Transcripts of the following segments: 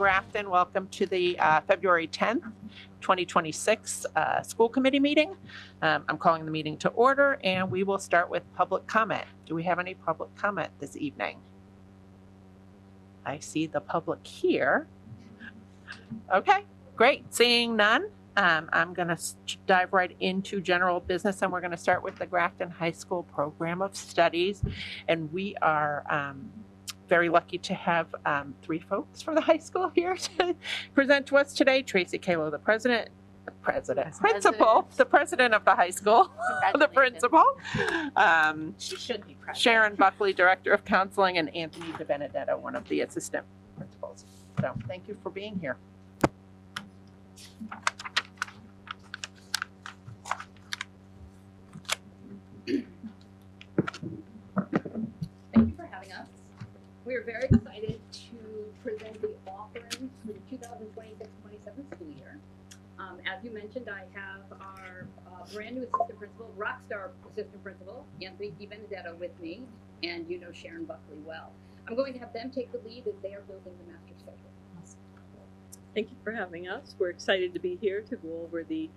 Grafton. Welcome to the February 10th, 2026 school committee meeting. I'm calling the meeting to order, and we will start with public comment. Do we have any public comment this evening? I see the public here. Okay, great. Seeing none, I'm going to dive right into general business, and we're going to start with the Grafton High School Program of Studies. And we are very lucky to have three folks from the high school here to present to us today. Tracy Kalo, the principal, the president of the high school, the principal. She should be president. Sharon Buckley, director of counseling, and Anthony DiBenedetto, one of the assistant principals. So thank you for being here. Thank you for having us. We are very excited to present the offerings for the 2026-27 school year. As you mentioned, I have our brand new assistant principal, rockstar assistant principal, Anthony DiBenedetto, with me, and you know Sharon Buckley well. I'm going to have them take the lead as they are building the master schedule. Thank you for having us. We're excited to be here to go over the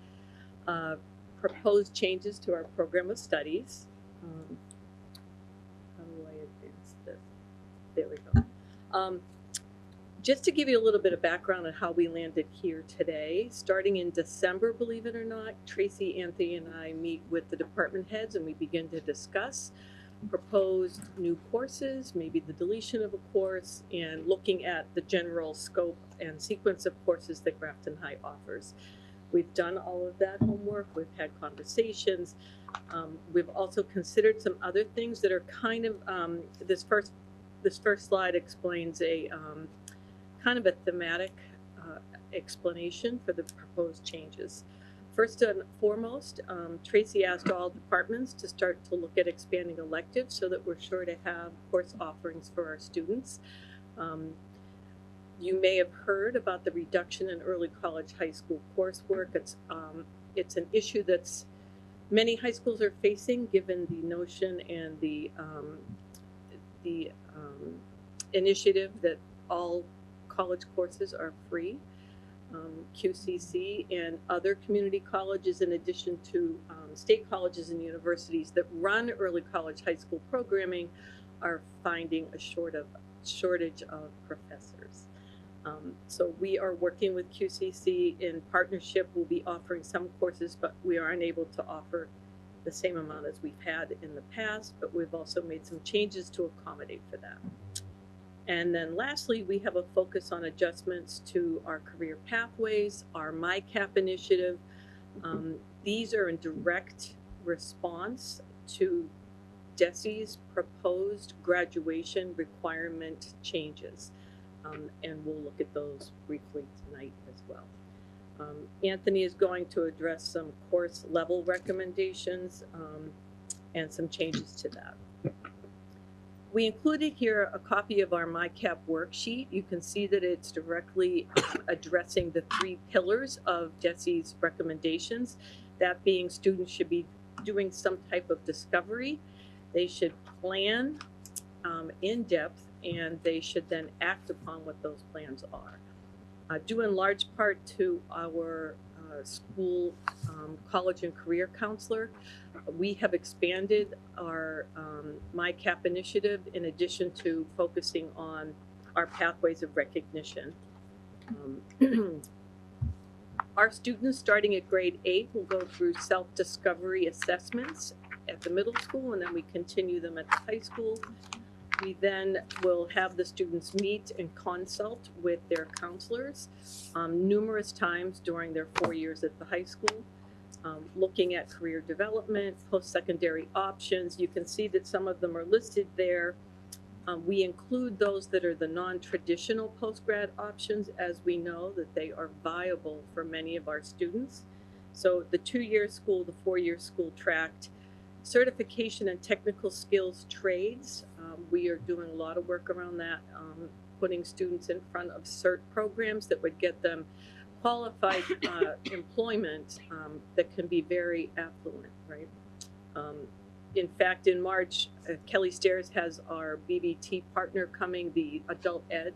proposed changes to our program of studies. How do I advance this? There we go. Just to give you a little bit of background on how we landed here today, starting in December, believe it or not, Tracy, Anthony, and I meet with the department heads and we begin to discuss proposed new courses, maybe the deletion of a course, and looking at the general scope and sequence of courses that Grafton High offers. We've done all of that homework. We've had conversations. We've also considered some other things that are kind of, this first slide explains a kind of a thematic explanation for the proposed changes. First and foremost, Tracy asked all departments to start to look at expanding electives so that we're sure to have course offerings for our students. You may have heard about the reduction in early college high school coursework. It's an issue that's many high schools are facing, given the notion and the initiative that all college courses are free. QCC and other community colleges, in addition to state colleges and universities that run early college high school programming, are finding a shortage of professors. So we are working with QCC in partnership. We'll be offering some courses, but we are unable to offer the same amount as we've had in the past, but we've also made some changes to accommodate for that. And then lastly, we have a focus on adjustments to our career pathways, our MyCap initiative. These are in direct response to DESE's proposed graduation requirement changes. And we'll look at those briefly tonight as well. Anthony is going to address some course level recommendations and some changes to that. We included here a copy of our MyCap worksheet. You can see that it's directly addressing the three pillars of DESE's recommendations. That being, students should be doing some type of discovery. They should plan in depth, and they should then act upon what those plans are. Due in large part to our school college and career counselor, we have expanded our MyCap initiative in addition to focusing on our pathways of recognition. Our students starting at grade 8 will go through self-discovery assessments at the middle school, and then we continue them at the high school. We then will have the students meet and consult with their counselors numerous times during their 4 years at the high school, looking at career development, post-secondary options. You can see that some of them are listed there. We include those that are the non-traditional post-grad options, as we know that they are viable for many of our students. So the 2-year school, the 4-year school tract, certification and technical skills trades. We are doing a lot of work around that, putting students in front of CERT programs that would get them qualified employment that can be very affluent, right? In fact, in March, Kelly Stairs has our BBT partner coming, the adult ed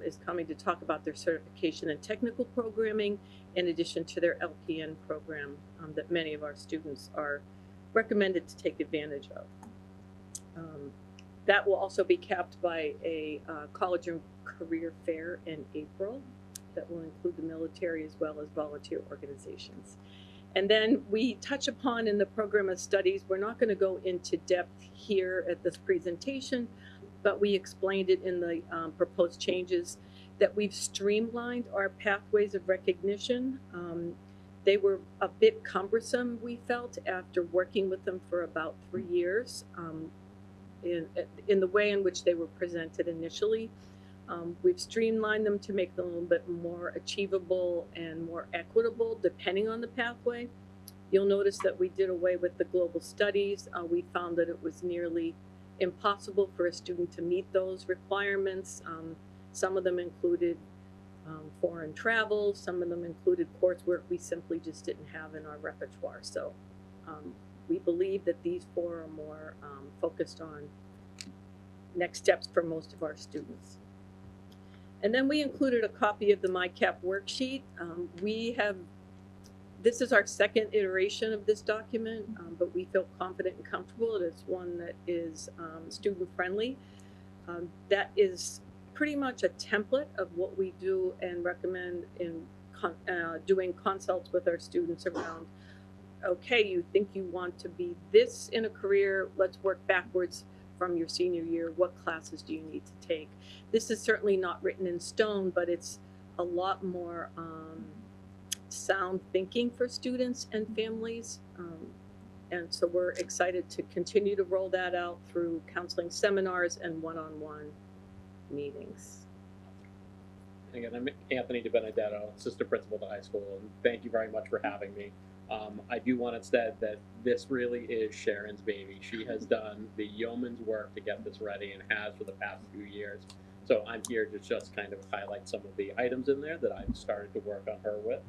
is coming to talk about their certification and technical programming, in addition to their LPN program that many of our students are recommended to take advantage of. That will also be capped by a college and career fair in April that will include the military as well as volunteer organizations. And then we touch upon in the program of studies, we're not going to go into depth here at this presentation, but we explained it in the proposed changes that we've streamlined our pathways of recognition. They were a bit cumbersome, we felt, after working with them for about 3 years in the way in which they were presented initially. We've streamlined them to make them a little bit more achievable and more equitable depending on the pathway. You'll notice that we did away with the global studies. We found that it was nearly impossible for a student to meet those requirements. Some of them included foreign travel, some of them included coursework we simply just didn't have in our repertoire. So we believe that these 4 are more focused on next steps for most of our students. And then we included a copy of the MyCap worksheet. This is our second iteration of this document, but we feel confident and comfortable that it's one that is student friendly. That is pretty much a template of what we do and recommend in doing consults with our students around, okay, you think you want to be this in a career, let's work backwards from your senior year. What classes do you need to take? This is certainly not written in stone, but it's a lot more sound thinking for students and families. And so we're excited to continue to roll that out through counseling seminars and one-on-one meetings. Again, I'm Anthony DiBenedetto, assistant principal at the high school, and thank you very much for having me. I do want it said that this really is Sharon's baby. She has done the yeoman's work to get this ready and has for the past few years. So I'm here to just kind of highlight some of the items in there that I've started to work on her with.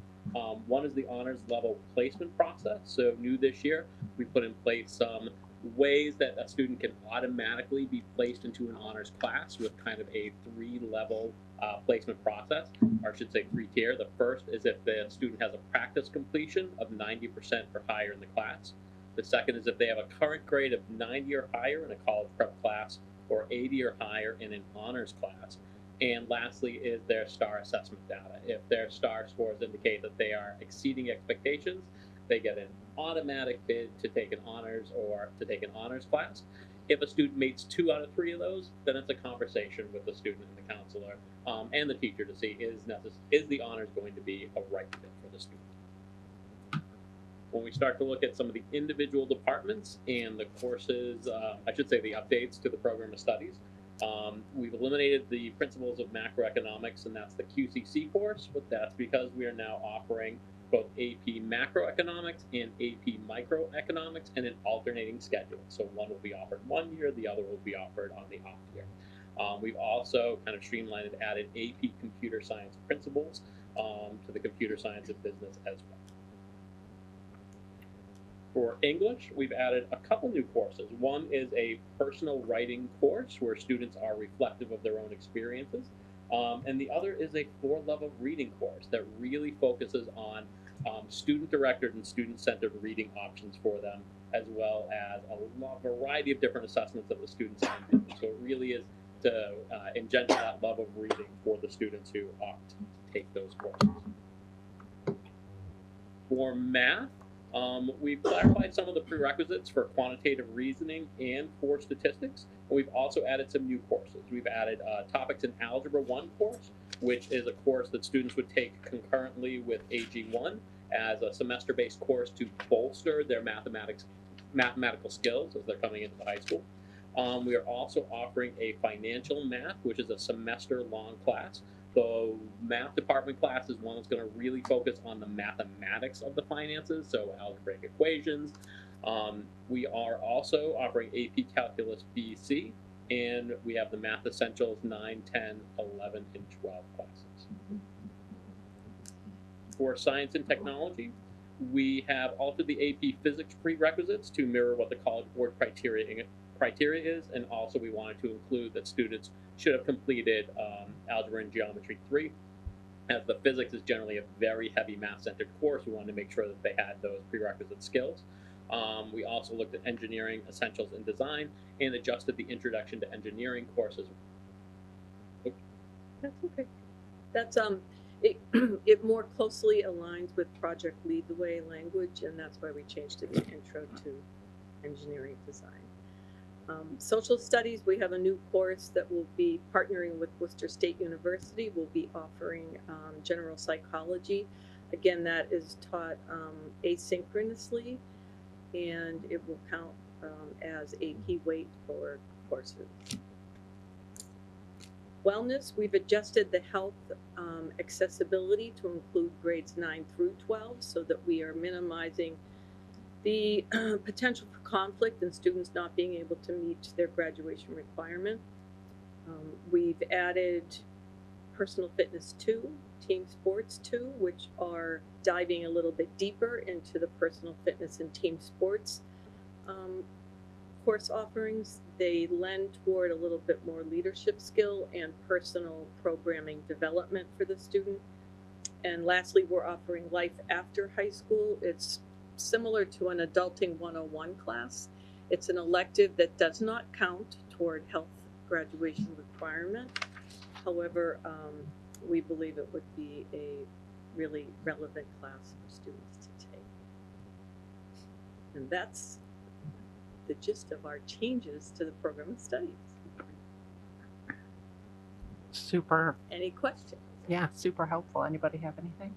One is the honors level placement process. So new this year, we put in place some ways that a student can automatically be placed into an honors class with kind of a 3-level placement process, or I should say 3-tier. The first is if the student has a practice completion of 90% or higher in the class. The second is if they have a current grade of 90 or higher in a college prep class, or 80 or higher in an honors class. And lastly is their STAR assessment data. If their STAR scores indicate that they are exceeding expectations, they get an automatic bid to take an honors or to take an honors class. If a student meets 2 out of 3 of those, then it's a conversation with the student and the counselor and the teacher to see is the honors going to be a right fit for the student. When we start to look at some of the individual departments and the courses, I should say the updates to the program of studies, we've eliminated the principles of macroeconomics, and that's the QCC course, but that's because we are now offering both AP macroeconomics and AP microeconomics in an alternating schedule. So one will be offered one year, the other will be offered on the off year. We've also kind of streamlined and added AP computer science principles to the computer science and business as well. For English, we've added a couple new courses. One is a personal writing course where students are reflective of their own experiences. And the other is a 4-level reading course that really focuses on student-directed and student-centered reading options for them, as well as a variety of different assessments that the students can do. So it really is to engender that love of reading for the students who opt to take those courses. For math, we've clarified some of the prerequisites for quantitative reasoning and for statistics. And we've also added some new courses. We've added Topics in Algebra 1 course, which is a course that students would take concurrently with AG1 as a semester-based course to bolster their mathematical skills as they're coming into the high school. We are also offering a financial math, which is a semester-long class. The math department class is one that's going to really focus on the mathematics of the finances, so algebraic equations. We are also offering AP Calculus BC, and we have the Math Essentials 9, 10, 11, and 12 classes. For science and technology, we have altered the AP physics prerequisites to mirror what the College Board criteria criteria is, and also we wanted to include that students should have completed Algebra and Geometry 3. As the physics is generally a very heavy math-centered course, we wanted to make sure that they had those prerequisite skills. We also looked at engineering essentials and design and adjusted the introduction to engineering courses. That's okay. That's it more closely aligns with Project Lead the Way language, and that's why we changed it to Intro to Engineering Design. Social Studies, we have a new course that will be partnering with Worcester State University. We'll be offering General Psychology. Again, that is taught asynchronously, and it will count as AP weight for courses. Wellness, we've adjusted the health accessibility to include grades 9 through 12 so that we are minimizing the potential for conflict and students not being able to meet their graduation requirement. We've added Personal Fitness 2, Team Sports 2, which are diving a little bit deeper into the personal fitness and team sports course offerings. They lend toward a little bit more leadership skill and personal programming development for the student. And lastly, we're offering Life After High School. It's similar to an Adulting 101 class. It's an elective that does not count toward health graduation requirement. However, we believe it would be a really relevant class for students to take. And that's the gist of our changes to the program of studies. Super, Any questions? yeah, super helpful. Anybody have anything?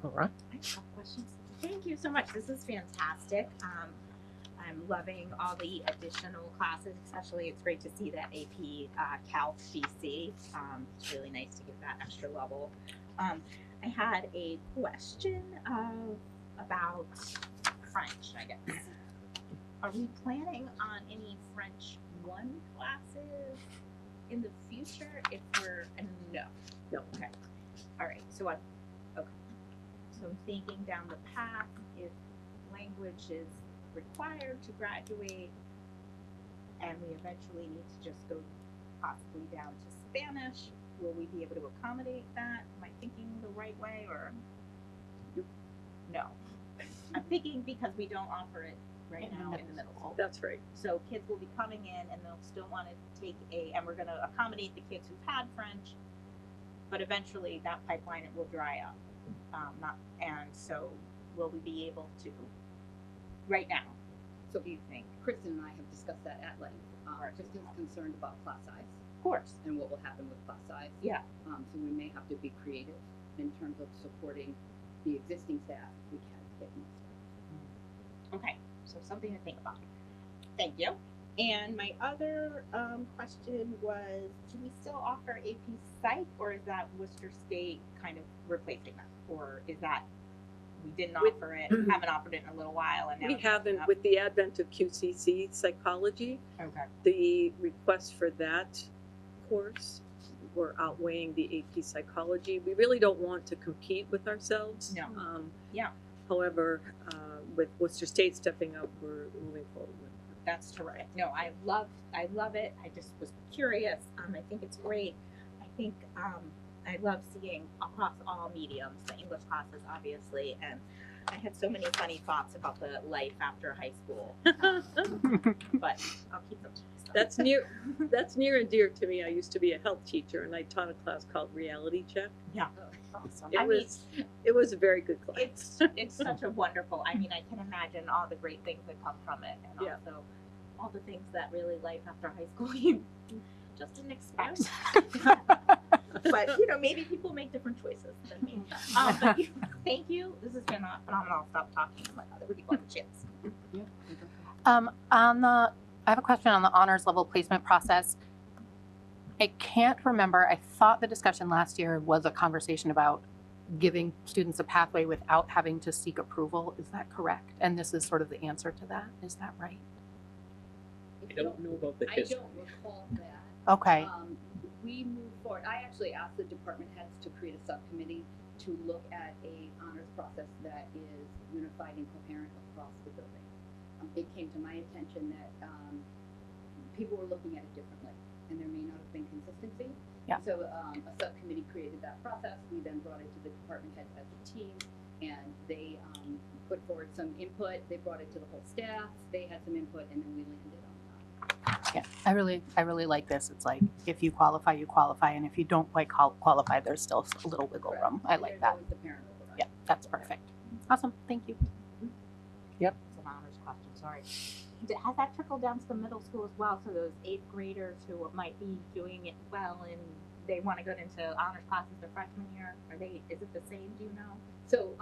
Laura? I have questions. Thank you so much. This is fantastic. I'm loving all the additional classes, especially it's great to see that AP Calc BC. It's really nice to get that extra level. I had a question about French, I guess. Are we planning on any French 1 classes in the future if we're, no. No. Okay. All right. So So I'm thinking down the path, if language is required to graduate and we eventually need to just go possibly down to Spanish, will we be able to accommodate that? Am I thinking the right way or? No. I'm thinking because we don't offer it right now in the middle school. That's right. So kids will be coming in and they'll still want to take and we're going to accommodate the kids who've had French, but eventually that pipeline, it will dry up. And so will we be able to, right now, So do you think? Kristen and I have discussed that at length. Kristen's concerned about class size Of course. and what will happen with class size. Yeah. So we may have to be creative in terms of supporting the existing staff if we can get more staff. Okay, so something to think about. Thank you. And my other question was, do we still offer AP Psych, or is that Worcester State kind of replacing that? Or is that, we didn't offer it, haven't offered it in a little while, and now We it's coming haven't, up? with the advent of QCC psychology, Okay. the requests for that course were outweighing the AP psychology. We really don't want to compete with ourselves. No. Yeah. However, with Worcester State stepping up, we're moving forward with it. That's terrific. No, I love it. I just was curious. I think it's great. I think I love seeing across all mediums, the English classes, obviously, and I had so many funny thoughts about the life after high school, but I'll keep them to myself. That's near and dear to me. I used to be a health teacher, and I taught a class called Reality Check. awesome. It was a very good class. It's such a wonderful. I mean, I can imagine all the great things that come from it, and Yeah. also all the things that really life after high school you just didn't expect. But maybe people make different choices than me. But thank you. This has been phenomenal. I'll stop talking and let other people have a chance. I have a question on the honors level placement process. I can't remember. I thought the discussion last year was a conversation about giving students a pathway without having to seek approval. Is that correct? And this is sort of the answer to that. Is that right? I don't know about the I history. don't recall that. Okay. We moved forward. I actually asked the department heads to create a subcommittee to look at a honors process that is unified and coherent across the building. it came to my attention that people were looking at it differently, and there may not have been consistency. Yeah. So a subcommittee created that process. We then brought it to the department heads as a team, and they put forward some input. They brought it to the whole staff. They had some input, and then we landed on that. Yeah, I really like this. It's like, if you qualify, you qualify, and if you don't quite qualify, there's still a little wiggle Correct. room. I And like there's that. always the parent override. Yeah, that's perfect. Awesome, thank you. It's an honors question, sorry. Has that trickled down to the middle school as well? So those 8th graders who might be doing it well and they want to go into honors classes their freshman year, is it the same, do you know? So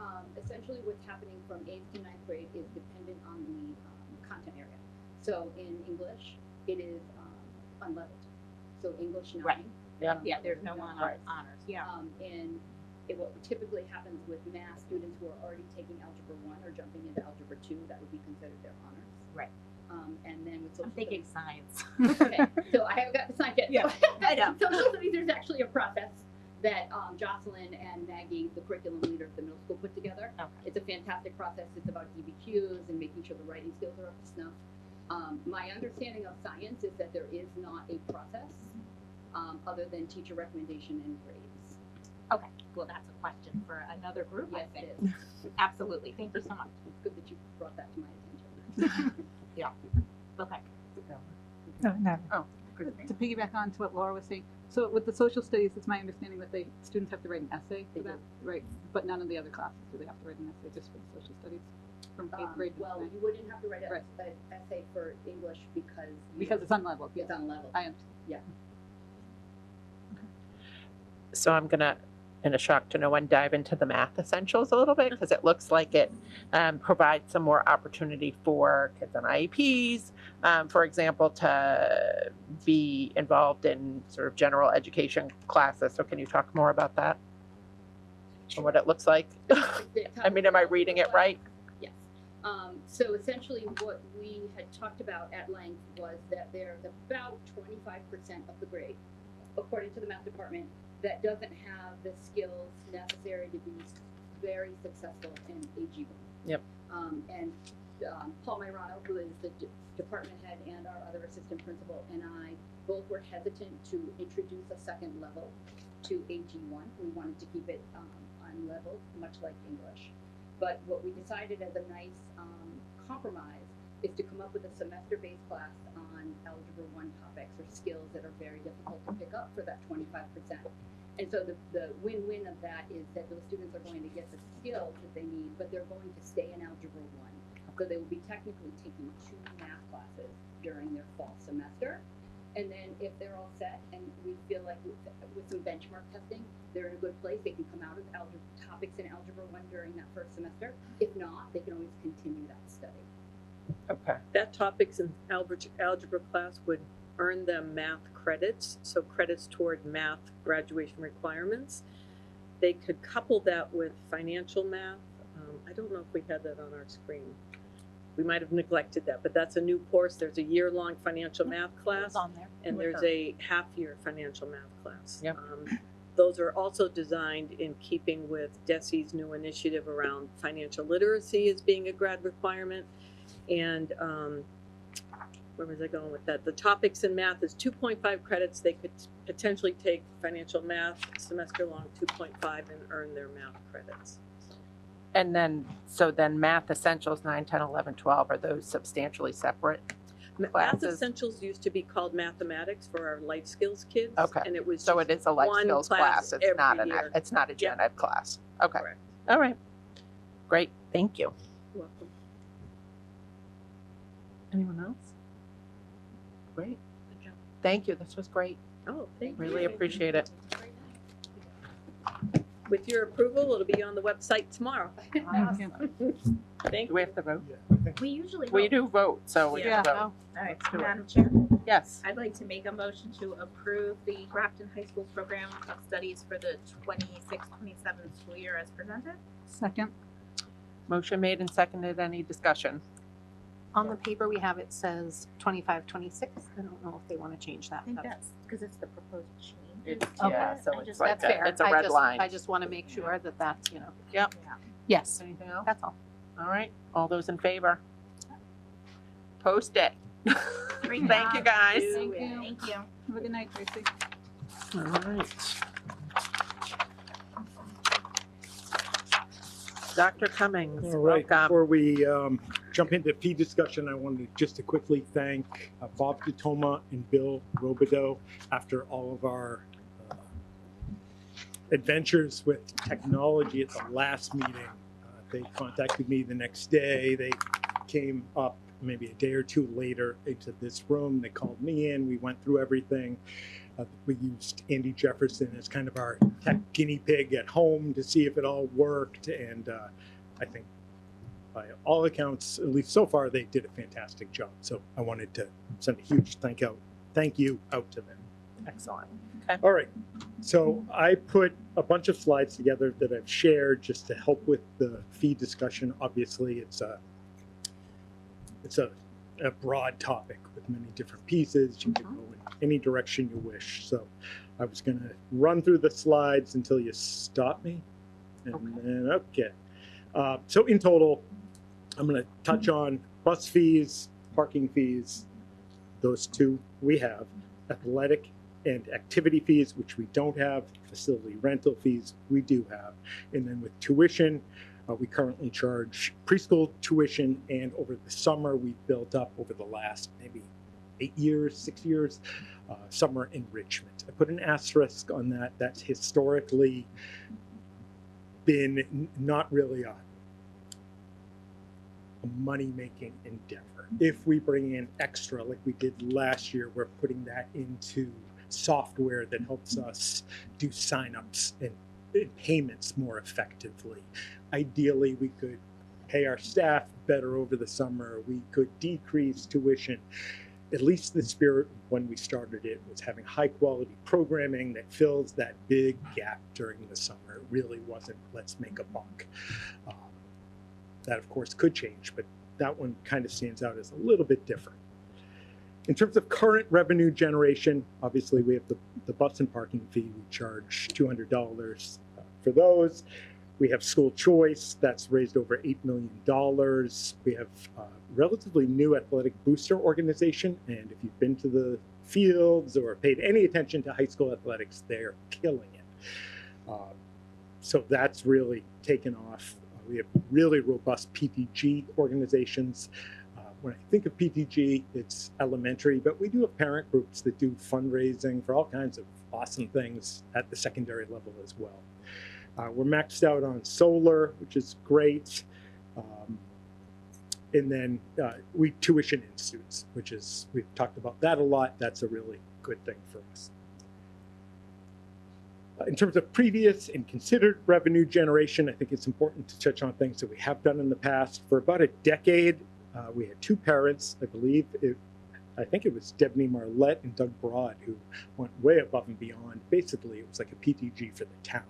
essentially what's happening from 8th to 9th grade is dependent on the content area. So in English, it is unleveled. So English 9. Right. Yeah. Yeah, there's no Right. honors, yeah. And what typically happens with math, students who are already taking Algebra 1 or jumping into Algebra 2, that would be considered their honors. Right. And then with social I'm thinking studies. science. Okay, so I haven't got the science yet. Yeah, I know. Social studies, there's actually a process that Jocelyn and Maggie, the curriculum leader of the middle school, put together. Okay. It's a fantastic process. It's about DBQs and making sure the writing skills are up to snuff. My understanding of science is that there is not a process other than teacher recommendation and grades. Okay, well, that's a question for another group, I Yes, think. it is. Absolutely, thank you so much. It's good that you brought that to my attention. Okay. To piggyback on to what Laura was saying, so with the social studies, it's my understanding that students have to write an essay They for that, do. right? But none of the other classes, do they have to write an essay just for the social studies from 8th grade to Well, 9th? you wouldn't have to write Right. an essay for English because Because it's unleveled, it's on level. I understand. So I'm gonna, in a shock to no one, dive into the math essentials a little bit because it looks like it provides some more opportunity for kids on IEPs, for example, to be involved in sort of general education classes. So can you talk more about that? And what it looks like? I mean, am I reading it right? Yes. So essentially what we had talked about at length was that there's about 25% of the grade, according to the math department, that doesn't have the skills necessary to be very successful in AG1. Yep. And Paul Myrano, who is the department head and our other assistant principal, and I both were hesitant to introduce a second level to AG1. We wanted to keep it unleveled, much like English. But what we decided as a nice compromise is to come up with a semester-based class on Algebra 1 topics or skills that are very difficult to pick up for that 25%. And so the win-win of that is that those students are going to get the skills that they need, but they're going to stay in Algebra 1. So they will be technically taking 2 math classes during their fall semester. And then if they're all set and we feel like with some benchmark testing, they're in a good place, they can come out of topics in Algebra 1 during that first semester. If not, they can always continue that study. Okay. That topics in algebra class would earn them math credits, so credits toward math graduation requirements. They could couple that with financial math. I don't know if we had that on our screen. We might have neglected that, but that's a new course. There's a year-long financial math class, It's on there. and there's a half-year financial math class. Yep. Those are also designed in keeping with DESE's new initiative around financial literacy as being a grad requirement. And where was I going with that? The topics in math is 2.5 credits. They could potentially take financial math semester long 2.5 and earn their math credits. And then, so then math essentials 9, 10, 11, 12, are those substantially separate? Math Classes. Essentials used to be called mathematics for our life skills kids. Okay. And it was So just it is a life one skills class class. It's not every year. it's not a gen ed class. Okay. Correct. All right. Great. Thank you. Welcome. Anyone else? Great. Thank you. This was great. Oh, thank you. Really appreciate it. With your approval, it'll be on the website tomorrow. Thank you. Thank Do we have to vote? We usually We vote. do vote, so we Yeah. can vote. All right, Let's do it. Madam Chair, Yes. I'd like to make a motion to approve the Grafton High School Program of Studies for the 26-27 school year as presented. Second, Motion made and seconded. Any discussion? On the paper we have, it says 25, 26. I don't know if they want to change that. I think that's because it's the proposed change. It's, Okay. yeah, so I it's just- like That's a, fair. it's a red line. I just want to make sure that that's, Yep. yes, Anything else? that's all. All right. All those in favor? post it. Great Thank you, job. guys. Thank you. Thank you. Have a good night, Tracy. All right. Dr. Cummings, All right, welcome. before we jump into fee discussion, I wanted just to quickly thank Bob DeToma and Bill Robideau. After all of our adventures with technology at the last meeting, they contacted me the next day. They came up maybe a day or two later into this room. They called me in. We went through everything. We used Andy Jefferson as kind of our tech guinea pig at home to see if it all worked. And I think by all accounts, at least so far, they did a fantastic job. So I wanted to send a huge thank you out to them. Excellent. All right. So I put a bunch of slides together that I've shared just to help with the fee discussion. Obviously, it's a broad topic with many different pieces. You can go in any direction you wish. So I was going to run through the slides until you stop me. And then, okay. So in total, I'm going to touch on bus fees, parking fees, those two we have, athletic and activity fees, which we don't have, facility rental fees we do have. And then with tuition, we currently charge preschool tuition, and over the summer we've built up over the last maybe 6 years, summer enrichment. I put an asterisk on that. That's historically been not really a money-making endeavor. If we bring in extra, like we did last year, we're putting that into software that helps us do signups and payments more effectively. Ideally, we could pay our staff better over the summer. We could decrease tuition. At least the spirit when we started it was having high quality programming that fills that big gap during the summer. It really wasn't, let's make a buck. That of course could change, but that one kind of stands out as a little bit different. In terms of current revenue generation, obviously we have the bus and parking fee. We charge $200 for those. We have school choice, that's raised over $8 million. We have a relatively new athletic booster organization, and if you've been to the fields or paid any attention to high school athletics, they're killing it. So that's really taken off. We have really robust PTG organizations. When I think of PTG, it's elementary, but we do have parent groups that do fundraising for all kinds of awesome things at the secondary level as well. We're maxed out on solar, which is great. And then we tuition in students, which is, we've talked about that a lot. That's a really good thing for us. In terms of previous and considered revenue generation, I think it's important to touch on things that we have done in the past. For about a decade, we had two parents, I think it was Debney Marlette and Doug Broad, who went way above and beyond. Basically, it was like a PTG for the town.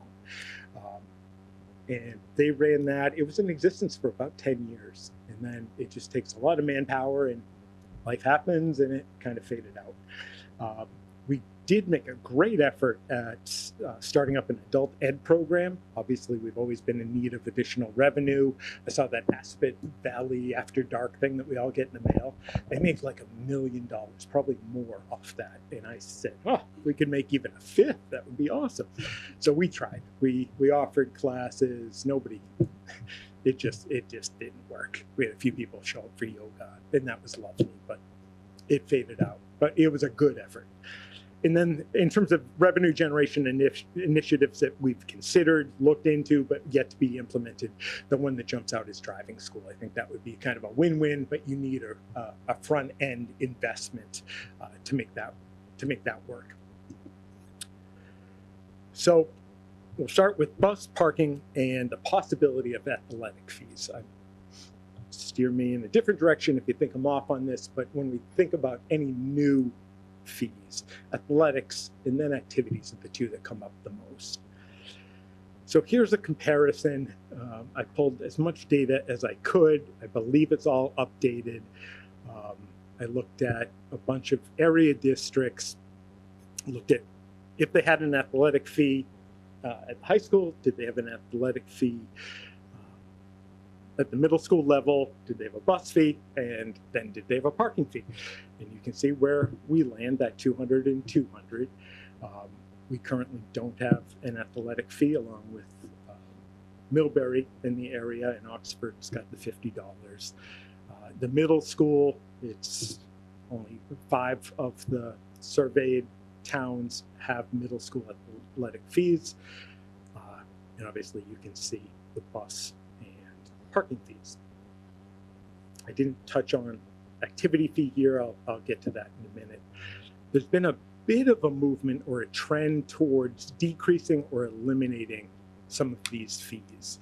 And they ran that. It was in existence for about 10 years. And then it just takes a lot of manpower and life happens and it kind of faded out. We did make a great effort at starting up an adult ed program. Obviously, we've always been in need of additional revenue. I saw that Aspet Valley After Dark thing that we all get in the mail. They made like $1 million, probably more off that. And I said, oh, if we could make even a fifth, that would be awesome. So we tried. We offered classes. Nobody, it just didn't work. We had a few people show up for yoga, and that was lovely, but it faded out. But it was a good effort. And then in terms of revenue generation initiatives that we've considered, looked into, but yet to be implemented, the one that jumps out is driving school. I think that would be kind of a win-win, but you need a front-end investment to make that work. So we'll start with bus parking and the possibility of athletic fees. Steer me in a different direction if you think I'm off on this, but when we think about any new fees, athletics and then activities are the two that come up the most. So here's a comparison. I pulled as much data as I could. I believe it's all updated. I looked at a bunch of area districts, looked at if they had an athletic fee at high school, did they have an athletic fee at the middle school level, did they have a bus fee? And then did they have a parking fee? And you can see where we land at 200 and 200. We currently don't have an athletic fee, along with Millbury in the area, and Oxford's got the $50. The middle school, it's only 5 of the surveyed towns have middle school athletic fees. And obviously you can see the bus and parking fees. I didn't touch on activity fee here. I'll get to that in a minute. There's been a bit of a movement or a trend towards decreasing or eliminating some of these fees.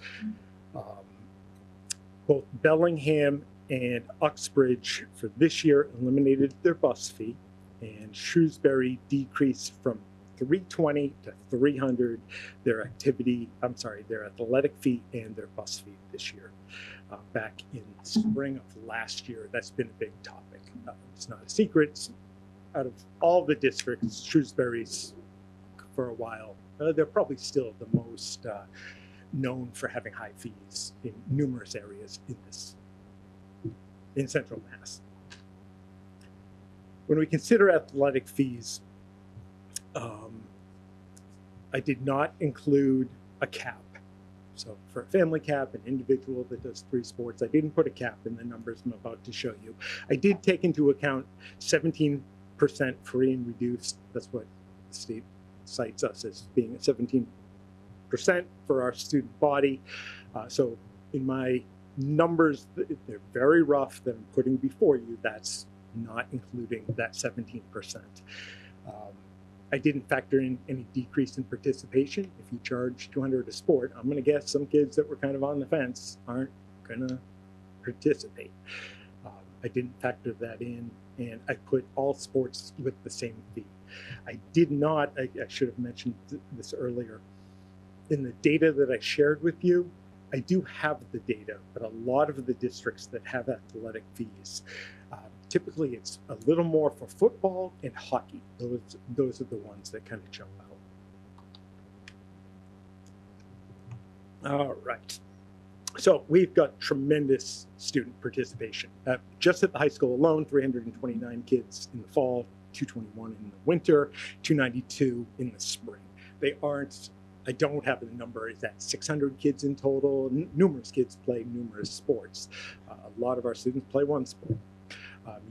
Both Bellingham and Uxbridge for this year eliminated their bus fee, and Shrewsbury decreased from $320 to $300 their athletic fee and their bus fee this year. Back in the spring of last year, that's been a big topic. It's not a secret. Out of all the districts, Shrewsbury's for a while, they're probably still the most known for having high fees in numerous areas in Central Mass. When we consider athletic fees, I did not include a cap. So for a family cap, an individual that does 3 sports, I didn't put a cap in the numbers I'm about to show you. I did take into account 17% free and reduced. That's what the state cites us as being at 17% for our student body. So in my numbers, they're very rough that I'm putting before you. That's not including that 17%. I didn't factor in any decrease in participation. If you charge $200 a sport, I'm going to guess some kids that were kind of on the fence aren't going to participate. I didn't factor that in, and I put all sports with the same fee. I did not, I should have mentioned this earlier, in the data that I shared with you, I do have the data, but a lot of the districts that have athletic fees, typically it's a little more for football and hockey. Those are the ones that kind of jump out. All right. So we've got tremendous student participation. Just at the high school alone, 329 kids in the fall, 221 in the winter, 292 in the spring. They aren't, I don't have the number, is that 600 kids in total? Numerous kids play numerous sports. A lot of our students play one sport.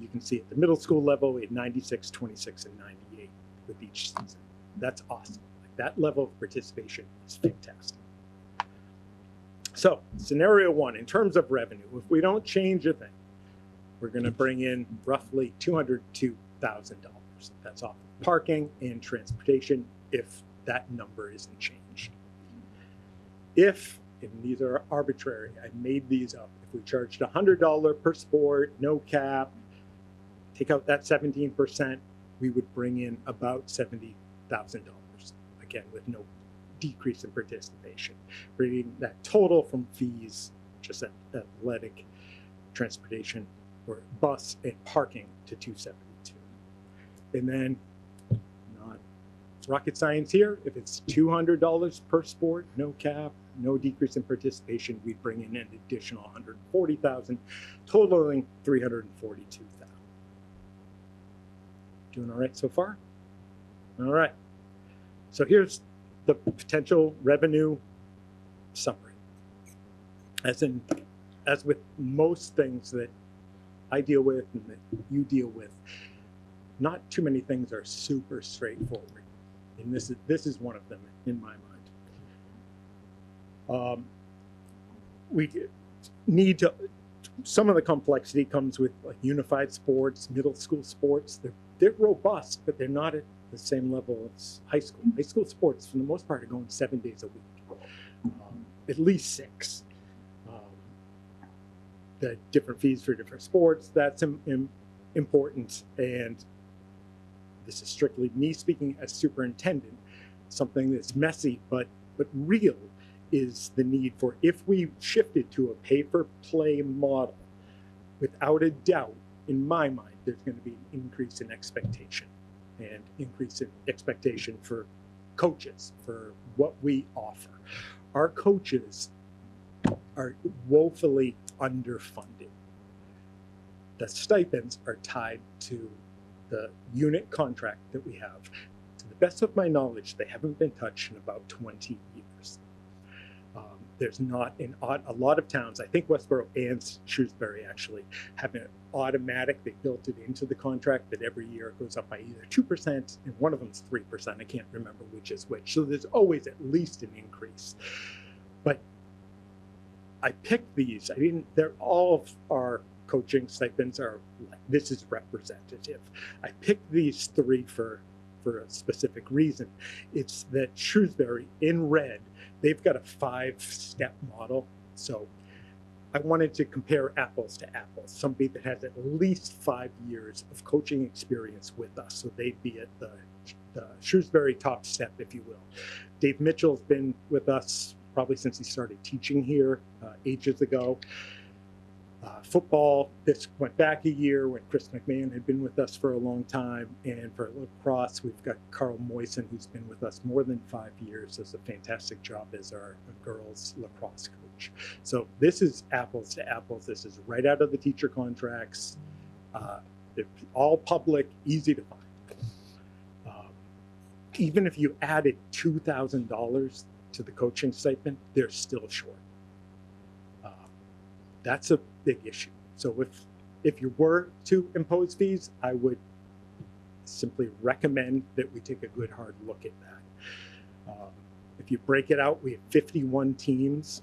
You can see at the middle school level, we had 96, 26, and 98 with each season. That's awesome. Like, that level of participation is fantastic. So scenario 1, in terms of revenue, if we don't change a thing, we're going to bring in roughly $202,000. That's off of parking and transportation if that number isn't changed. If, and these are arbitrary, I made these up, if we charged $100 per sport, no cap, take out that 17%, we would bring in about $70,000, again, with no decrease in participation, bringing that total from fees, just athletic, transportation, or bus and parking to $272. And then, not rocket science here, if it's $200 per sport, no cap, no decrease in participation, we'd bring in an additional $140,000, totaling $342,000. Doing all right so far? All right. So here's the potential revenue summary. As with most things that I deal with and that you deal with, not too many things are super straightforward. And this is one of them in my mind. We need to, some of the complexity comes with like unified sports, middle school sports. They're robust, but they're not at the same level as high school. High school sports, for the most part, are going 7 days a week, at least 6. The different fees for different sports, that's important. And this is strictly me speaking as superintendent. Something that's messy, but real is the need for, if we shifted to a pay-for-play model, without a doubt, in my mind, there's going to be an increase in expectation and increase in expectation for coaches, for what we offer. Our coaches are woefully underfunded. The stipends are tied to the unit contract that we have. To the best of my knowledge, they haven't been touched in about 20 years. There's not a lot of towns, I think Westboro and Shrewsbury actually have an automatic, they built it into the contract that every year it goes up by either 2% and one of them's 3%. I can't remember which is which. So there's always at least an increase. But I picked these, they're all of our coaching stipends are like, this is representative. I picked these three for a specific reason. It's that Shrewsbury in red, they've got a 5-step model. So I wanted to compare apples to apples, somebody that has at least 5 years of coaching experience with us. So they'd be at the Shrewsbury top step, if you will. Dave Mitchell's been with us probably since he started teaching here ages ago. Football, this went back a year when Chris McMahon had been with us for a long time. And for lacrosse, we've got Carl Moyson, who's been with us more than 5 years, does a fantastic job as our girls lacrosse coach. So this is apples to apples. This is right out of the teacher contracts. They're all public, easy to find. Even if you added $2,000 to the coaching stipend, they're still short. That's a big issue. So if you were to impose fees, I would simply recommend that we take a good hard look at that. If you break it out, we have 51 teams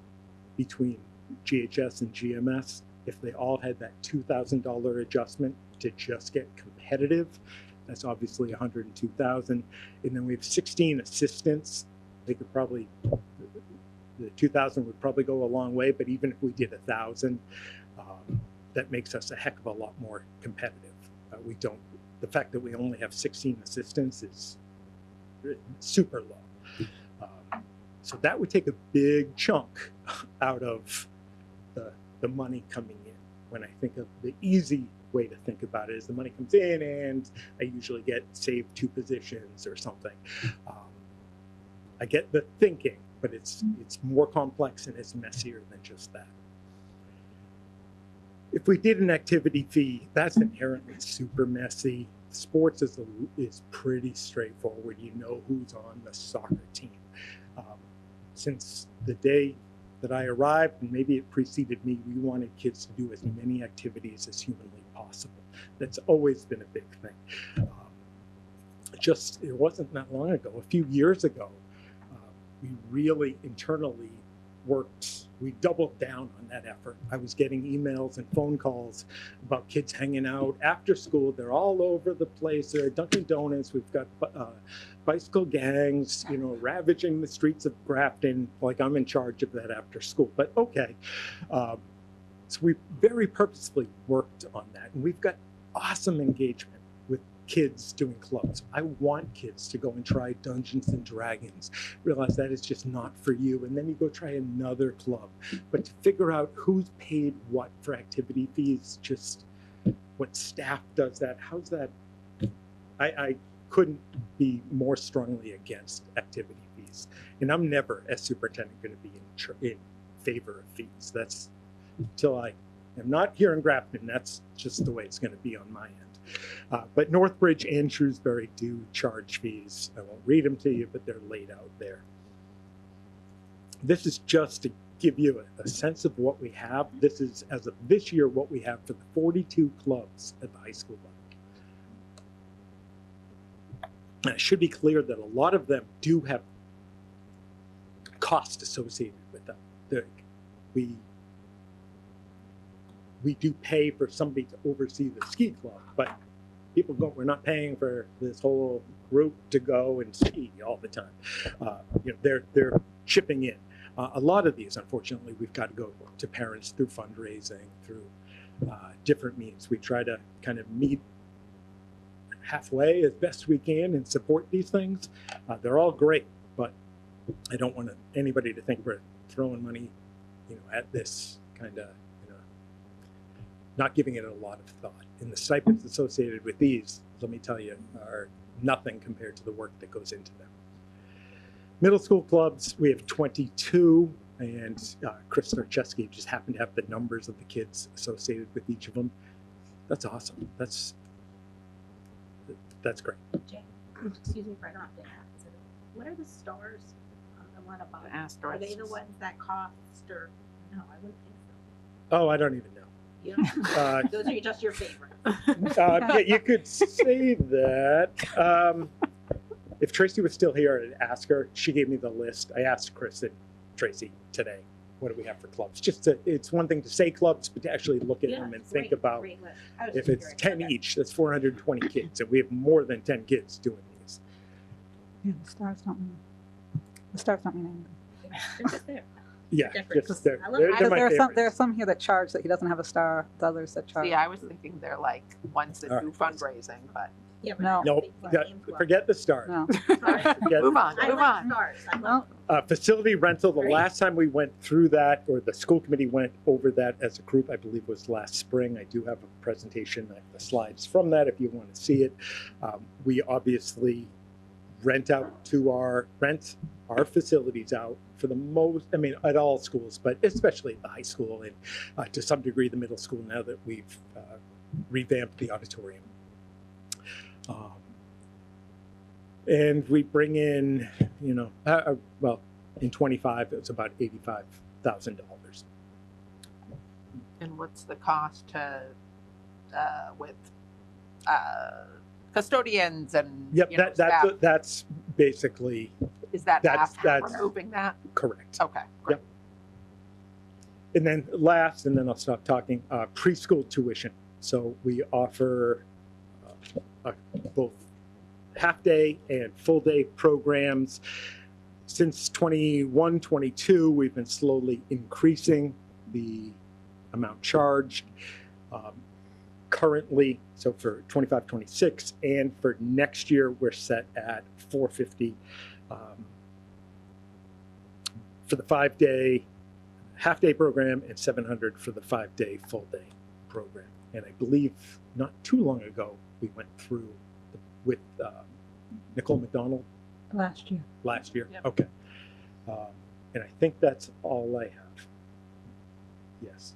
between GHS and GMS. If they all had that $2,000 adjustment to just get competitive, that's obviously $102,000. And then we have 16 assistants. They could probably, the 2,000 would probably go a long way, but even if we did 1,000, that makes us a heck of a lot more competitive. The fact that we only have 16 assistants is super low. So that would take a big chunk out of the money coming in. When I think of the easy way to think about it is the money comes in and I usually get saved 2 positions or something. I get the thinking, but it's more complex and it's messier than just that. If we did an activity fee, that's inherently super messy. Sports is pretty straightforward. You know who's on the soccer team. Since the day that I arrived, and maybe it preceded me, we wanted kids to do as many activities as humanly possible. That's always been a big thing. It wasn't that long ago, a few years ago, we really internally worked, we doubled down on that effort. I was getting emails and phone calls about kids hanging out after school. They're all over the place. They're at Dunkin' Donuts. We've got bicycle gangs, ravaging the streets of Grafton. Like I'm in charge of that after school, but okay. So we very purposefully worked on that. And we've got awesome engagement with kids doing clubs. I want kids to go and try Dungeons and Dragons, realize that is just not for you, and then you go try another club. But to figure out who's paid what for activity fees, just what staff does that, how's that? I couldn't be more strongly against activity fees. And I'm never, as superintendent, going to be in favor of fees. That's until I am not here in Grafton, that's just the way it's going to be on my end. But Northbridge and Shrewsbury do charge fees. I won't read them to you, but they're laid out there. This is just to give you a sense of what we have. This is, as of this year, what we have for the 42 clubs at the high school level. And it should be clear that a lot of them do have costs associated with them. We do pay for somebody to oversee the ski club, but people we're not paying for this whole group to go and ski all the time. They're chipping in. A lot of these, unfortunately, we've got to go to parents through fundraising, through different means. We try to kind of meet halfway as best we can and support these things. They're all great, but I don't want anybody to think we're throwing money, at this kind of, not giving it a lot of thought. And the stipends associated with these, let me tell you, are nothing compared to the work that goes into them. Middle school clubs, we have 22. and Chris Starcheski just happened to have the numbers of the kids associated with each of them. That's awesome. That's great. Jay, excuse me for interrupting. What are the stars on the one above? Are they the ones that cost or, no, I wouldn't think so. Oh, I don't even know. You don't, Uh, those are just your favorites. yeah, you could say that. If Tracy was still here, I'd ask her. She gave me the list. I asked Chris and Tracy today, what do we have for clubs? It's one thing to say clubs, but to actually look at Yeah, them and it's think great, about great list. I was if just it's curious. 10 Okay. each, that's 420 kids, and we have more than 10 kids doing these. Yeah, the stars don't mean anything. They're just there. Yeah, Different. just they're, I love they're, it. they're Because my there favorites. are some here that charge that he doesn't have a star, the others that charge. See, I was thinking they're like ones that All do fundraising, but Yeah, but No. I don't Nope, think the yeah, names were- forget the stars. No. Forget- move on, I move like on. stars. I Well, love Facility rental, the Great. last time we went through that, or the school committee went over that as a group, I believe was last spring. I do have a presentation, I have the slides from that if you want to see it. We obviously rent our facilities out for the most, I mean, at all schools, but especially at the high school and to some degree the middle school now that we've revamped the auditorium. And we bring in, well, in 25, it was about $85,000. And what's the cost to, with custodians and, Yep, you know, staff? that's basically Is that that's- after that's- removing that? correct. Okay, great. Yep. And then last, and then I'll stop talking, preschool tuition. So we offer both half-day and full-day programs. Since 21, 22, we've been slowly increasing the amount charged. Currently, so for 25, 26, and for next year, we're set at $450 for the 5-day half-day program and $700 for the 5-day full-day program. And I believe not too long ago, we went through with Nicole McDonald last year. last year. Yep. Okay. And I think that's all I have. Yes.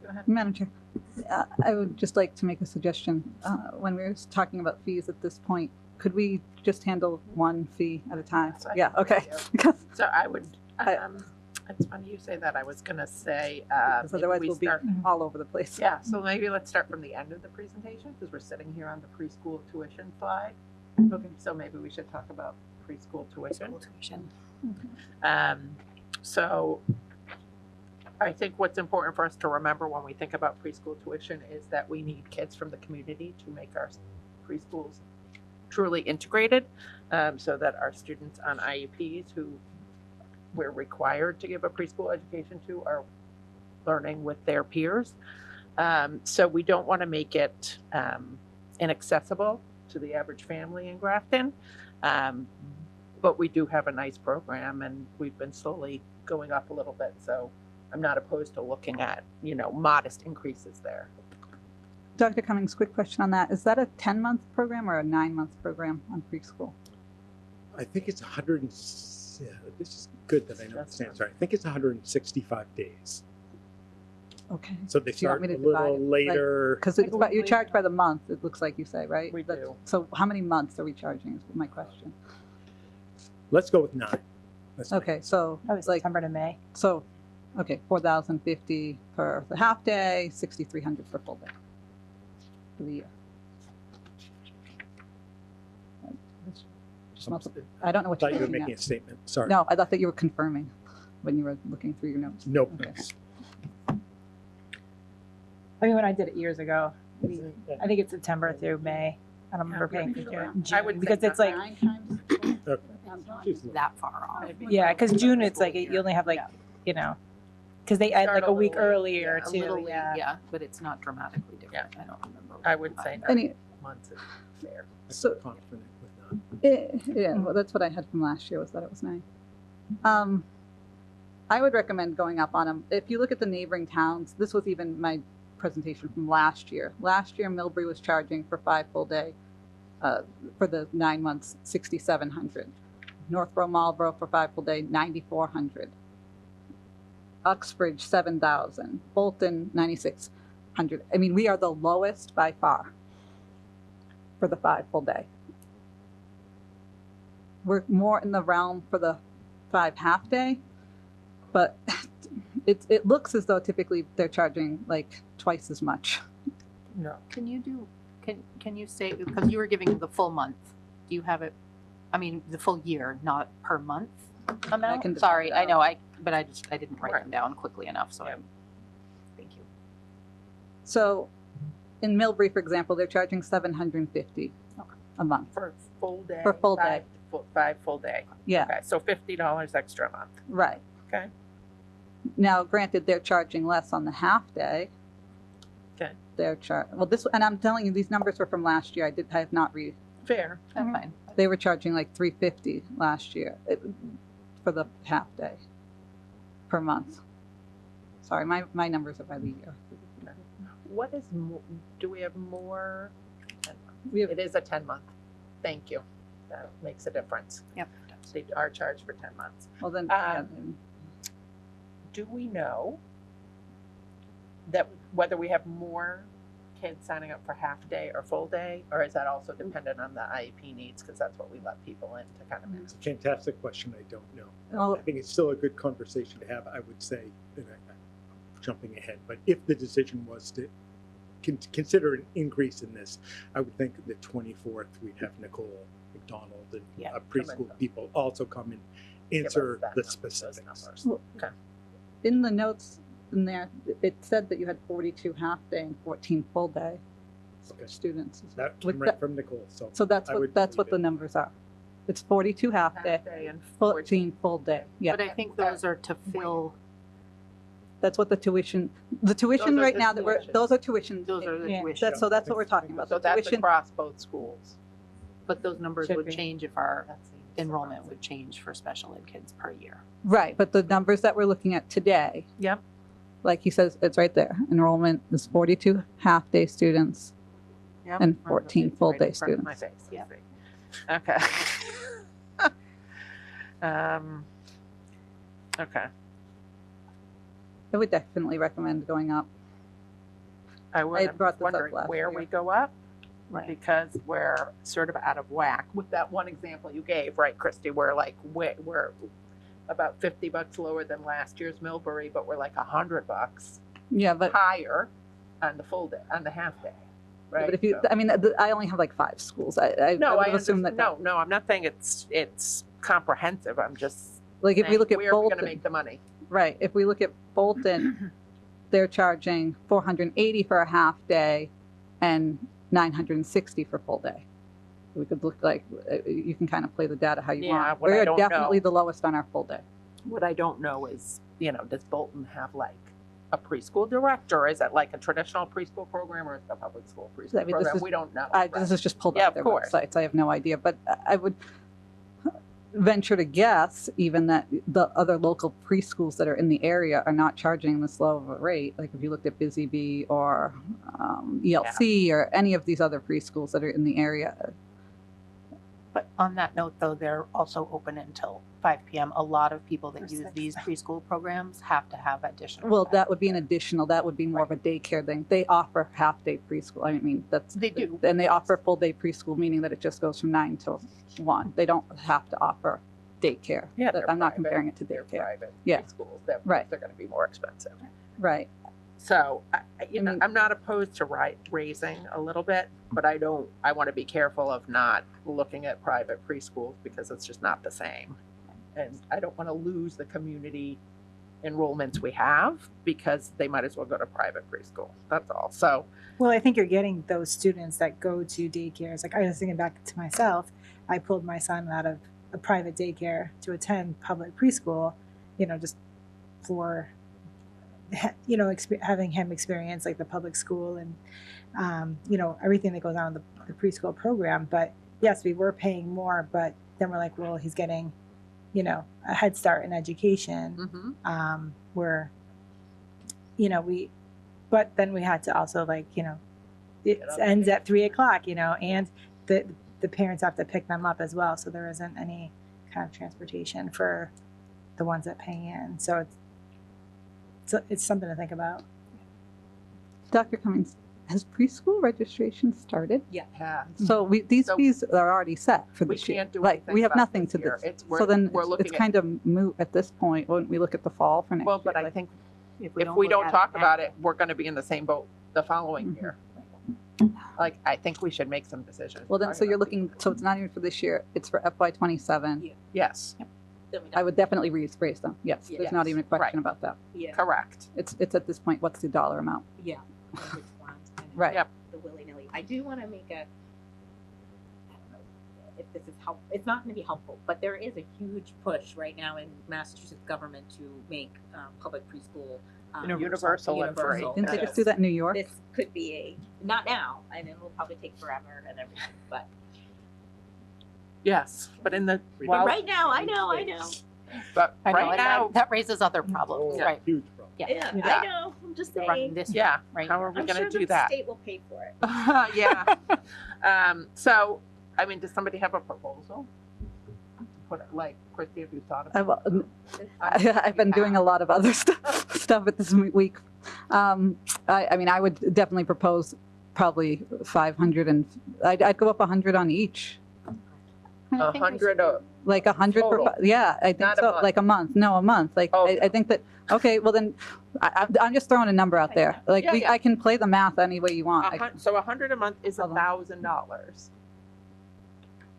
Go ahead. Madam Chair, I would just like to make a suggestion. When we're talking about fees at this point, could we just handle one fee at a time? Yes, I Yeah, can okay. do. Because So I would, I- it's funny you say that. I was gonna say, maybe otherwise we we'll be start, all over the place. yeah, so maybe let's start from the end of the presentation, because we're sitting here on the preschool tuition slide. Okay. So maybe we should talk about preschool tuition. School tuition. So I think what's important for us to remember when we think about preschool tuition is that we need kids from the community to make our preschools truly integrated, so that our students on IEPs who we're required to give a preschool education to are learning with their peers. So we don't want to make it inaccessible to the average family in Grafton. But we do have a nice program and we've been slowly going up a little bit. So I'm not opposed to looking at, modest increases there. Dr. Cummings, quick question on that. Is that a 10-month program or a 9-month program on preschool? I think it's 100. Yeah, this is good that I know this answer. I think it's 165 days. Okay. So they Do you want start me a to divide little it? later. Because it's about, you charge by the month, it looks like you say, right? We That's- do. So how many months are we charging is my question. Let's go with 9. That's fine. Okay, so Oh, like, September to May. so, okay, 4,050 for the half day, 6,300 for full day for the year. Just multiply- I don't know I what thought you're you were looking making a at. statement. Sorry. No, I thought that you were confirming when you were looking through your notes. Nope. Okay. I mean, when I did it years ago, I think it's September through May. I don't remember Yeah, paying pretty for sure. June. I would Because say it's like, Okay. She's looking. That far off. yeah, because June it's like, you only have like, because they add Start like a week little late, earlier yeah, a too, little late, yeah. Yeah, but it's not dramatically different. I don't remember. I would say Any, 9 months is fair. I'm So- confident with that. yeah, well, that's what I had from last year, was that it was 9. I would recommend going up on them. If you look at the neighboring towns, this was even my presentation from last year. Last year, Millbury was charging for 5 full day, for the 9 months, $6,700. Northborough Marlboro for 5 full day, 9,400. Uxbridge, 7,000. Bolton, 9,600. I mean, we are the lowest by far for the 5 full day. We're more in the realm for the 5 half day, but it looks as though typically they're charging like twice as much. No. Can you say, because you were giving the full month, do you have it, I mean, the full year, not per month amount? can- Sorry, I know, but I didn't write them down quickly enough, so Yeah. thank you. So in Millbury, for example, they're charging $750 a month. For full day? For full day. 5 full day. Yeah, Okay, so $50 extra a month. right. Okay. Now, granted, they're charging less on the half day. Okay. Well, and I'm telling you, these numbers were from last year. I have not read. Fair. That's fine. They were charging like $350 last year for the half day per month. Sorry, my numbers are by the year. What is, do we have more? 10 month? We have It is a 10-month. Thank you. That makes a difference. Yep. They are charged for 10 months. Well, then, Do we know that whether we have more kids signing up for half day or full day, or is that also dependent on the IEP needs? Because that's what we let people in to kind of It's a fantastic question. I don't know. well, I think it's still a good conversation to have. I would say, and I'm jumping ahead, but if the decision was to consider an increase in this, I would think the 24th we'd have Nicole McDonald and Yeah, preschool come in. people also come and give answer us that the those specifics. numbers. in the notes in there, it said that you had 42 half day and 14 full day Okay. students. That With came right from Nicole. So that's I what would what believe the it. numbers are. It's 42 half day, Half day and 14 full day. Yeah, But I think those are to fill, that's what the tuition Those are right the now that tuitions. those are tuitions. those are the Yeah. tuition, That's what we're talking about. So The that's tuition, across both schools. but those numbers Should would be. change if our That seems enrollment surprising. would change for special ed kids per year. right, but the numbers that we're looking at today, Yep. like he says, it's right there. Enrollment is 42 half day students. Yep. And 14 It's full right in day front of my students. face. Yep. Okay. Okay. I would definitely recommend going up. I I was brought this up wondering last where year. we go up, Right. because we're sort of out of whack with that one example you gave, right, Christy? We're like, we're about $50 lower than last year's Millbury, but we're like $100 Yeah, but on the full day, on the half day, right? but if you, So- I mean, I only have like 5 schools. I No, would I have assumed understand. that. No, I'm not saying it's comprehensive. I'm just Like if we saying, look at where are we gonna Bolton, make the money? right? If we look at Bolton, they're charging $480 for a half day and $960 for full day. We could look like you can kind of play the data how you Yeah, want. what I We're don't definitely know- the lowest on our full day. What I don't know is, does Bolton have like a preschool director? Is it like a traditional preschool program, or is it a public school preschool I mean, this program? is- We don't know. This right? is just pulled Yeah, off of their course. websites. I have no idea, but I would venture to guess even that the other local preschools that are in the area are not charging this low of a rate. Like if you looked at Busy Bee or ELC or any of these other preschools that are in the area. But on that note, though, they're also open until 5 p.m. A lot of people that For use six. these preschool programs have to have additional. Well, time. that would be an additional, that would be more of a daycare thing. They offer half-day preschool. I mean, that's. They do. And they offer full-day preschool, meaning that it just goes from 9 till 1. They don't have to offer daycare. Yeah, they're I'm not private. comparing it to They're daycare. private Yeah. schools. They're Right. going to be more expensive. Right. So, I mean- I'm not opposed to raising a little bit, but I want to be careful of not looking at private preschools because it's just not the same. And I don't want to lose the community enrollments we have because they might as well go to private preschool. That's all. So, Well, I think you're getting those students that go to daycares. Like I was thinking back to myself, I pulled my son out of a private daycare to attend public preschool, just for, having him experience like the public school and, everything that goes on in the preschool program. But yes, we were paying more, but then we're like, well, he's getting, a head start in education. Where, but then we had to also it Get up. ends at 3:00, and the parents have to pick them up as well. So there isn't any kind of transportation for the ones that pay in. So it's something to think about. Dr. Cummings, has preschool registration started? Yeah. So these So fees are already set for We this year. can't do Like, anything we have about nothing this to year. this. It's, So then we're it's looking at, kind of moot at this point. Wouldn't we look at the fall for next year? well, but I Like, think if look we don't at talk now- about it, we're gonna be in the same boat the following Mhm. year. Like, I think we should make some decisions. Well, then, Talk so you're about looking, so it's not even for this year, it's for FY '27. it. Yes, I would definitely raise them. Yes, there's not Yes. even a question Right. about that. Yeah, correct. It's at this point, what's the dollar amount? yeah. Which ones, kind of Right. Yep. The willy-nilly. I do want to make I don't know if this is help. It's not going to be helpful, but there is a huge push right now in Massachusetts government to make public preschool Universal and free. Didn't they Yes. just do that in New York? This could be not now, and it will probably take forever and everything. But Yes, but in the, But well, right now, I know. but I know, right and now, that raises other problems, Oh, right? Huge problem. Yeah, Yeah. I know. I'm just Right, saying. this yeah, right how are we I'm gonna sure do the that? state will pay for it. Yeah. So, I mean, does somebody have a proposal? Put it, like, Christy, have you thought about it? I've been doing a lot of other stuff at this week. I mean, I would definitely propose probably 500 and I'd go up 100 on each. I think we 100 should- Like 100 per, Total. yeah, I think Not a so. month. Like a month. No, a month. Like Oh. I think that. Okay, well then, I'm just throwing a number out there. Like Yeah, yeah. I can play the math any way you want. So 100 a month is Hold on. $1,000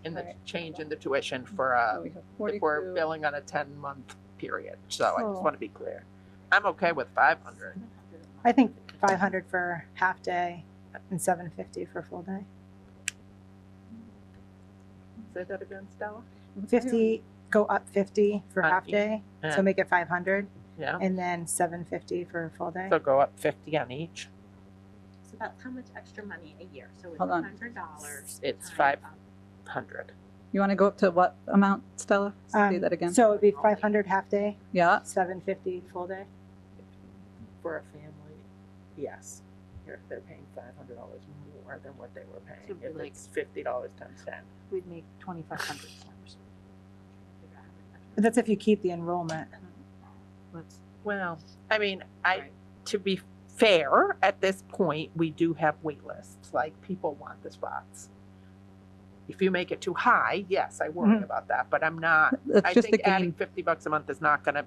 in the Right. change in the tuition for We have if we're 42. billing on a 10-month period. So I just So- want to be clear. I'm okay with 500. I think 500 for half day and 750 for full day. Say that again, Stella? 50, go up 50 for On half each. day, so Yeah. make it 500, Yeah. and then 750 for full day. So go up 50 on each. So that's how much extra money a year. So it's Hold on. $100. It's times 500. You want to go up to what amount, Stella? Say that again. So it'd be 500 half day, Yeah. 750 full day. For a family, yes. If they're paying $500 more than what they were paying, Should be if like- it's $50 times 10. We'd make 2,500 times. But that's if you keep the enrollment. Let's, Well, I mean, Right. to be fair, at this point, we do have wait lists. Like, people want the spots. If you make it too high, yes, I worry Mhm. about that, but I'm not. It's I just a think adding game. $50 a month is not gonna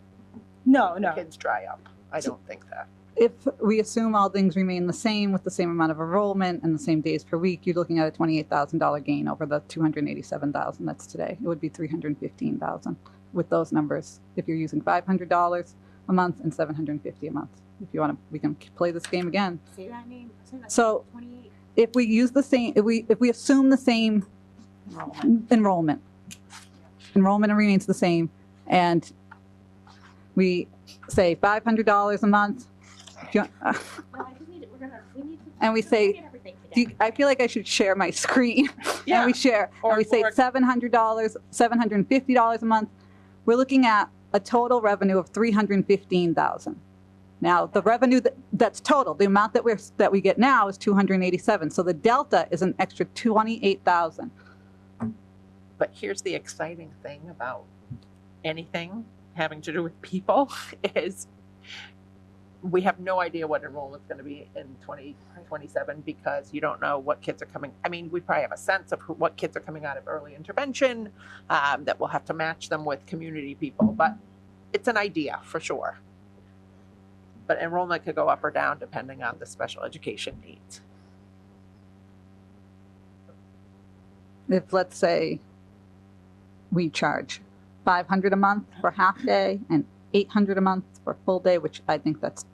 No, make no. the kids dry up. I don't think that. If we assume all things remain the same with the same amount of enrollment and the same days per week, you're looking at a $28,000 gain over the $287,000 that's today. It would be $315,000 with those numbers. If you're using $500 a month and $750 a month. If you want to, we can play this game again. Say that name. Say that So 28. if we use the same, if we assume the same enrollment remains the same, and we say $500 a month. If you want- Well, I just need it. We need to. And we we're gonna say, get everything do you, together. I feel like I should share my screen. Yeah. And we share, Or- and we say or- $700, $750 a month. We're looking at a total revenue of $315,000. Now, the revenue that's total, the amount that we get now is $287. So the delta is an extra $28,000. But here's the exciting thing about anything having to do with people is we have no idea what enrollment's going to be in 2027 because you don't know what kids are coming. I mean, we probably have a sense of what kids are coming out of early intervention, that we'll have to match them with community people, but it's an idea for sure. But enrollment could go up or down depending on the special education needs. If, let's say, we charge $500 a month for half day and $800 a month for full day, which I think that's,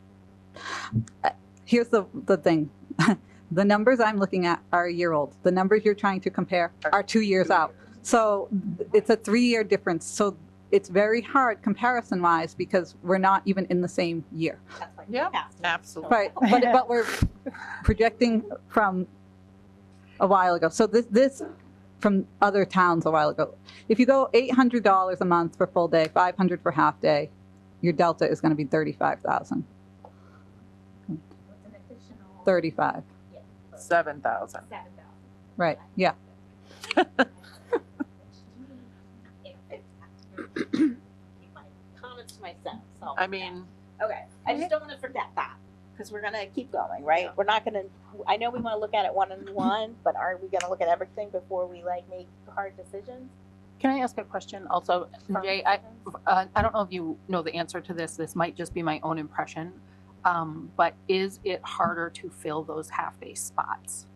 here's the thing. The numbers I'm looking at are a year old. The numbers you're trying to compare are 2 years out. So it's a 3-year difference. So it's very hard comparison wise because we're not even in the same year. That's like Yeah, casting. absolutely. Right, but we're projecting from a while ago. So this from other towns a while ago. If you go $800 a month for full day, $500 for half day, your delta is going to be $35,000. What's an additional? 35. 7,000. 7,000. Right. Yeah. keep my comments to myself, so. I mean, Okay, I just don't wanna forget that, cause we're gonna keep going, right? We're not gonna, I know we wanna look at it one-on-one, but are we gonna look at everything before we like make hard decisions? Can I ask a question also? Firm Jay, decisions? I don't know if you know the answer to this. This might just be my own impression. But is it harder to fill those half-day spots?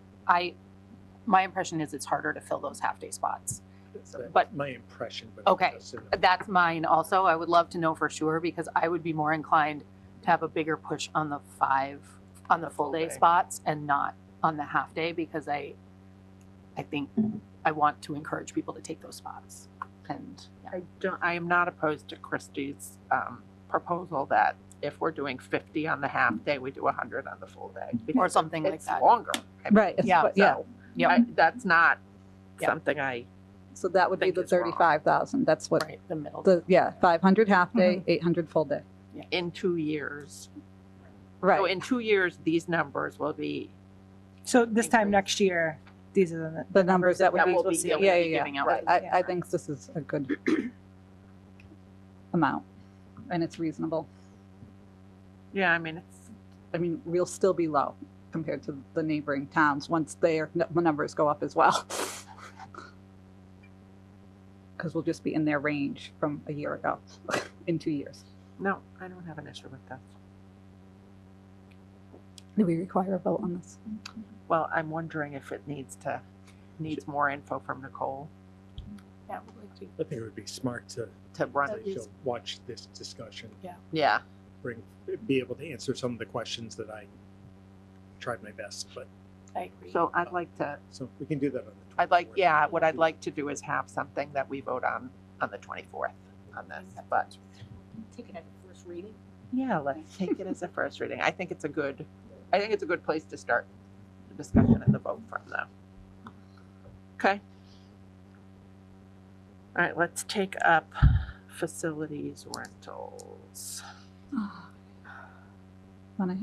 My impression is it's harder to fill those half-day spots. That's But- my impression. But Okay. that's it. That's mine also. I would love to know for sure because I would be more inclined to have a bigger push on the full day day. spots and not on the half day because I think I want to encourage people to take those spots. And yeah. I am not opposed to Christie's proposal that if we're doing 50 on the half day, we do 100 on the full day. because something like it's that. longer. I mean, Right. it's- Yeah, but yeah. so Yeah. that's not Yep. something I, So that would be think the it's wrong. 35,000. That's what Right, the middle. 500 half day, 800 full day. in 2 years. So Right. in 2 years, these numbers will be, So this time next year, these are The numbers that would that be, will be that we'll yeah, be yeah, giving yeah. out. Right. Yeah. I think this is a good amount and it's reasonable. yeah, I mean, it's, I mean, we'll still be low compared to the neighboring towns once their numbers go up as well. Because we'll just be in their range from a year ago in 2 years. no, I don't have an issue with this. Do we require a vote on this? Well, I'm wondering if it needs more info from Nicole Yeah, we'd like to. I think it would be smart to to run. say she'll watch this discussion, Yeah, be able to answer some of the questions that I tried my best, but I agree. so I'd like to, so we can do that on the 24th. I'd like, yeah, what I'd like to do is have something that we vote on the 24th on this, but Take it as a first reading. yeah, let's take it as a first reading. I think it's a good place to start the discussion and the vote from though. Okay. All right, let's take up facilities rentals. Wanna-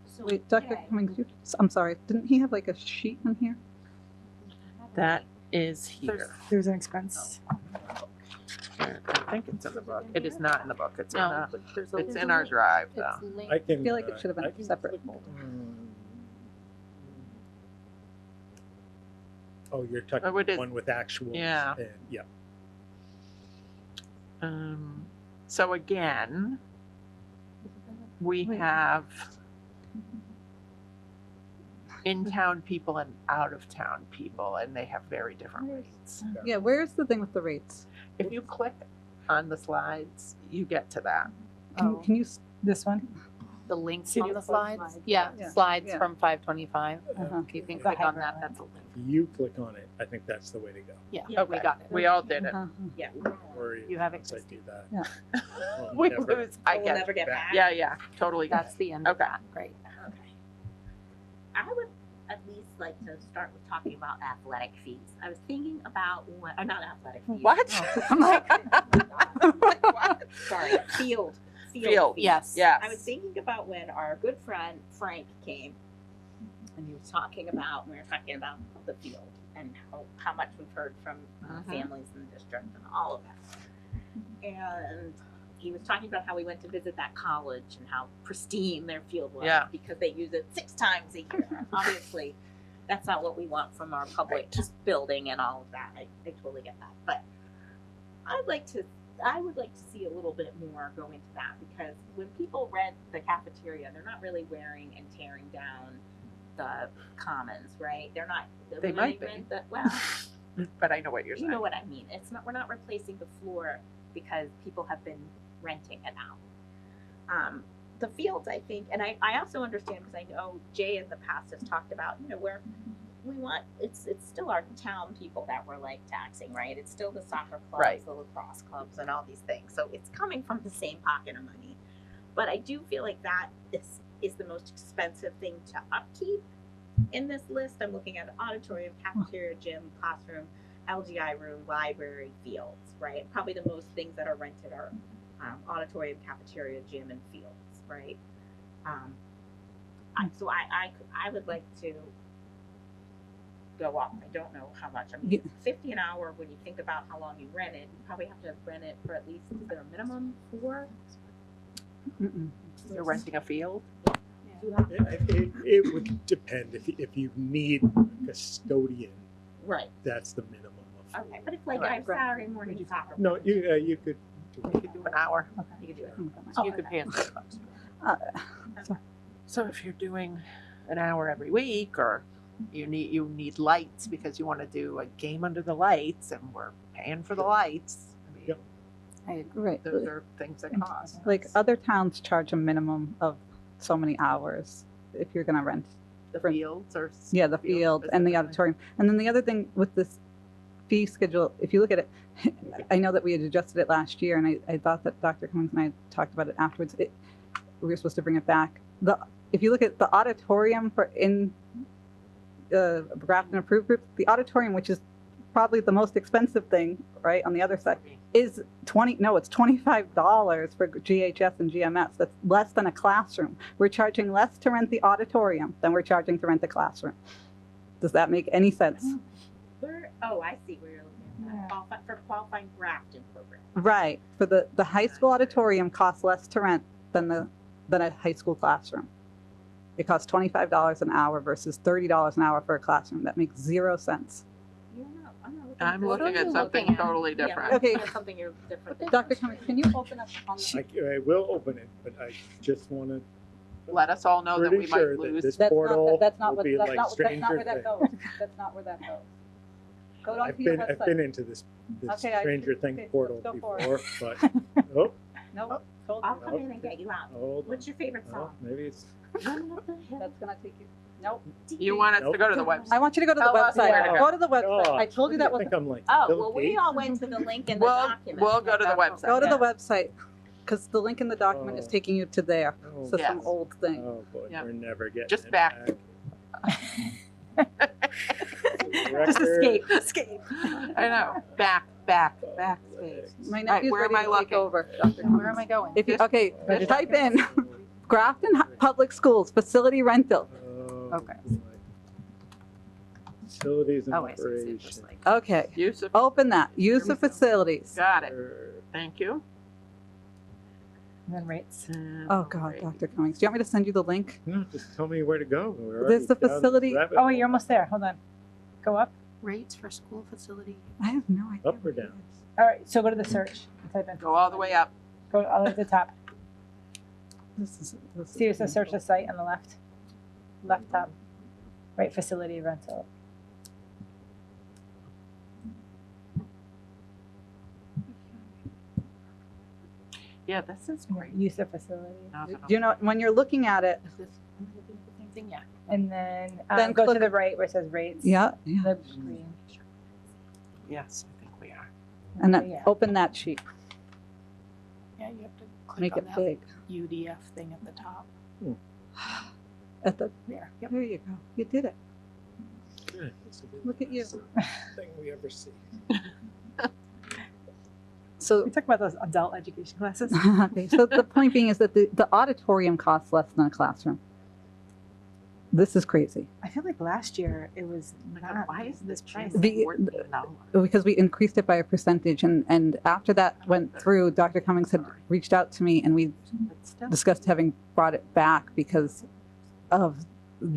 So, Wait, Dr. okay. Cummings, I'm sorry, didn't he have like a sheet in here? That is here. there's an expense. I think it's in the book. It is not in the book. It's in, No, but there's a. it's in our drive though. It's linked. I can. feel like it should have been I can separate. click Oh, you're talking Oh, it is. one with actuals. Yeah. And, yeah. So again, we Wait. have in-town people and out-of-town people, and they have very different rates. Yeah, where's the thing with the rates? If you click on the slides, you get to that. Oh. Can you, This one? The links See on the the slides? slides? Yeah, Yeah. slides Yeah. from 525. uh-huh. You can The click on that, hyperlink. that's a link. If you click on it, I think that's the way to go. Yeah, Yeah, we Okay, got it. we all did it. Uh-huh. Yeah. Or You have it, once I do that. Yeah. I'll We never- lose, I We'll get never it. get back. Yeah, yeah, totally. get That's the end of Okay. that, great. Okay. I would at least like to start with talking about athletic fees. I was thinking about what, not athletic fees. What? I'm like, what? Sorry, field Field. fees. Yes. Yes. I was thinking about when our good friend Frank came, and he was talking about, we were talking about the field and how much we've heard from Mhm. families in the district and all of that. And he was talking about how we went to visit that college and how pristine their field was Yeah. because they use it 6 times a year. Obviously, that's not what we want from our public building and all of that. I totally get that. But I would like to see a little bit more go into that because when people rent the cafeteria, they're not really wearing and tearing down the commons, right? They're not. They when might be. rent the, well, But I know what you're you saying. know what I mean. It's not. We're not replacing the floor because people have been renting it out. The fields, I think, and I also understand because I know Jay in the past has talked about, where we want it's still our town people that we're like taxing, right? It's still the soccer clubs, Right. the lacrosse clubs, and all these things. So it's coming from the same pocket of money. But I do feel like that is the most expensive thing to upkeep in this list. I'm looking at auditorium, cafeteria, gym, classroom, LGI room, library, fields, right? Probably the most things that are rented are auditorium, cafeteria, gym, and fields, right? So I would like to go up. I don't know how much. I Yeah. mean, 50 an hour, when you think about how long you rent it, you probably have to rent it for at least, is there a minimum 4? Mm-mm. You're renting a field? You have, It would depend. If you need a custodian, right, that's the minimum of. okay, but it's like Right. I have Saturday morning soccer. No, you could. You could do an hour. You can do it. So you could pay us $10. Uh, So if you're doing an hour every week, or you need lights because you want to do a game under the lights, and we're paying for the lights. I mean, Yep. Right. those are things that cost. Like other towns charge a minimum of so many hours if you're going to rent. The for- fields or Yeah, the field and the specifically. auditorium. And then the other thing with this fee schedule, if you look at it, I know that we had adjusted it last year, and I thought that Dr. Cummings and I talked about it afterwards. We were supposed to bring it back. If you look at the auditorium for in Grafton approved group, the auditorium, which is probably the most expensive thing, right, on the other side, is it's $25 for GHS and GMS. That's less than a classroom. We're charging less to rent the auditorium than we're charging to rent the classroom. Does that make any sense? Oh, I see where you're looking at that. For qualifying Grafton program. Right. For the high school auditorium costs less to rent than a high school classroom. It costs $25 an hour versus $30 an hour for a classroom. That makes 0 sense. You're not, I'm what looking are at you something looking at? totally Yeah, different. I'm Okay. looking at something you're different than Dr. us. Cummings, can you open up on I will open it, but I just want to. Let us all know that we Pretty might sure that lose. this portal will be like where Stranger that Things. goes. That's not where that goes. Go down I've to your been website. into this Okay, Stranger Things okay, portal let's go for before, but oh, No, told I'll you. come in and get you out. hold on. What's your favorite Oh, song? maybe it's That's gonna take you. Nope. You want us to go to the website? I want you to go to the Tell us where website. to Go to the website. Oh, I told you that I was. think I'm like Oh, Bill well, we Gates. all went to the link in the We'll document. go to the website. Go to the Yeah. website, because the link in the document is Oh. taking you to there. Oh, So some Yes. old thing. oh boy, Yeah. we're never getting Just it back. Just Record. escape. I know. Back space. My Right, nephew's where am ready I to take looking? over. Dr. Where am I going? If you, Just- okay, just- type in Grafton Public Schools facility rental. Oh, Okay. boy. Facilities and Oh, I see. So operations. just like- Okay, Use of, open that. Use of facilities. got it. Thank you. And then rates. And Oh God, Dr. Cummings, do you want me to send you the link? No, just tell me where to go. We're There's the already down facility- rabbit Oh, hole. you're almost there. Hold on. Go up. Rates for school facility. I have no idea. Up or down? All right. So go to the search. And type in. Go all the way up. Go all the way to the top. This is See, it says search the site on the left. Left top. Right, facility rental. Yeah, this is great. Use of facility. No, no, no. You know, when you're looking at it, Is this, am I looking at the same thing? Yeah. And then, Then go to click- the right where it says rates. yeah, The green. Yes, I think we are. and then Yeah. open that sheet, Yeah, you have to click make on it that big. UDF thing at the top. At the, There. Yep. there you go. You did it. Good. This will be Look the at you. best Thing we ever see. So We talk about those adult education classes. okay, so the point being is that the auditorium costs less than a classroom. This is crazy I feel like last year it was Oh my God, not why is this price. The- $14? because we increased it by a percentage, and after that went through, Dr. Cummings had reached out to me, and we It's still- discussed having brought it back because of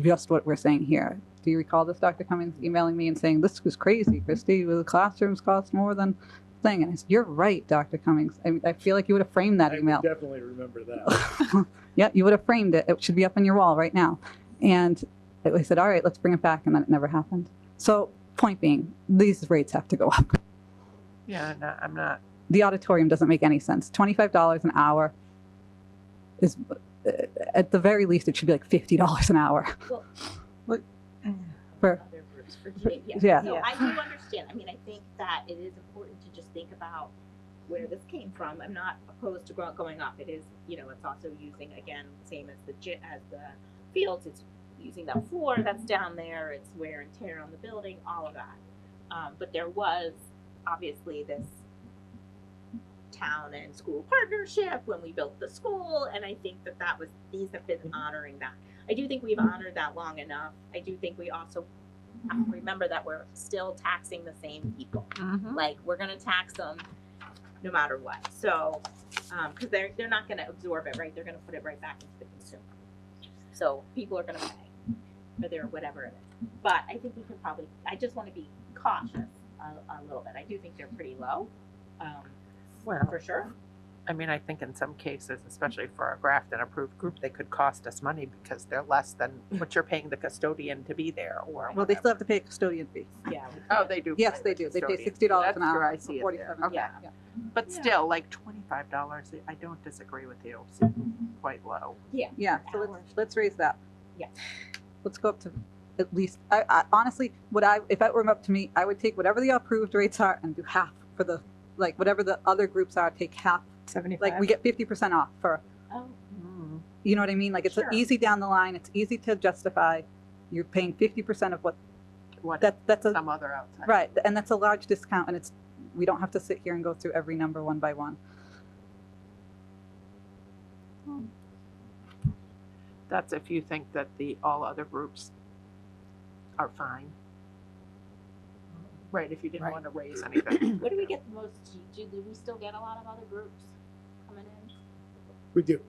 just what we're saying here. Do you recall this, Dr. Cummings emailing me and saying, this was crazy, Christy, the classrooms cost more than thing? And I said, you're right, Dr. Cummings. I feel like you would have framed that I email. would definitely remember that. Yeah, you would have framed it. It should be up on your wall right now. And we said, all right, let's bring it back. And then it never happened. So point being, these rates have to go up. Yeah, no, I'm not. The auditorium doesn't make any sense. $25 an hour is, at the very least, it should be like $50 an hour. For, Other groups for GA, yeah. So I do understand. I mean, I think that it is important to just think about where this came from. I'm not opposed to going up. It is, you know, it's also using, again, same as as the fields. It's using that floor that's down there. It's wear and tear on the building, all of that. But there was obviously this town and school partnership when we built the school, and I think these have been honoring that. I do think we've honored that long enough. I do think we also remember that we're still taxing the same people. Mhm. Like, we're gonna tax them no matter what. So, because they're not gonna absorb it, right? They're gonna put it right back into the consumer. So people are gonna pay for their whatever it is. But I think we can probably, I just want to be cautious a little bit. I do think they're pretty low, Well, for sure. I mean, I think in some cases, especially for a Grafton approved group, they could cost us money because they're less than what you're paying the custodian to be there or. Well, they still have to pay a custodian fee. Yeah. Oh, they do. Yes, pay they the do. They pay custodian. $60 That's an hour. true. I see it there. 47. Okay. Yeah. But still, like $25, I don't disagree with you. Seems quite low. Yeah, so let's raise that. Yeah. Let's go up to at least, I honestly, if it were up to me, I would take whatever the approved rates are and do half for the, like, whatever the other groups are, take half. 75. Like, we get 50% off for, Oh, you know what I mean? Like, it's Sure. easy down the line, it's easy to justify. You're paying 50% of what, What that's a, some other outside. right, and that's a large discount, and we don't have to sit here and go through every number one by one. That's if you think that all other groups are fine. Right, if you didn't Right. want to raise anything. where do we get the most? Do we still get a lot of other groups coming in? We do.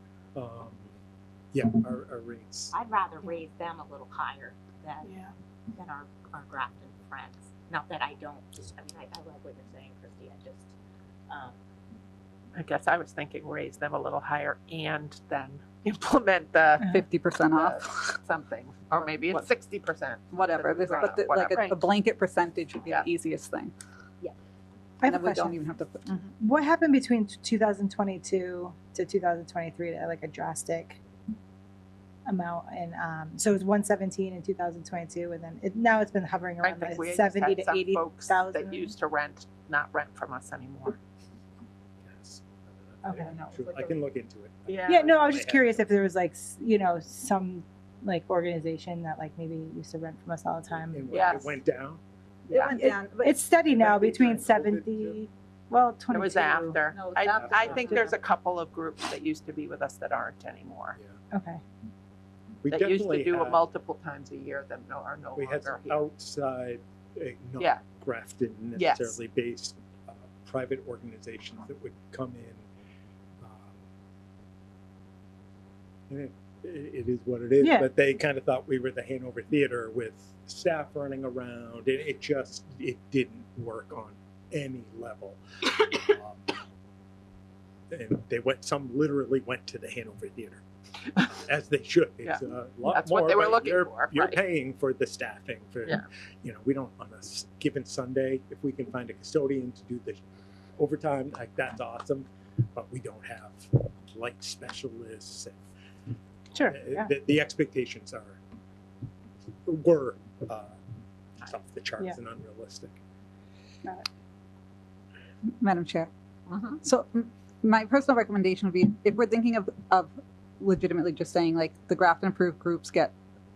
Yeah, our rates. I'd rather raise them a little higher than Yeah. our Grafton friends. Not that I don't. I mean, I like what you're saying, Christy. I just. I guess I was thinking raise them a little higher and then implement the 50% off, something, or maybe it's 60%. whatever. There's, Right, but like whatever. a blanket percentage would be Yeah. the easiest thing. I have And a then we don't question. even have to put, What happened between 2022 to 2023 to like a drastic amount? And so it was 117 in 2022, and then now it's been hovering I around think the we just 70 had to some 80 folks thousand. that used to not rent from us anymore. Yes. Okay. I can look into it. Yeah, no, I was just curious if there was like some like organization that like maybe used to rent from us all the time. And Yes. it went down. it went down. but It's steady now That'd be between during COVID, 70. Well, It 22. was after. No, it was after. I think there's a couple of groups that used to be with us that aren't anymore. Yeah. Okay. We That used to definitely do it had, multiple times a year that are no we had longer some here. outside, not Yeah. Grafton Yes. necessarily based private organizations that would come in. And it is what it is, Yeah. but they kind of thought we were the Hanover Theater with staff running around, and it didn't work on any level. And some literally went to the Hanover Theater, as they should. It's a lot That's more, what they were but looking you're, for, You're right. paying for the staffing for, Yeah. we don't, on a given Sunday, if we can find a custodian to do the overtime, like, that's awesome, but we don't have light specialists. And, Sure. Yeah. the expectations were off the charts Yeah. and unrealistic. Madam Chair. Mhm. So my personal recommendation would be, if we're thinking of legitimately just saying like the Grafton approved groups get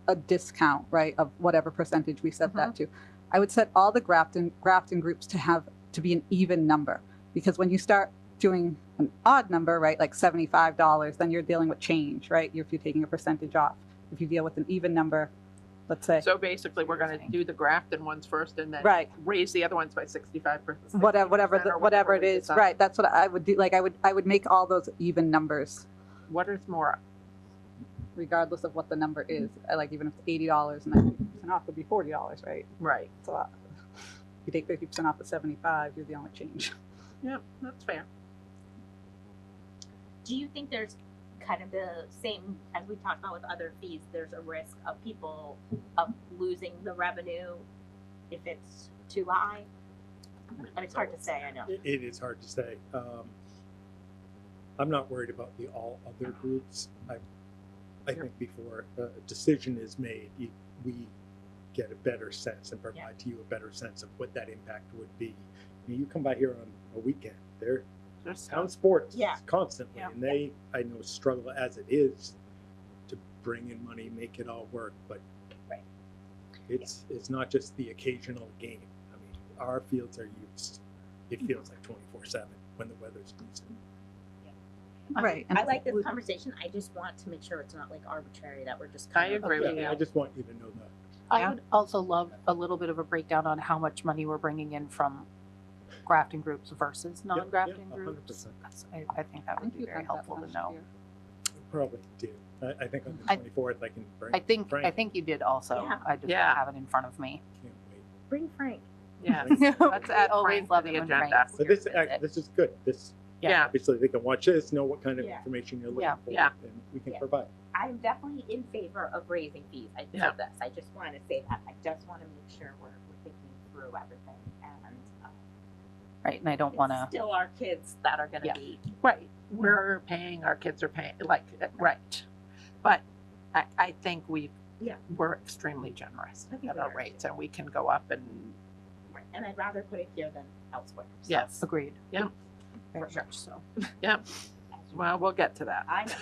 a discount, right, of whatever percentage we set that to, I would set all the Grafton groups to be an even number, because when you start doing an odd number, right, like $75, then you're dealing with change, right? If you're taking a percentage off. If you deal with an even number, let's say, So basically, we're gonna do the Grafton ones first and then right, raise the other ones by 65%. whatever it is, right? That's what I would do. Like I would make all those even numbers, What is more, regardless of what the number is. Like even if it's $80 and then 50% off would be $40, right? right? So if you take 50% off the 75, you're dealing with change. Yeah, that's fair. Do you think there's kind of the same as we talked about with other fees? There's a risk of people of losing the revenue if it's too high. But it's hard to say. I know. It is hard to say. I'm not worried about the all other groups. I think before a decision is made, we get a better sense and provide to you a better sense of what that impact would be. You come by here on a weekend, they're There's town sports Yeah. constantly, Yeah. and they, I know, struggle as it is to bring in money, make it all work, but Right. it's not just the occasional game. I mean, our fields are used, it feels like 24/7 when the weather's decent. Right. I like this conversation. I just want to make sure it's not like arbitrary that we're just. I kind of- agree with Yeah, you. I just want you to know I Yeah. would also love a little bit of a breakdown on how much money we're bringing in from grafting groups versus non-grafting groups. 100%. I think that would be very helpful to know. Probably do. I think on the I- 24th I can bring. I think Frank. you did also. Yeah. I just Yeah. don't have it in front of me. Can't wait. Bring Frank. Yes, We let's add always Frank love to it the when agenda. Frank's So here this to visit. this is good. This Yeah, obviously they can watch this, know what kind of Yeah. information you're looking Yeah. for, Yeah. and we can Yeah. provide. I'm definitely in favor of raising fees. I Yeah. said this. I just want to say that. I just want to make sure we're thinking through everything. And Right, and I don't it's want to, still our kids that are going to Yeah. be. right. We're paying, our kids are paying, like, right. But I think Yeah. we're extremely generous I think at we our are. rates, and we can go up and, And I'd rather put it here than elsewhere. So, yes, agreed. For sure. So. yep. Well, we'll get to that. I know.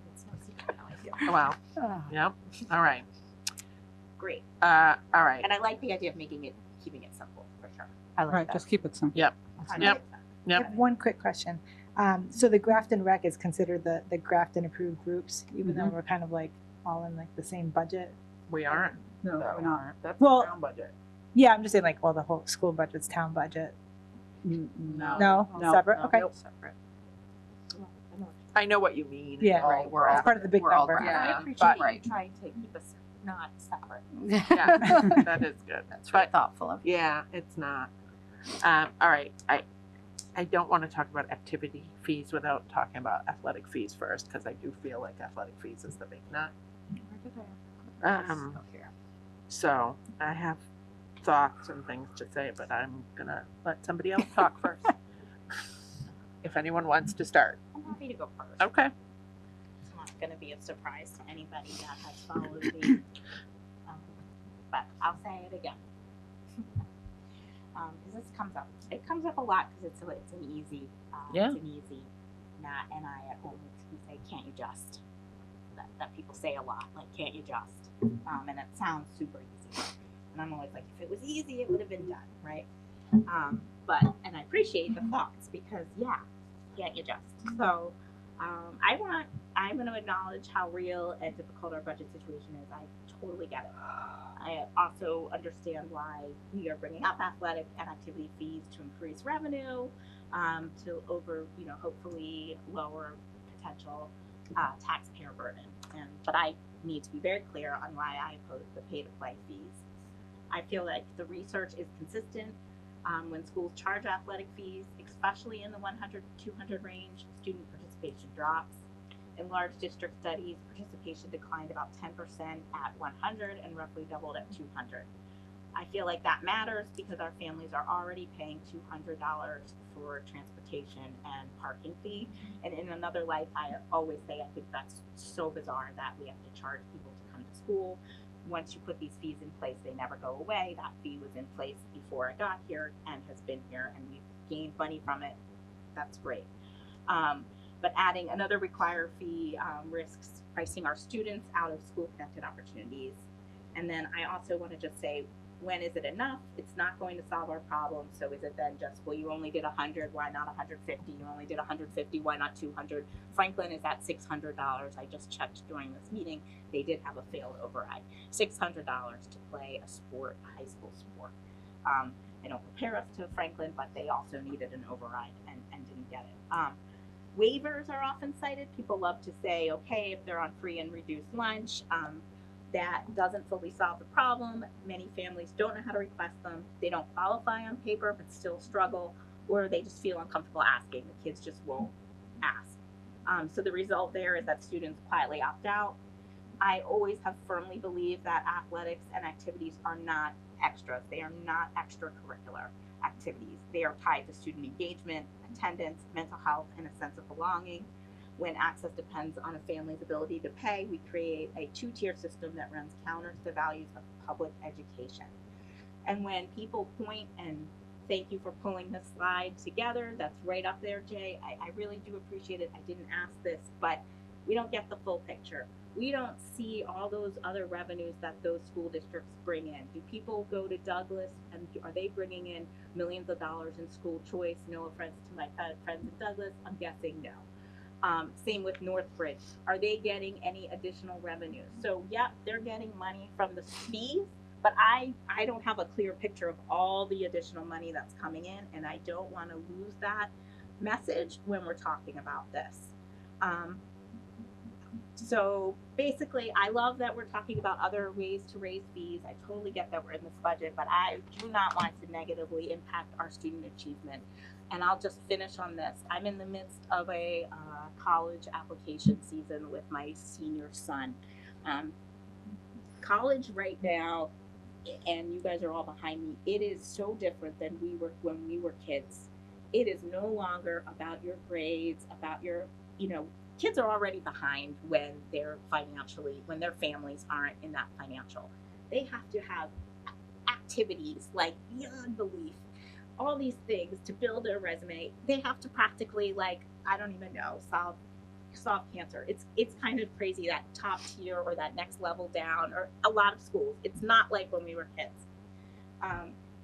It's no secret how I feel. Well, yep, all right. Great. All right. And I like the idea of keeping it simple, for sure. I like Right, that. just keep it simple. 100%. Yep. I have one quick question. So the Grafton Rec is considered the Grafton approved groups, even though we're kind of like all in like the same budget. We aren't. No, we're not. That's Well- the town budget. Yeah, I'm just saying like, well, the whole school budget's town budget. No. No, No. separate. No. Okay, Nope. I know what you mean. Yeah. Right, we're it's all, part of the big we're all number. Grafton. I Yeah, appreciate but- you trying to keep us not separate. Yeah, that is good. That's very thoughtful of you. Yeah, it's not. All right, I don't want to talk about activity fees without talking about athletic fees first, because I do feel like athletic fees is the big nut. So I have thoughts and things to say, but I'm gonna let somebody else talk first. If anyone wants to start. I'm happy to go first. Okay. It's not going to be a surprise to anybody that has followed the, but I'll say it again. Because this comes up. It comes up a lot because it's an easy, Yeah. it's an easy. Matt and I at home we say, "Can't you just?" That people say a lot, like, "Can't you just?" And it sounds super easy. And I'm always like, if it was easy, it would have been done, right? And I appreciate the thoughts because, yeah, can't you just? So, I'm going to acknowledge how real and difficult our budget situation is. I totally get it. I also understand why we are bringing up athletic and activity fees to increase revenue, to hopefully lower potential taxpayer burden. But I need to be very clear on why I oppose the pay-to-play fees. I feel like the research is consistent. When schools charge athletic fees, especially in the 100 to 200 range, student participation drops. In large district studies, participation declined about 10% at 100 and roughly doubled at 200. I feel like that matters because our families are already paying $200 for transportation and parking fee. And in another life, I always say I think that's so bizarre that we have to charge people to come to school. Once you put these fees in place, they never go away. That fee was in place before I got here and has been here, and we've gained money from it. That's great. But adding another required fee risks pricing our students out of school-connected opportunities. And then I also want to just say, when is it enough? It's not going to solve our problem. So is it then just, well, you only did 100, why not 150? You only did 150, why not 200? Franklin is at $600. I just checked during this meeting. They did have a failed override. $600 to play a sport, a high school sport. They don't compare us to Franklin, but they also needed an override and didn't get it. Waivers are often cited. People love to say, okay, if they're on free and reduced lunch, that doesn't fully solve the problem. Many families don't know how to request them. They don't qualify on paper, but still struggle, or they just feel uncomfortable asking. The kids just won't ask. So the result there is that students quietly opt out. I always have firmly believed that athletics and activities are not extras. They are not extracurricular activities. They are tied to student engagement, attendance, mental health, and a sense of belonging. When access depends on a family's ability to pay, we create a two-tier system that runs counter to the values of public education. And when people point and thank you for pulling this slide together, that's right up there, Jay. I really do appreciate it. I didn't ask this, but we don't get the full picture. We don't see all those other revenues that those school districts bring in. Do people go to Douglas and are they bringing in millions of dollars in school choice? No offense to my friends in Douglas, I'm guessing no. Same with Northbridge. Are they getting any additional revenue? So yeah, they're getting money from the fees, but I don't have a clear picture of all the additional money that's coming in, and I don't want to lose that message when we're talking about this. So basically, I love that we're talking about other ways to raise fees. I totally get that we're in this budget, but I do not want to negatively impact our student achievement. And I'll just finish on this. I'm in the midst of a college application season with my senior son. College right now, and you guys are all behind me, it is so different than we were when we were kids. It is no longer about your grades, about your, kids are already behind when they're financially, when their families aren't in that financial. They have to have activities like beyond belief, all these things to build their resume. They have to practically, like, I don't even know, solve cancer. It's kind of crazy, that top tier or that next level down, or a lot of schools. It's not like when we were kids.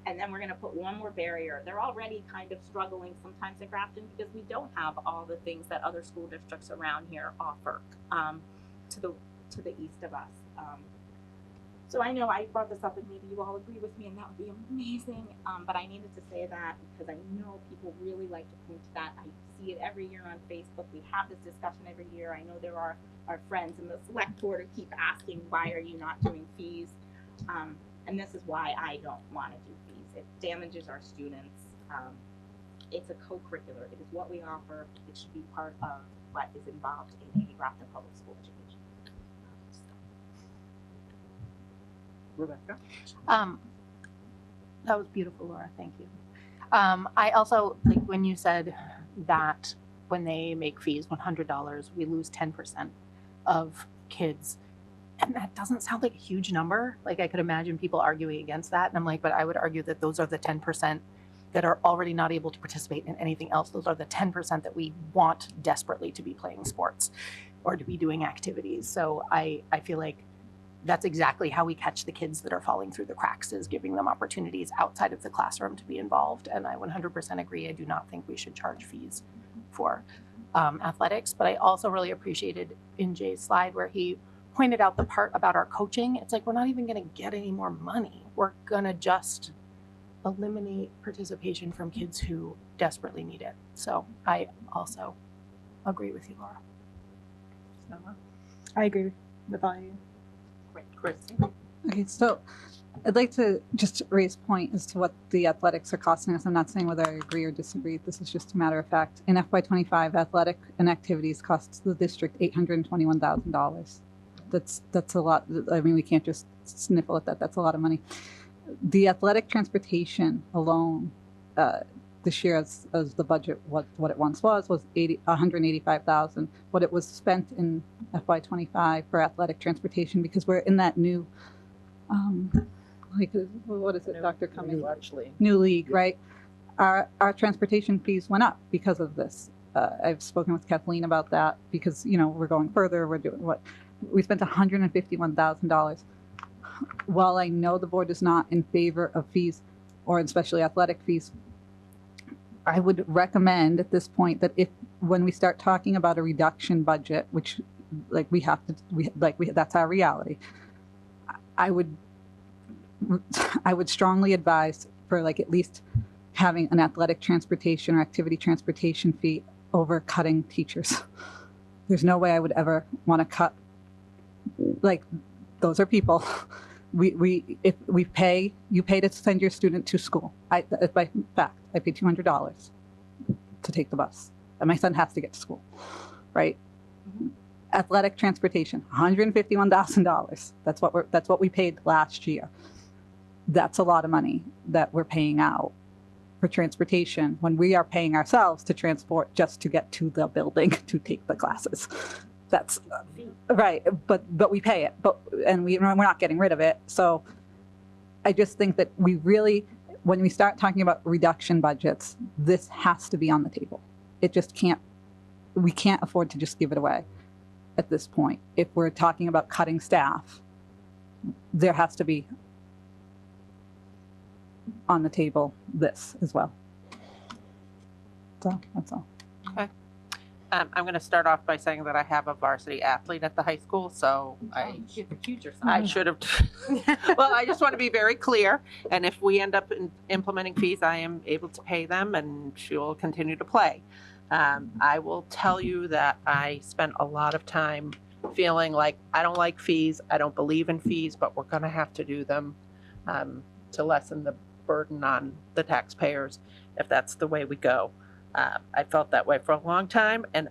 And then we're going to put one more barrier. They're already kind of struggling sometimes in Grafton because we don't have all the things that other school districts around here offer to the east of us. So I know I brought this up and maybe you all agree with me and that would be amazing. But I needed to say that because I know people really like to point to that. I see it every year on Facebook. We have this discussion every year. I know there are our friends in the select board who keep asking, why are you not doing fees? And this is why I don't want to do fees. It damages our students. It's a co-curricular. It is what we offer. It should be part of what is involved in a Grafton Public School education. Rebecca? That was beautiful, Laura. Thank you. I also, like when you said that when they make fees $100, we lose 10% of kids. And that doesn't sound like a huge number. Like I could imagine people arguing against that. And I'm like, but I would argue that those are the 10% that are already not able to participate in anything else. Those are the 10% that we want desperately to be playing sports or to be doing activities. So I feel like that's exactly how we catch the kids that are falling through the cracks, is giving them opportunities outside of the classroom to be involved. And I 100% agree. I do not think we should charge fees for athletics. But I also really appreciated in Jay's slide where he pointed out the part about our coaching. It's like, we're not even going to get any more money. We're going to just eliminate participation from kids who desperately need it. So I also agree with you, Laura. I agree with all you. Christy? Okay, so I'd like to just raise a point as to what the athletics are costing us. I'm not saying whether I agree or disagree. This is just a matter of fact. In FY25, athletic and activities costs the district $821,000. That's a lot. I mean, we can't just sniffle at that. That's a lot of money. The athletic transportation alone this year, as the budget, what it once was $185,000. What it was spent in FY25 for athletic transportation, because we're in that new, what is it, Dr. Cummings? New league, right? Our transportation fees went up because of this. I've spoken with Kathleen about that because we're going further. We're doing what. We spent $151,000. While I know the board is not in favor of fees, or especially athletic fees, I would recommend at this point that when we start talking about a reduction budget, which that's our reality, I would strongly advise for at least having an athletic transportation or activity transportation fee over cutting teachers. There's no way I would ever want to cut. Those are people. If we pay, you pay to send your student to school. By fact, I pay $200 to take the bus, and my son has to get to school, right? Athletic transportation, $151,000. That's what we paid last year. That's a lot of money that we're paying out for transportation when we are paying ourselves to transport just to get to the building to take the classes. That's right, but we pay it, and we're not getting rid of it. So I just think that we really, when we start talking about reduction budgets, this has to be on the table. It just can't. We can't afford to just give it away at this point. If we're talking about cutting staff, there has to be on the table this as well. So that's all. Okay. I'm going to start off by saying that I have a varsity athlete at the high school, so She's the future. I should have. Well, I just want to be very clear. And if we end up implementing fees, I am able to pay them, and she will continue to play. I will tell you that I spent a lot of time feeling like I don't like fees. I don't believe in fees, but we're going to have to do them to lessen the burden on the taxpayers if that's the way we go. I felt that way for a long time, and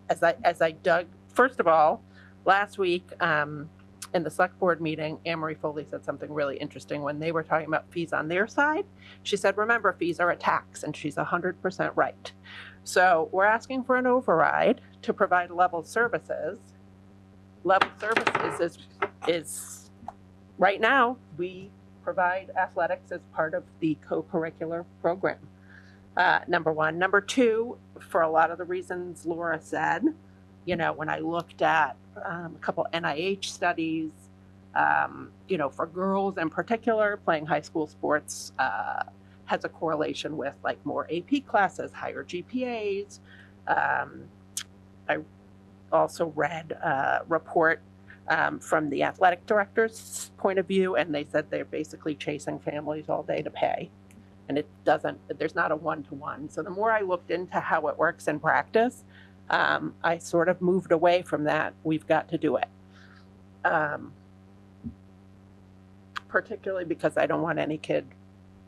as I dug, first of all, last week in the select board meeting, Anne Marie Foley said something really interesting when they were talking about fees on their side. She said, remember, fees are a tax, and she's 100% right. So we're asking for an override to provide level services. Level services is right now, we provide athletics as part of the co-curricular program. Number one. Number two, for a lot of the reasons Laura said, you know, when I looked at a couple NIH studies, you know, for girls in particular, playing high school sports has a correlation with like more AP classes, higher GPAs. I also read a report from the athletic director's point of view, and they said they're basically chasing families all day to pay. And it doesn't, there's not a one-to-one. So the more I looked into how it works in practice, I sort of moved away from that. We've got to do it. Particularly because I don't want any kid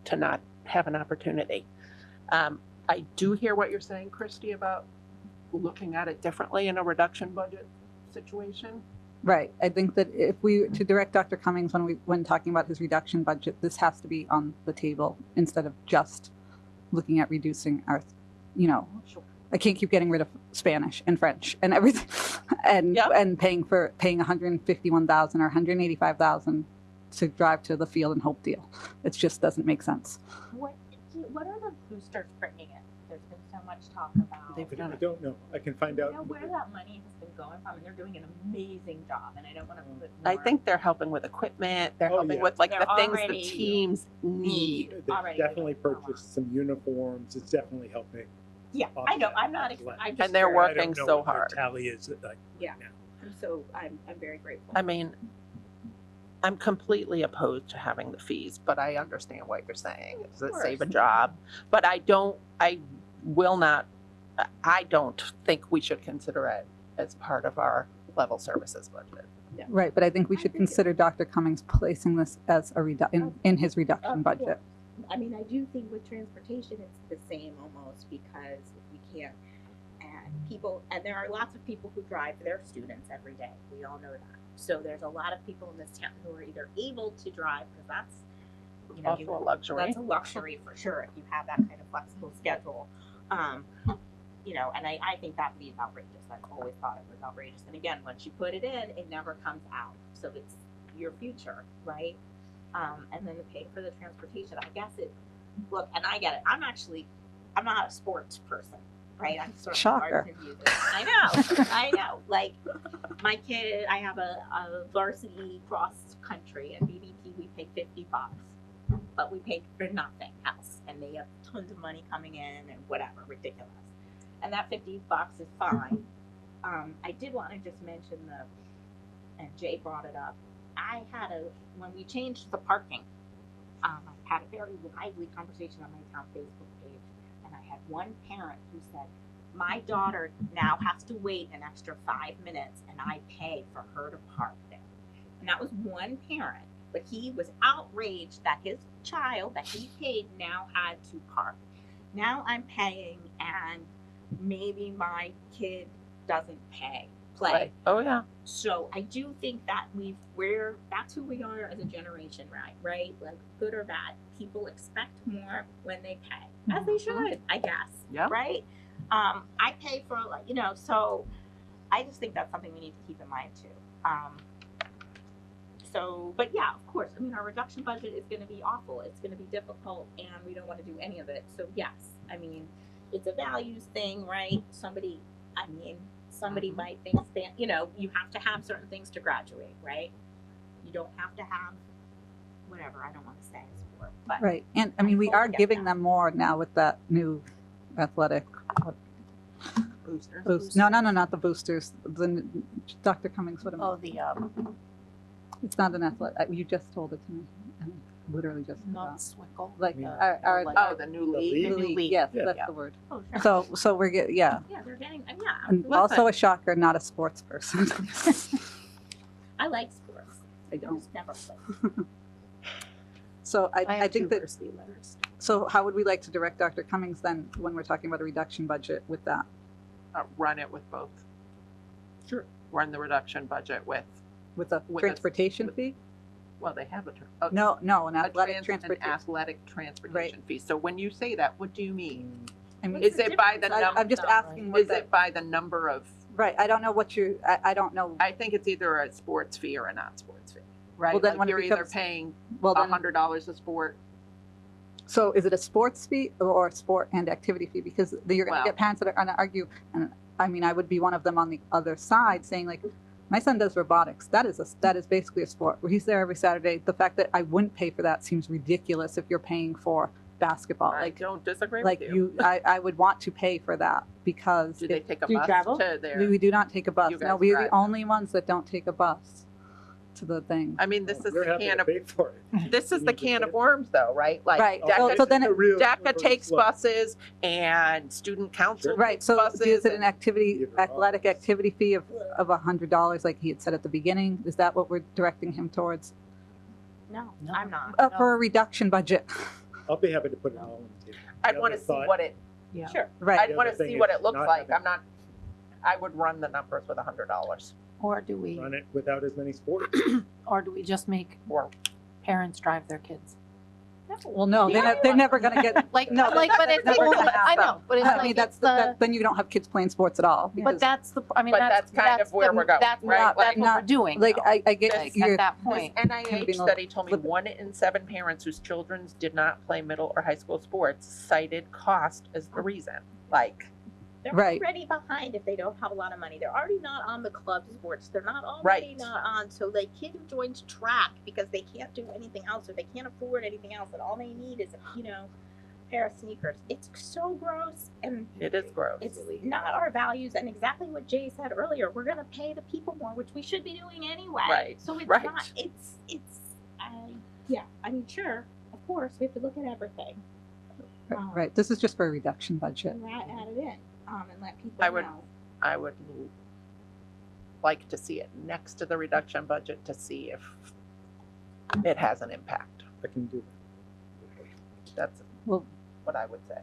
to not have an opportunity. I do hear what you're saying, Christy, about looking at it differently in a reduction budget situation. Right. I think that if we, to direct Dr. Cummings when talking about his reduction budget, this has to be on the table instead of just looking at reducing our, you know, I can't keep getting rid of Spanish and French and everything and paying 151,000 or 185,000 to drive to the field in Hopedale. It just doesn't make sense. What are the boosters bringing in? There's been so much talk about. I don't know. I can find out. You know where that money has been going from, and they're doing an amazing job. And I don't want to put. I think they're helping with equipment. They're Oh, helping yeah. with like They're the things the already teams need. They already definitely doing it. purchased some uniforms. It's definitely helping. Yeah, I know. offset I'm not. as well. I'm just And they're curious. working I don't know so what their hard. Tally is like. Yeah. now. I'm very grateful. I mean, I'm completely opposed to having the fees, but I understand what you're saying. Does it save a job? But I don't think we should consider it as part of our level services budget. Right. But I think we I should think it- consider Dr. Cummings placing this as a in his reduction Of budget. course. I mean, I do think with transportation, it's the same almost because if we can't, and there are lots of people who drive their students every day. We all know that. So there's a lot of people in this town who are either able to drive because that's, you know, Also a luxury. that's a luxury for sure if you have that kind of flexible schedule. You know, and I think that leaves outrageous. I've always thought it was outrageous. And again, once you put it in, it never comes out. So it's your future, right? And then the pay for the transportation. I guess look, and I get it. I'm not a sports person, right? I'm sort of Shocker. arts and music. I know. Like my kid, I have a varsity cross country and BBT. We pay $50, but we pay for nothing else, and they have tons of money coming in and whatever, ridiculous. And that $50 is fine. I did want to just mention and Jay brought it up. When we changed the parking, I had a very lively conversation on my town Facebook page, and I had one parent who said, my daughter now has to wait an extra 5 minutes, and I pay for her to park there. And that was one parent, but he was outraged that his child that he paid now had to park. Now I'm paying, and maybe my kid doesn't play. Right. Oh yeah. So I do think that that's who we are as a generation, right? Like good or bad, people expect more when they pay, as they should, I guess. Yeah. Right. I pay for so I just think that's something we need to keep in mind too. But yeah, of course, I mean, our reduction budget is going to be awful. It's going to be difficult, and we don't want to do any of it. So yes, I mean, it's a values thing, right? Somebody might think, you have to have certain things to graduate, right? You don't have to have whatever, I don't want to say sport, but Right. And I mean, we totally are get giving that. them more now with that new athletic Boosters. No, not the boosters. Dr. Cummings would have. Oh, the, It's not an athletic. You just told it to me. I literally just not forgot. Swickle. Like Yeah. our Oh, the new league. the league. Yes, Yeah. that's the word. Oh, sure. So we're yeah. Yeah, they're getting, yeah. And absolutely. also a shocker, not a sports person. I like sports. I don't. Just never played. So I have think two that. varsity letters. So how would we like to direct Dr. Cummings then when we're talking about a reduction budget with that? Run it with both. Sure. Run the reduction budget with, With a With a- transportation with- fee? well, they have No, an an athletic transportation. athletic transportation fee. So when you say that, what do you mean? I mean, What's Is the it by the difference? number? I'm just asking what Is that, it by the number of, right, I don't know what I don't know. I think it's either a sports fee or a non-sports fee, right? Well, then Like when it you're either becomes- paying Well, then, $100 a sport. so is it a sports fee or a sport and activity fee? Because you're gonna Well- get parents that are gonna argue, and I mean, I would be one of them on the other side saying like, my son does robotics. That is basically a sport. He's there every Saturday. The fact that I wouldn't pay for that seems ridiculous if you're paying for basketball. I Like, don't disagree like with you. I would want to pay for that because Do they take a Do you bus travel? to their? we do not take a bus. You No, guys we're drive. the only ones that don't take a bus to the thing. I mean, this is We're the happy can to of, pay for it. this is You the need to can pay of worms though, right? Like Right. DECA, So then it- DECA takes buses and student council Sure. Right, takes so buses. is it an activity, Give it athletic all. activity fee of $100, like he had said at the beginning? Is that what we're directing him towards? No, No. I'm not. For a reduction budget, I'll be happy to put it all on the table. I'd The want to other see thought- what it, Sure. right? I'd The want other to thing see what is it looks not like. having- I'm not, I would run the numbers with $100 Or do we, Run it without as many sports. or do we just make or parents drive their kids? Well, no, they're never gonna get, Like, No, like, but it's, never gonna I know, but it's I mean, like, that's, it's the, then you don't have kids playing sports at all. but because, that's the, I mean, But that's, that's kind of where we're going, That's, right? that's Like, what we're doing. like, though. I get Like, your, at that this point. Kinda being NIH a study told me little- 1 in 7 parents whose children did not play middle or high school sports cited cost as the reason. Like, They're Right. already behind if they don't have a lot of money. They're already not on the club sports. They're not already Right. not on. So the kid who joins track because they can't do anything else or they can't afford anything else, and all they need is a pair of sneakers. It's so gross, and it is gross. it's not our values. And exactly what Jay said earlier, we're gonna pay the people more, which we should be doing anyway. Right. So it's Right. not. Yeah. I mean, sure, of course, we have to look at everything. right, this is just for a reduction budget. And add it in, and let people I would- know. I would like to see it next to the reduction budget to see if it has an impact. I can do That's Well- what I would say.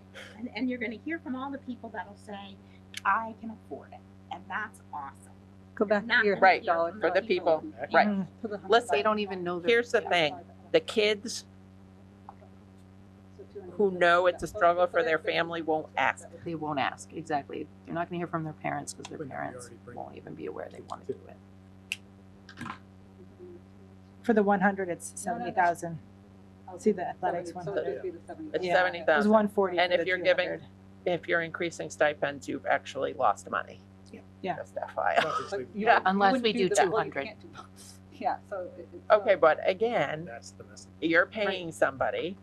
And you're going to hear from all the people that'll say, I can afford it. And that's awesome. Go back Not to your gonna Right, hear $100 from for the people. that. Right. Mm. to the Listen, They don't even know. Here's the thing, the kids who know it's a struggle for their family won't ask. They won't ask, exactly. You're not gonna hear from their parents because their But you parents already bring- won't even be aware they want to do it. For the 100, it's 70,000. See the athletics So 100. it'd be the 70. It's Yeah. It was 70,000. 140. And for if the you're giving- 200. If you're increasing stipends, you've actually lost money. Yeah. Just FYI. Obviously, You Yeah. don't- you Unless wouldn't we do that. Well, you 200. can't do both. Yeah, so. Okay, but again, That's the message. you're paying somebody.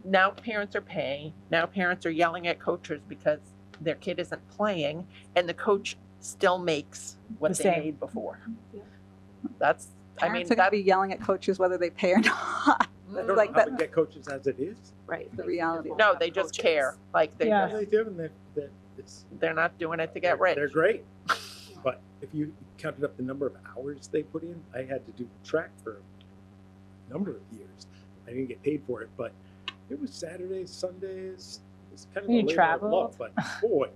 Now parents are paying. Now parents are yelling at coaches because their kid isn't playing and the coach still makes what The they same. made before. Yeah. That's, I mean, Parents are gonna that, be yelling at coaches whether they pay or not. I don't Like know how that- to get coaches as it is. Right. The reality. no, they just care. Like they Yeah. They do, and they're not doing it to get rich. They're great. But if you counted up the number of hours they put in, I had to do track for a number of years. I didn't get paid for it, but it was Saturdays, Sundays. It's kind of You a labor of traveled? love, but boy,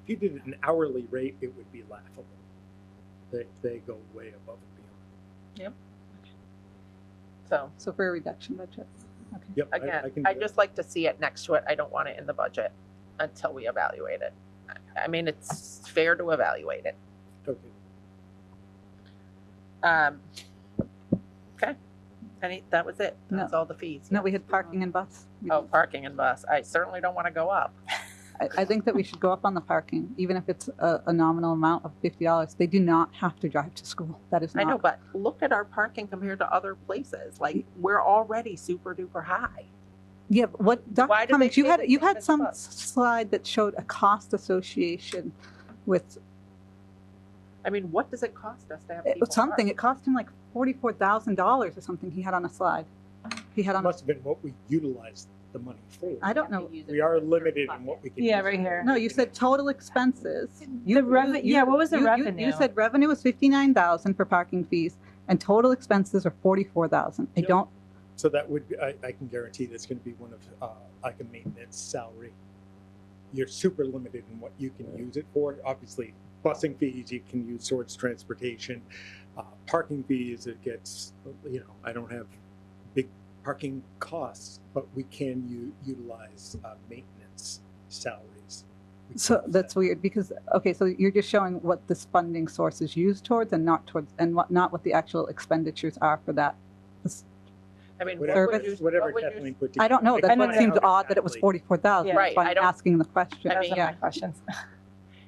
if you did an hourly rate, it would be laughable. They go way above and beyond. So So for a reduction budget. Okay. Yep, again, can I do just like to see it next to it. I don't want it in the budget until we evaluate it. I mean, it's fair to evaluate it. it. Okay. Okay. That was it. That's all the fees. No, we had parking and bus. We Oh, didn't- parking and bus. I certainly don't want to go up. I think that we should go up on the parking, even if it's a nominal amount of $50. They do not have to drive to school. That is I not. know, but look at our parking compared to other places. Like, we're already super duper high. Yeah, but what, Why Dr. do they Cummings, you pay had, the you same had as the some bus? slide that showed a cost association with I mean, what does it cost us to have it people was something. park? It cost him like $44,000 or something he had on a slide. He had It on, must have been what we utilized the money for. I don't know. We are limited in what we can. Yeah, use right it for. here. No, you said total expenses. Yeah, what was the revenue? You said revenue was 59,000 for parking fees and total expenses are 44,000. I Yep. don't, So that would, I can guarantee that's gonna be one of, like a maintenance salary. You're super limited in what you can use it for. Obviously, busing fees, you can use towards transportation. Parking fees, it gets, I don't have big parking costs, but we can utilize, maintenance salaries. We so can that's offset. weird because, okay, so you're just showing what this funding source is used towards and not towards, and not what the actual expenditures are for that. I mean, Whatever, what would you, whatever what would you, Kathleen put I don't know. together. That's I what don't seems know odd that it was exactly. 44,000. Yeah. That's Right, why I I'm don't- asking the question. I Those mean, are my questions.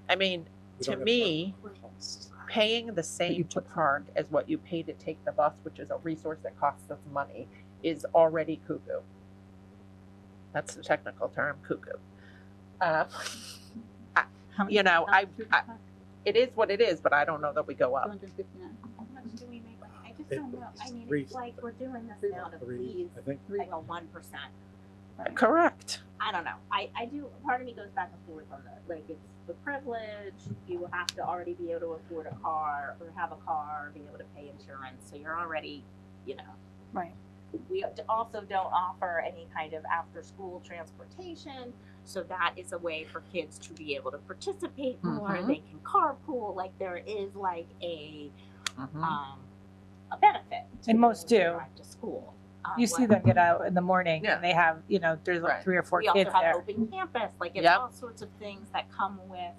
I mean, We to don't have me, parking costs. paying the same you to put- park as what you pay to take the bus, which is a resource that costs us money, is already cuckoo. That's the technical term, cuckoo. How many- You know, it is what it is, but I don't know that we go up. 259. How much do we make? I just It- don't know. I mean, three- it's like we're doing this amount of Three, fees, I think. like a 1%. Correct. I don't know. I do, part of me goes back and forth on the, like, it's the privilege, you will have to already be able to afford a car, or have a car, be able to pay insurance, so you're already, you know. Right. We also don't offer any kind of after-school transportation, so that is a way for kids to be able to participate more, Mhm. they can carpool, like, there is like Mhm. a benefit. to And most being able to do. drive to school. You see them get out in the morning Yeah. and they have, there's like Right. 3 or 4 We also kids have there. open campus, like it's Yep. all sorts of things that come with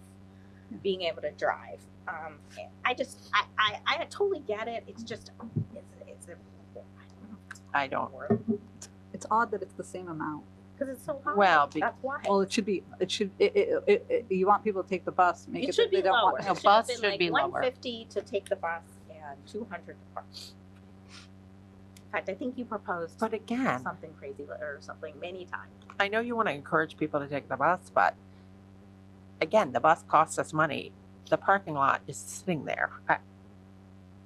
being able to drive. I totally get it. It's just, it's a, I don't. It's odd that it's the same amount. because it's so high. Well, That's why. Well, it should be, you want people to take the bus, make It it should that be they don't lower. want. It No, should bus have been should like be lower. 150 to take the bus and 200 to park. In fact, I think you proposed But again, something crazy or something many times. I know you want to encourage people to take the bus, but again, the bus costs us money. The parking lot is sitting there.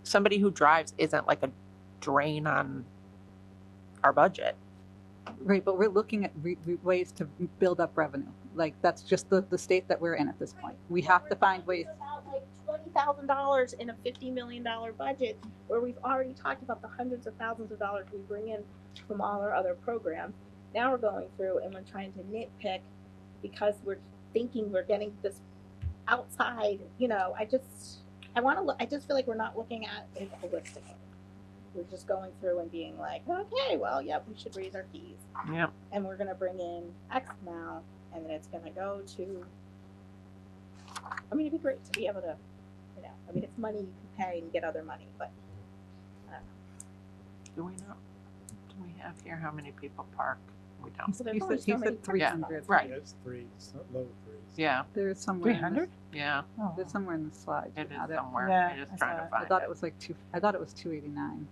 Somebody who drives isn't like a drain on our budget. Right, but we're looking at ways to build up revenue. Like, that's just the state that we're in at this point. We have to find ways. About like $20,000 in a $50 million budget, where we've already talked about the hundreds of thousands of dollars we bring in from all our other programs. Now we're going through and we're trying to nitpick because we're thinking we're getting this outside. I just feel like we're not looking at it holistically. We're just going through and being like, okay, well, yep, we should raise our fees. Yeah. And we're gonna bring in X amount, and then it's gonna go to. I mean, it'd be great to be able to, it's money you can pay and get other money, but Do we know? Do we have here how many people park? We don't. So there's He only said, he so many said 300. parking Right. It's threes, not low threes. Yeah, There's somewhere. 300? yeah, There's somewhere in the slide. it is Had it. somewhere. Yeah, I'm just I trying saw to it. find I thought it. it was like I thought it was 289,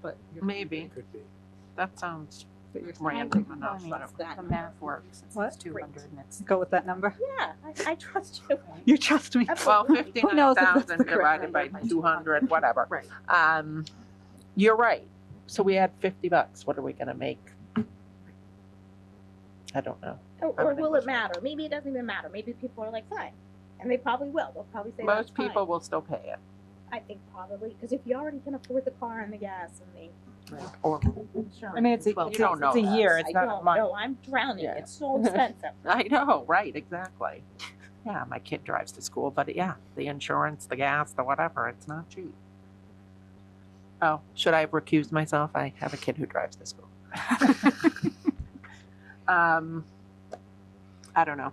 but Maybe. It could be. That sounds but you're random I enough, mean, but it's it- the math works. It's What? 200 and it's. go with that number. yeah, I trust you. You trust me. well, Who knows if that's 59,000 the correct divided by number? 200, whatever. Right. You're right. So we had $50. What are we gonna make? I don't know. Or I would will think it matter? Maybe it doesn't even matter. Maybe people are like, fine, and they probably will. They'll probably say Most that's fine. people will still pay it. I think probably because if you already can afford the car and the gas and the Or insurance. I mean, it's a, Well, it's, you don't it's a know year, that. it's I not a don't month. know. I'm drowning. Yeah. It's so expensive. I know, right? Exactly. Yeah, my kid drives to school, but yeah, the insurance, the gas, the whatever, it's not cheap. Oh, should I have recused myself? I have a kid who drives to school. I don't know.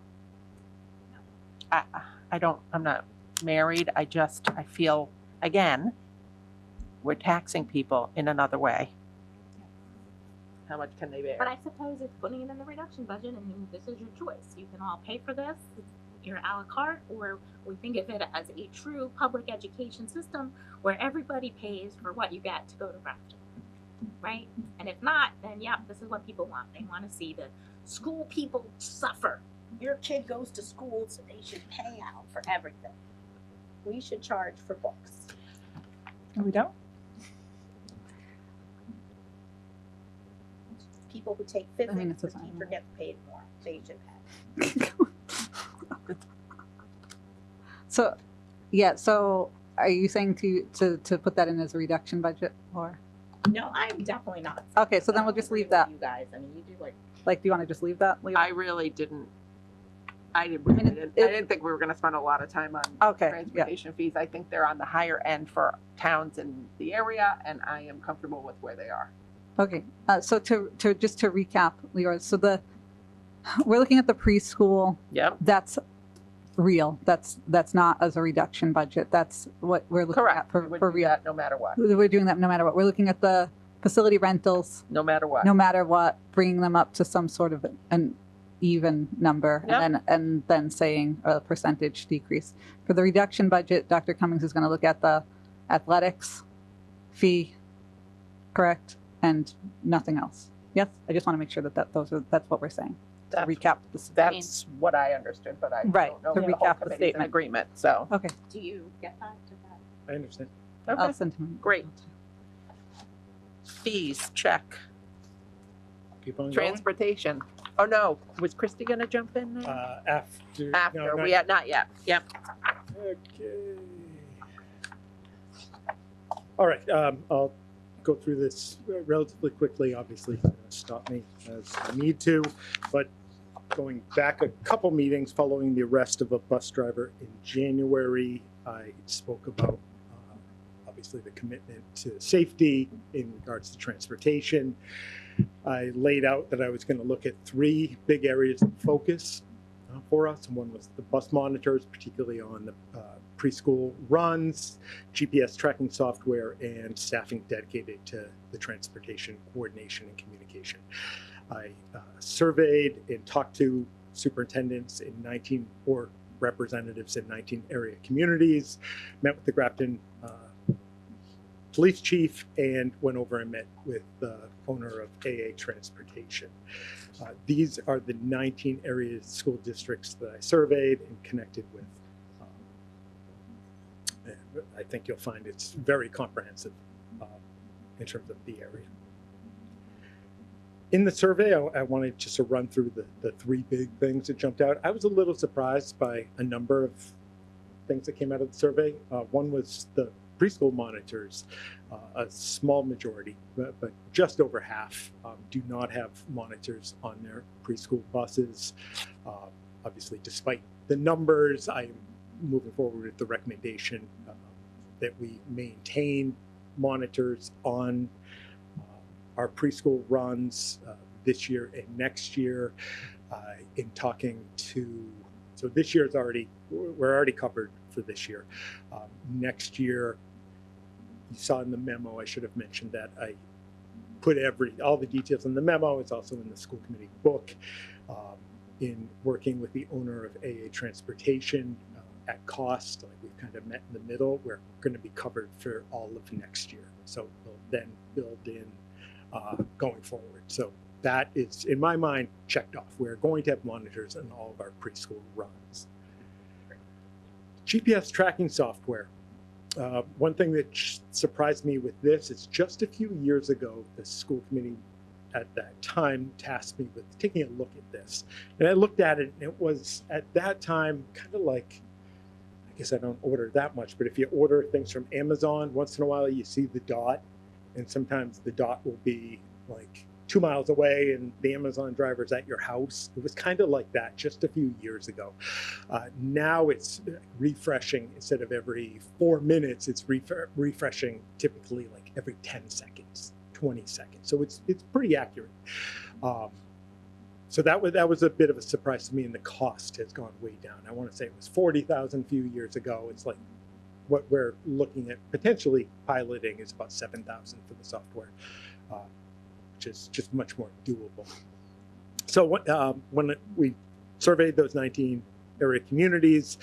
I'm not married. I feel, again, we're taxing people in another way. How much can they bear? But I suppose it's putting it in the reduction budget, and this is your choice. You can all pay for this. You're a la carte, or we think of it as a true public education system where everybody pays for what you get to go to Grafton. right? And if not, then yeah, this is what people want. They want to see the school people suffer. Your kid goes to school, so they should pay out for everything. We should charge for books. We don't? People who take physics, it's the a sign. teacher gets paid more. They should pay. So, yeah, so are you saying to put that in as a reduction budget or? No, I'm definitely not. Okay, so then we'll just leave that. You guys, I mean, you do Like, do you want to just leave that, Leo? I really didn't, I didn't, I mean, I didn't think we were gonna spend a lot of time on Okay, yeah. transportation fees. I think they're on the higher end for towns in the area, and I am comfortable with where they are. Okay, so to just to recap, Leora, so we're looking at the preschool. Yep, That's real. That's not as a reduction budget. That's what we're looking correct. at for We would do real. that no matter what, We're doing that no matter what. We're looking at the facility rentals, no matter what. no matter what, bringing them up to some sort of an even number, Yep. and then saying a percentage decrease. For the reduction budget, Dr. Cummings is going to look at the athletics fee, correct, and nothing else. Yes, I just want to make sure that that's what we're saying. To That's- recap this. That's what I understood, but I Right, don't know to if the recap whole the committee's in statement. agreement, so. Okay, Do you get that? Did that? I understand. I'll Okay, send him. great. Fees, check. Keep on going. Transportation. Oh, no, was Christy gonna jump in then? After. no, After, not we had, not yet, yep. Okay. All right, I'll go through this relatively quickly, obviously, stop me as I need to, but going back a couple meetings following the arrest of a bus driver in January, I spoke about obviously the commitment to safety in regards to transportation. I laid out that I was going to look at three big areas of focus for us. One was the bus monitors, particularly on the preschool runs, GPS tracking software, and staffing dedicated to the transportation coordination and communication. I surveyed and talked to superintendents in 19 or representatives in 19 area communities, met with the Grafton police chief, and went over and met with the owner of AA Transportation. These are the 19 area school districts that I surveyed and connected with. And I think you'll find it's very comprehensive in terms of the area. In the survey, I wanted just to run through the three big things that jumped out. I was a little surprised by a number of things that came out of the survey. One was the preschool monitors. A small majority, but just over half, do not have monitors on their preschool buses. Obviously, despite the numbers, I am moving forward with the recommendation that we maintain monitors on our preschool runs this year and next year. In talking to, so this year is we're already covered for this year. Next year, you saw in the memo, I should have mentioned that I put all the details in the memo. It's also in the school committee book. In working with the owner of AA Transportation at cost, like we've kind of met in the middle, we're going to be covered for all of next year. So we'll then build in going forward. So that is, in my mind, checked off. We're going to have monitors in all of our preschool runs. GPS tracking software. One thing that surprised me with this is just a few years ago, the school committee at that time tasked me with taking a look at this. And I looked at it, and it was at that time kind of like, I guess I don't order that much, but if you order things from Amazon, once in a while you see the dot, and sometimes the dot will be like 2 miles away and the Amazon driver's at your house. It was kind of like that just a few years ago. Now it's refreshing. Instead of every 4 minutes, it's refreshing typically like every 10 seconds, 20 seconds. So it's pretty accurate. So that was a bit of a surprise to me, and the cost has gone way down. I want to say it was $40,000 a few years ago. It's like what we're looking at potentially piloting is about $7,000 for the software. Which is just much more doable. So when we surveyed those 19 area communities,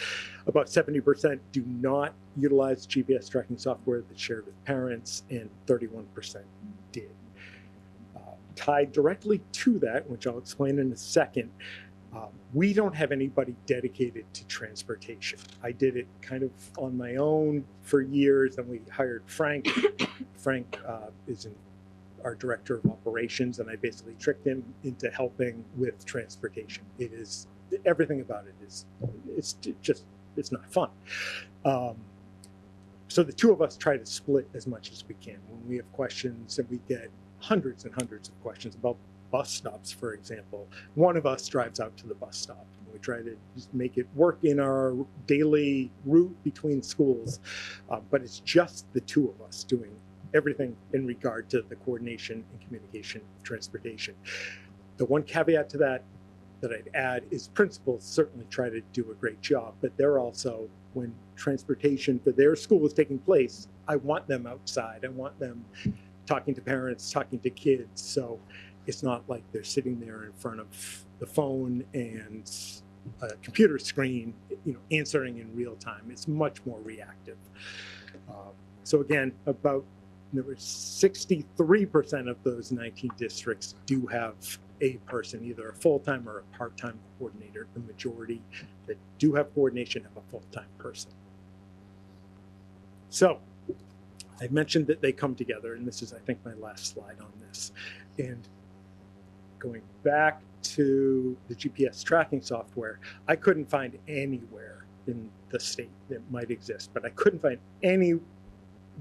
about 70% do not utilize GPS tracking software that's shared with parents, and 31% did. tied directly to that, which I'll explain in a second, we don't have anybody dedicated to transportation. I did it kind of on my own for years, and we hired Frank. Frank is our director of operations, and I basically tricked him into helping with transportation. It is, everything about it is, it's not fun. So the two of us try to split as much as we can. When we have questions, and we get hundreds and hundreds of questions about bus stops, for example, one of us drives out to the bus stop. We try to just make it work in our daily route between schools, but it's just the two of us doing everything in regard to the coordination and communication of transportation. The one caveat to that I'd add is principals certainly try to do a great job, but they're also, when transportation for their school is taking place, I want them outside. I want them talking to parents, talking to kids. So it's not like they're sitting there in front of the phone and a computer screen, answering in real time. It's much more reactive. So again, there were 63% of those 19 districts do have a person, either a full-time or a part-time coordinator. The majority that do have coordination have a full-time person. So I mentioned that they come together, and this is, I think, my last slide on this. And going back to the GPS tracking software, I couldn't find anywhere in the state that might exist, but I couldn't find any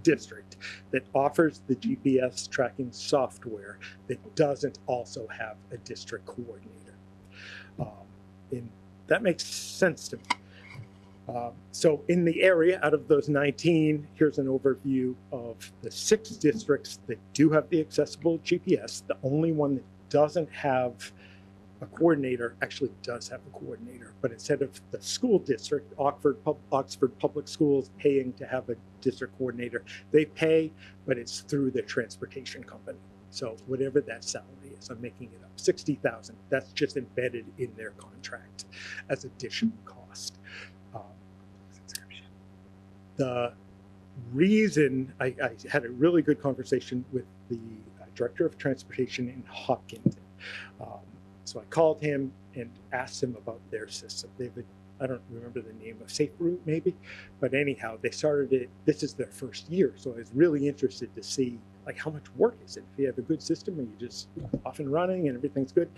district that offers the GPS tracking software that doesn't also have a district coordinator. And that makes sense to me. So in the area, out of those 19, here's an overview of the 6 districts that do have the accessible GPS. The only one that doesn't have a coordinator actually does have a coordinator, but instead of the school district, Oxford Public Schools, paying to have a district coordinator, they pay, but it's through the transportation company. So whatever that salary is, I'm making it up, $60,000. That's just embedded in their contract as additional cost. The reason I had a really good conversation with the director of transportation in Hopkinton. So I called him and asked him about their system. I don't remember the name of Safe Route maybe, but anyhow, they started it. This is their first year, so I was really interested to see like how much work is it. If you have a good system and you just off and running and everything's good.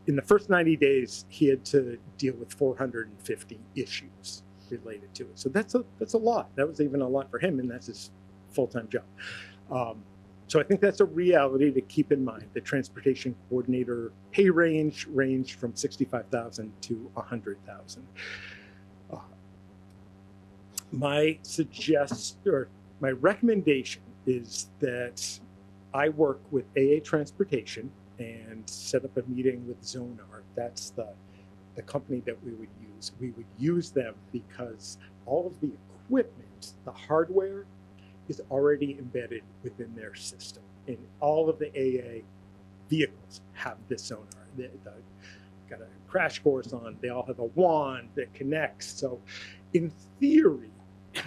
In the first 90 days, he had to deal with 450 issues related to it. So that's a lot. That was even a lot for him, and that's his full-time job. So I think that's a reality to keep in mind. The transportation coordinator pay range ranged from $65,000 to $100,000. My recommendation is that I work with AA Transportation and set up a meeting with Zonar. That's the company that we would use. We would use them because all of the equipment, the hardware, is already embedded within their system. And all of the AA vehicles have this sonar. They've got a crash course on, they all have a wand that connects. So in theory, I'm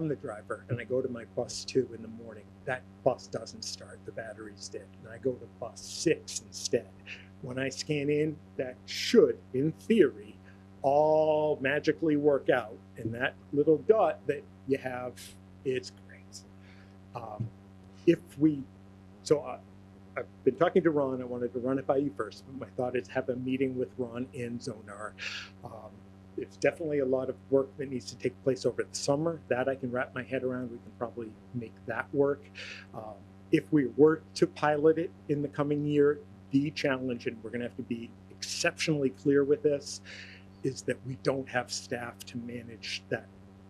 the driver, and I go to my bus 2 in the morning. That bus doesn't start, the battery's dead. And I go to bus 6 instead. When I scan in, that should, in theory, all magically work out, and that little dot that you have, it's great. I've been talking to Ron. I wanted to run it by you first, but my thought is have a meeting with Ron and Zonar. It's definitely a lot of work that needs to take place over the summer. That I can wrap my head around. We can probably make that work. If we were to pilot it in the coming year, the challenge, and we're going to have to be exceptionally clear with this, is that we don't have staff to manage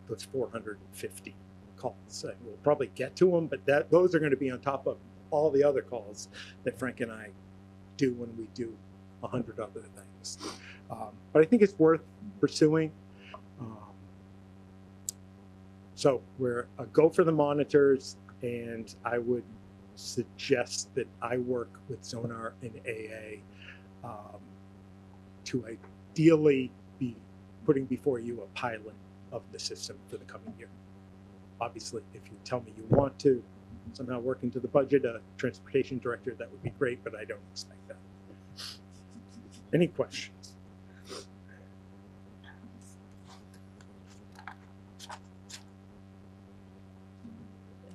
those 450 calls. And we'll probably get to them, but those are going to be on top of all the other calls that Frank and I do when we do 100 other things. But I think it's worth pursuing. So we're a go for the monitors, and I would suggest that I work with Zonar and AA to ideally be putting before you a pilot of the system for the coming year. Obviously, if you tell me you want to, somehow work into the budget a transportation director, that would be great, but I don't expect that. Any questions?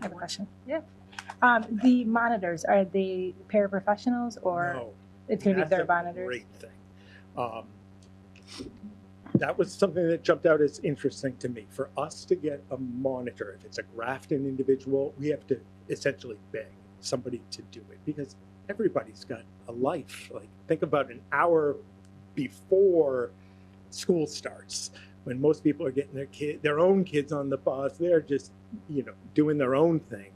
I have a question. Yeah. The monitors, are they paraprofessionals or No. it's gonna be That's their a monitors? Great thing. That was something that jumped out as interesting to me. For us to get a monitor, if it's a Grafton individual, we have to essentially beg somebody to do it because everybody's got a life. Like, think about an hour before school starts, when most people are getting their own kids on the bus. They're just, doing their own thing.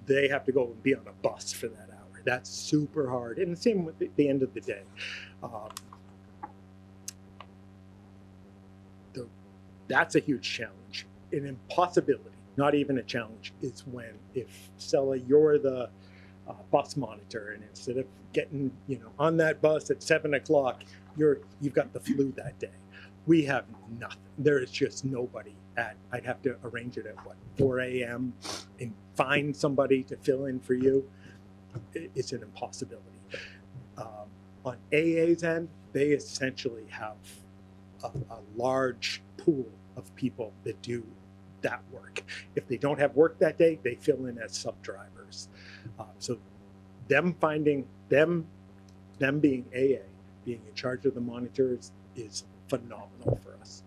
They have to go and be on a bus for that hour. That's super hard. And the same with the end of the day. That's a huge challenge. An impossibility, not even a challenge, is when, if Stella, you're the bus monitor, and instead of getting on that bus at 7 o'clock, you've got the flu that day. We have nothing. There is just nobody I'd have to arrange it at 4 a.m. and find somebody to fill in for you. It's an impossibility. On AA's end, they essentially have a large pool of people that do that work. If they don't have work that day, they fill in as sub-drivers. So them being AA, being in charge of the monitors, is phenomenal for us.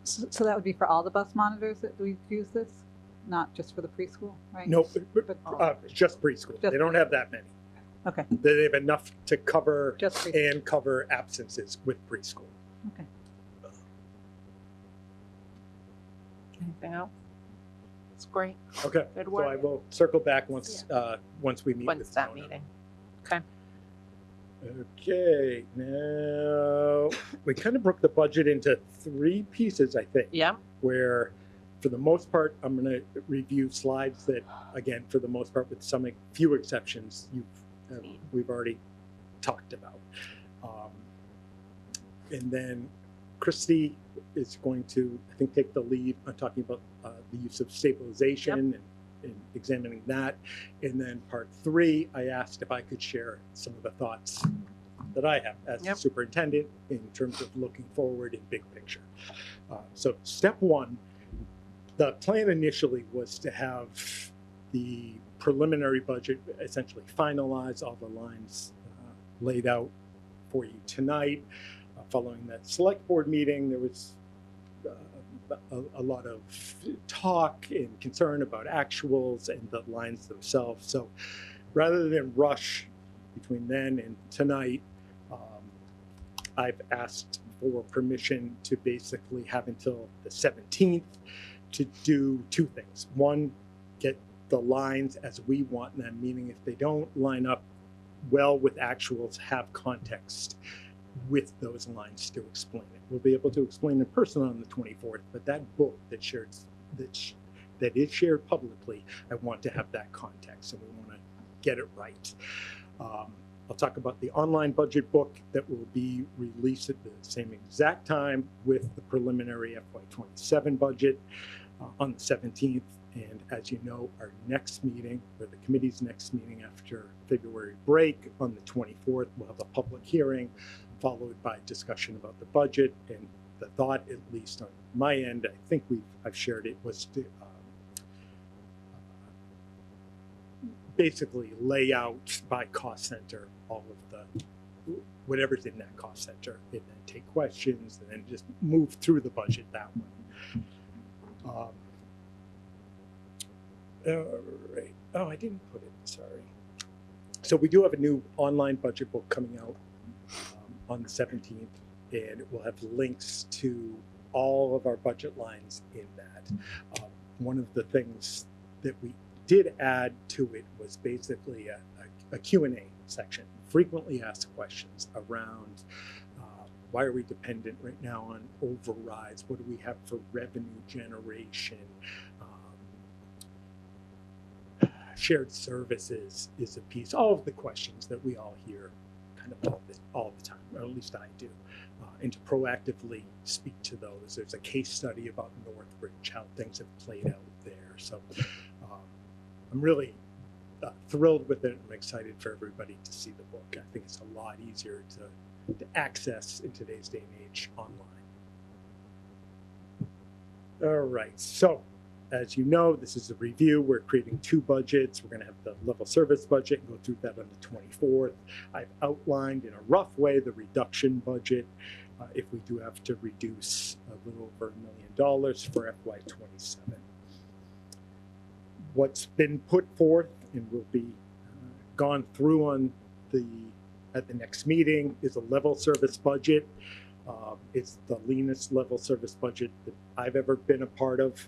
So that would be for all the bus monitors that we use this, not just for the preschool, right? No, But just preschool. Just They don't have that many. Okay, They have enough to cover just preschool. and cover absences with preschool. Okay. Anything else? It's great. Okay, Good so work. I will circle back once we meet Once with that Donna. meeting. Okay, now we kind of broke the budget into 3 pieces, I think. Yeah. Where, for the most part, I'm going to review slides that, again, for the most part, with few exceptions, we've already talked about. And then Christy is going to, I think, take the lead on talking about the use of stabilization and examining that. And then part 3, I asked if I could share some of the thoughts that I have as Yep. superintendent in terms of looking forward in big picture. So step 1, the plan initially was to have the preliminary budget essentially finalized, all the lines laid out for you tonight. Following that select board meeting, there was a lot of talk and concern about actuals and the lines themselves. So rather than rush between then and tonight, I've asked for permission to basically have until the 17th to do 2 things. 1, get the lines as we want them, meaning if they don't line up well with actuals, have context with those lines to explain it. We'll be able to explain in person on the 24th, but that book that is shared publicly, I want to have that context, and we want to get it right. I'll talk about the online budget book that will be released at the same exact time with the preliminary FY27 budget on the 17th. And as you know, our next meeting, or the committee's next meeting after February break on the 24th, we'll have a public hearing followed by discussion about the budget. And the thought, at least on my end, I think I've shared it, was to basically lay out by cost center all of whatever's in that cost center, and then take questions, and then just move through the budget that way. All right. Oh, I didn't put it. Sorry. So we do have a new online budget book coming out on the 17th, and it will have links to all of our budget lines in that. One of the things that we did add to it was basically a Q&A section, frequently asked questions around why are we dependent right now on overrides? What do we have for revenue generation? Shared services is a piece. All of the questions that we all hear kind them all the time, or at least I do, and to proactively speak to those. There's a case study about Northbridge, how things have played out there. So I'm really thrilled with it. I'm excited for everybody to see the book. I think it's a lot easier to access in today's day and age online. All right, so as you know, this is a review. We're creating two budgets. We're going to have the level service budget and go through that on the 24th. I've outlined in a rough way the reduction budget if we do have to reduce a little over $1 million for FY27. What's been put forth and will be gone through on at the next meeting is a level service budget. It's the leanest level service budget that I've ever been a part of.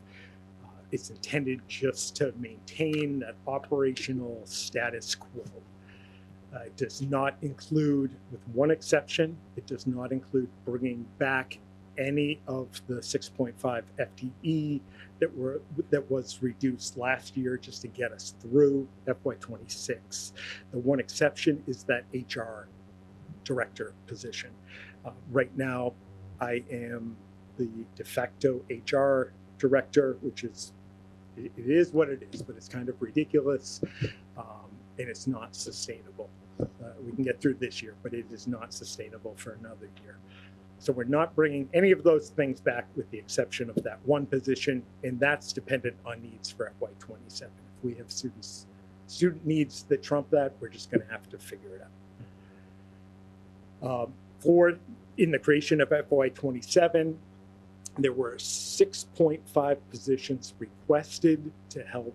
It's intended just to maintain that operational status quo. It does not include, with one exception, it does not include bringing back any of the 6.5 FTE that was reduced last year just to get us through FY26. The one exception is that HR director position. Right now, I am the de facto HR director, which is, it is what it is, but it's kind of ridiculous, and it's not sustainable. We can get through this year, but it is not sustainable for another year. So we're not bringing any of those things back with the exception of that one position, and that's dependent on needs for FY27. If we have student needs that trump that, we're just going to have to figure it out. In the creation of FY27, there were 6.5 positions requested to help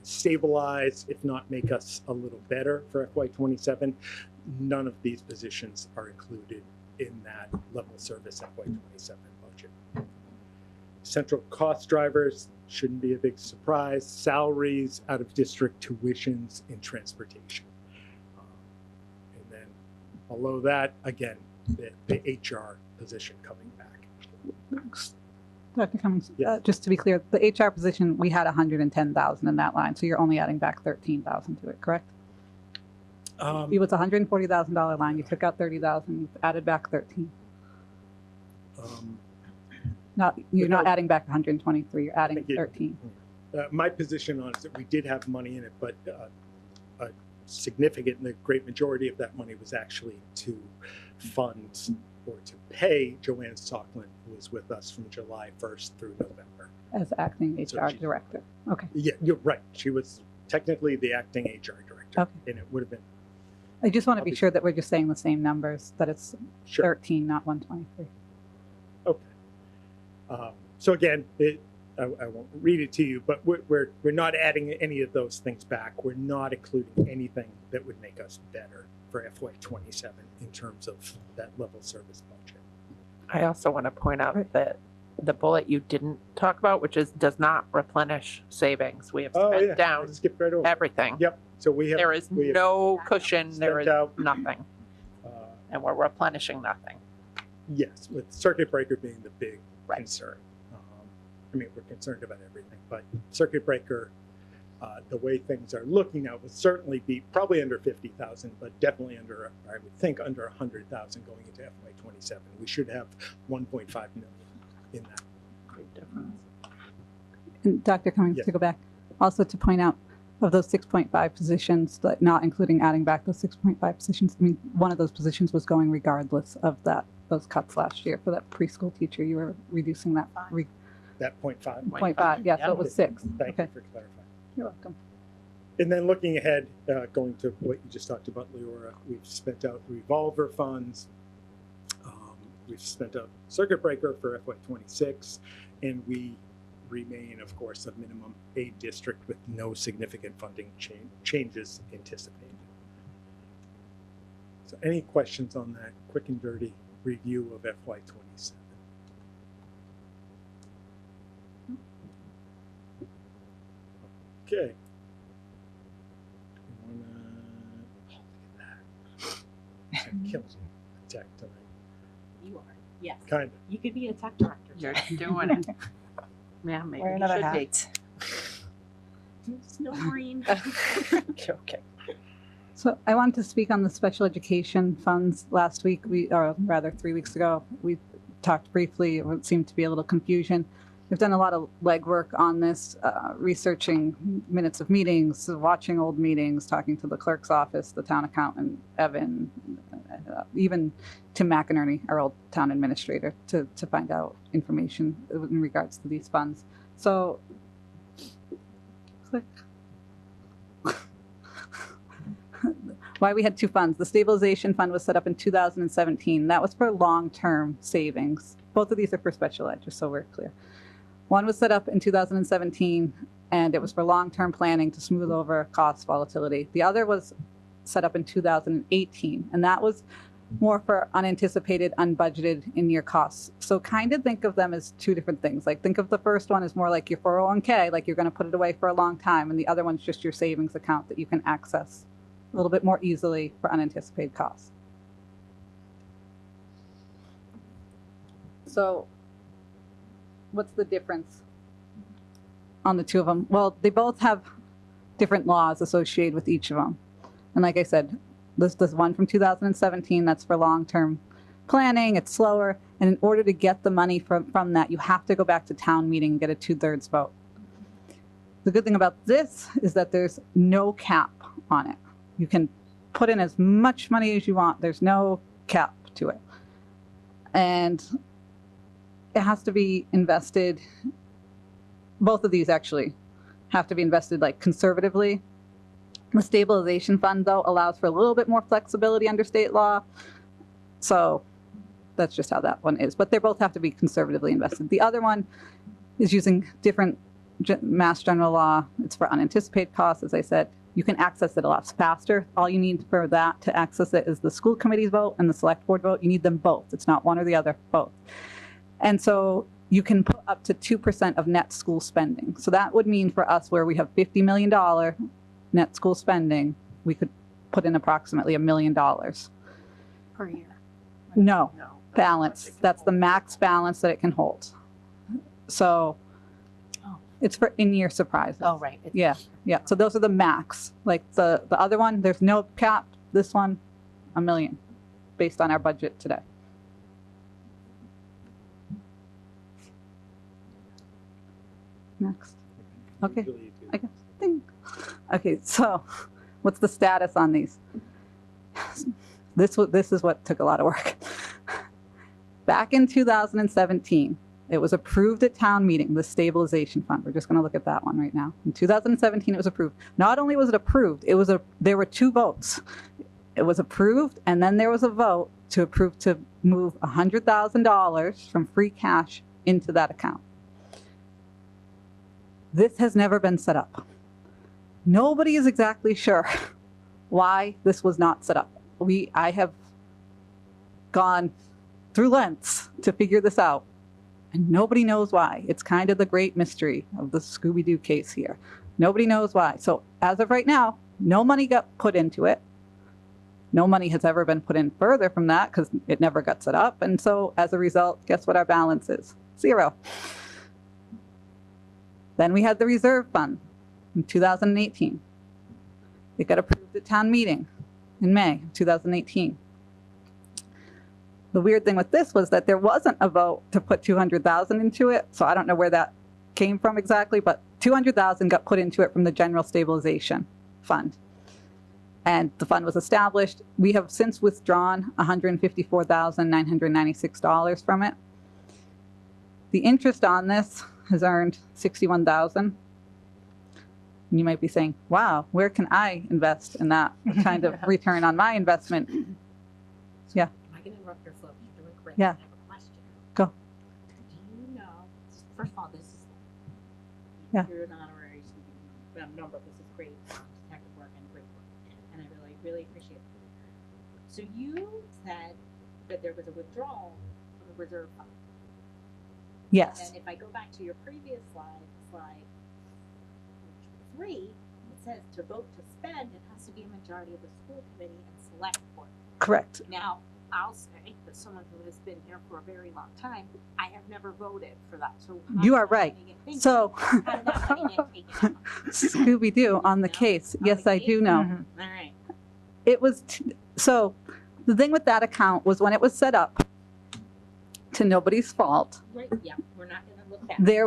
stabilize, if not make us a little better for FY27. None of these positions are included in that level service FY27 budget. Central cost drivers shouldn't be a big surprise. Salaries, out of district tuitions, and transportation. And then below that, again, the HR position coming back. Dr. Cummings, Yes. just to be clear, the HR position, we had 110,000 in that line, so you're only adding back 13,000 to it, correct? It was a $140,000 line. You took out 30,000, you added back 13. You're not adding back 123. You're adding 13. My position on it is that we did have money in it, but a significant, the great majority of that money was actually to fund or to pay Joanne Sockland, who was with us from July 1st through November. As acting So HR she's- director. Okay. Yeah, you're right. She was technically the acting HR director, Okay. and it would have been I just want to be Obviously. sure that we're just saying the same numbers, that it's sure. 13, not 123. Okay. So again, I won't read it to you, but we're not adding any of those things back. We're not including anything that would make us better for FY27 in terms of that level service budget. I also want to point out Right. that the bullet you didn't talk about, which is does not replenish savings. We have Oh spent yeah, I down skipped right over. everything. Yep. So we have There is we have no cushion. There spent is out, nothing, and we're replenishing nothing. yes, with circuit breaker being the big Right. concern. I mean, we're concerned about everything, but circuit breaker, the way things are looking now, will certainly be probably under 50,000, but definitely under, I would think, under 100,000 going into FY27. We should have 1.5 million in that. Big difference. And Dr. Cummings, Yes. to go back, also to point out, of those 6.5 positions, that not including adding back those 6.5 positions, I mean, one of those positions was going regardless of those cuts last year for that preschool teacher. You were reducing that That 0.5. 0.5. Yeah, so it was 6. Thank Okay, you for clarifying. you're welcome. And then looking ahead, going to what you just talked about, Leora, we've spent out revolver funds. We've spent out circuit breaker for FY26, and we remain, of course, a minimum aid district with no significant funding changes anticipated. So any questions on that quick and dirty review of FY27? Okay. Oh, look at that. That kills me. Tech tonight. You are, yes. Kind of. You could be a tech director. You're doing it. Yeah, maybe Wear you another should hat. be. Snow Marine. Okay. So I wanted to speak on the special education funds last week, or rather 3 weeks ago. We talked briefly, it seemed to be a little confusion. We've done a lot of legwork on this, researching minutes of meetings, watching old meetings, talking to the clerk's office, the town accountant, Evan, even Tim McInerney, our old town administrator, to find out information in regards to these funds. So, click. Why we had two funds. The stabilization fund was set up in 2017. That was for long-term savings. Both of these are for special ed, just so we're clear. One was set up in 2017, and it was for long-term planning to smooth over cost volatility. The other was set up in 2018, and that was more for unanticipated, unbudgeted in-year costs. So kind of think of them as two different things. Like think of the first one as more like your 401k, like you're going to put it away for a long time, and the other one's just your savings account that you can access a little bit more easily for unanticipated costs. So what's the difference on the two of them? Well, they both have different laws associated with each of them. And like I said, this one from 2017, that's for long-term planning, it's slower. And in order to get the money from that, you have to go back to town meeting and get a 2/3 vote. The good thing about this is that there's no cap on it. You can put in as much money as you want. There's no cap to it. And it has to be invested, both of these actually have to be invested like conservatively. The stabilization fund, though, allows for a little bit more flexibility under state law. So that's just how that one is. But they both have to be conservatively invested. The other one is using different Mass General law. It's for unanticipated costs, as I said. You can access it a lot faster. All you need for that to access it is the school committee's vote and the select board vote. You need them both. It's not one or the other, both. And so you can put up to 2% of net school spending. So that would mean for us where we have $50 million net school spending, we could put in approximately $1 million. Per year. No, No. balance. That's the max balance that it can hold. So it's for in-year surprises. Oh, right. Yeah, yeah. So those are the max. Like the other one, there's no cap. This one, $1 million, based on our budget today. Next. Okay. Usually you do. I guess. Ding. Okay, so what's the status on these? This is what took a lot of work. Back in 2017, it was approved at town meeting, the stabilization fund. We're just going to look at that one right now. In 2017, it was approved. Not only was it approved, there were two votes. It was approved, and then there was a vote to approve to move $100,000 from free cash into that account. This has never been set up. Nobody is exactly sure why this was not set up. I have gone through lengths to figure this out, and nobody knows why. It's kind of the great mystery of the Scooby-Doo case here. Nobody knows why. So as of right now, no money got put into it. No money has ever been put in further from that because it never got set up. And so as a result, guess what our balance is? 0. Then we had the reserve fund in 2018. It got approved at town meeting in May of 2018. The weird thing with this was that there wasn't a vote to put $200,000 into it, so I don't know where that came from exactly, but $200,000 got put into it from the general stabilization fund. And the fund was established. We have since withdrawn $154,996 from it. The interest on this has earned $61,000. You might be saying, wow, where can I invest in that kind of return on my investment? Yeah. Am I going to interrupt your flow? You're doing great. Yeah. I have a question. Go. Do you know, first of all, this is, Yeah. you're an honorary student member. This is great detective work and great work. And I really, really appreciate it. So you said that there was a withdrawal from the reserve fund. Yes. And if I go back to your previous slide 3, it says to vote to spend, it has to be a majority of the school committee and select board. Correct. Now, I'll say that someone who has been here for a very long time, I have never voted for that. So how You did are that right. money get taken? So, How did that money get taken? Scooby-Doo on the No? case. On Yes, the I case? do know. All right. it was, so the thing with that account was when it was set up, to nobody's fault, Right, yeah, we're not gonna look back. there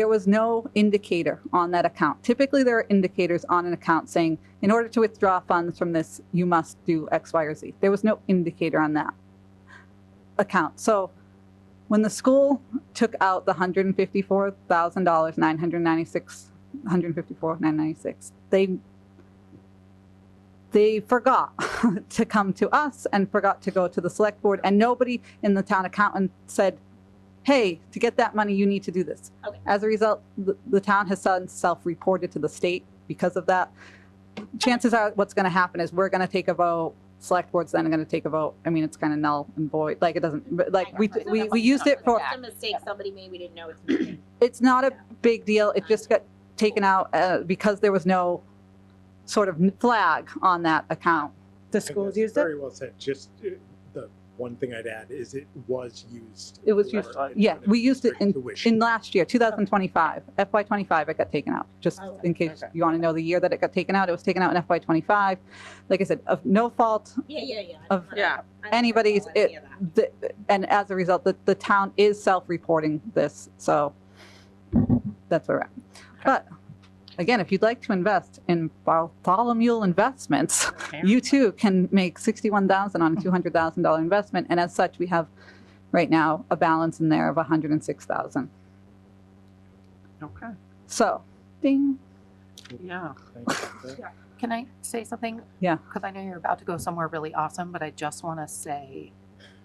was no indicator on that account. Typically, there are indicators on an account saying, in order to withdraw funds from this, you must do X, Y, or Z. There was no indicator on that account. So when the school took out the $154,000, 996, 154,996, they forgot to come to us and forgot to go to the select board, and nobody in the town accountant said, hey, to get that money, you need to do this. Okay. As a result, the town has self-reported to the state because of that. Chances are what's going to happen is we're going to take a vote, select board's then going to take a vote. I mean, it's kind of null and void. Like it doesn't, but like we used it for, It's a mistake somebody made, we didn't know it's moving. it's not a big deal. It just got taken out because there was no sort of flag on that account. The And schools that's used it? Very well said. Just the one thing I'd add is it was used. It was used, yeah, we used it in last year, 2025, FY25, it got taken out. Just Oh, in case okay. you want to know the year that it got taken out, it was taken out in FY25. Like I said, of no fault Yeah. Of Yeah. anybody's, and as a result, the town is self-reporting this, so that's where we're at. But again, if you'd like to invest in Bartholomew Investments, you too can make $61,000 on a $200,000 investment, and as such, we have right now a balance in there of $106,000. Okay, So, ding. yeah. Can I say something? Yeah. Because I know you're about to go somewhere really awesome, but I just want to say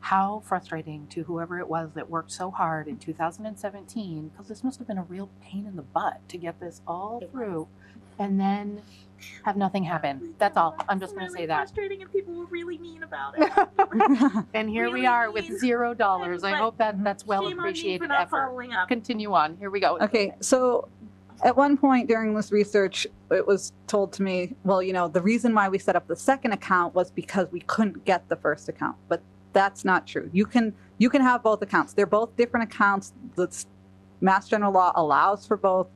how frustrating to whoever it was that worked so hard in 2017, because this must have been a real pain in the butt to get this all through and then have nothing happen. That's all. I'm just going to say that. Frustrating, and people were really mean about it. And here we Really are with mean. $0. I But hope that that's well Shame on me for appreciated not effort. following up. Continue on. Here we go. Okay, so at one point during this research, it was told to me, well, you know, the reason why we set up the second account was because we couldn't get the first account. But that's not true. You can have both accounts. They're both different accounts. The Mass General Law allows for both.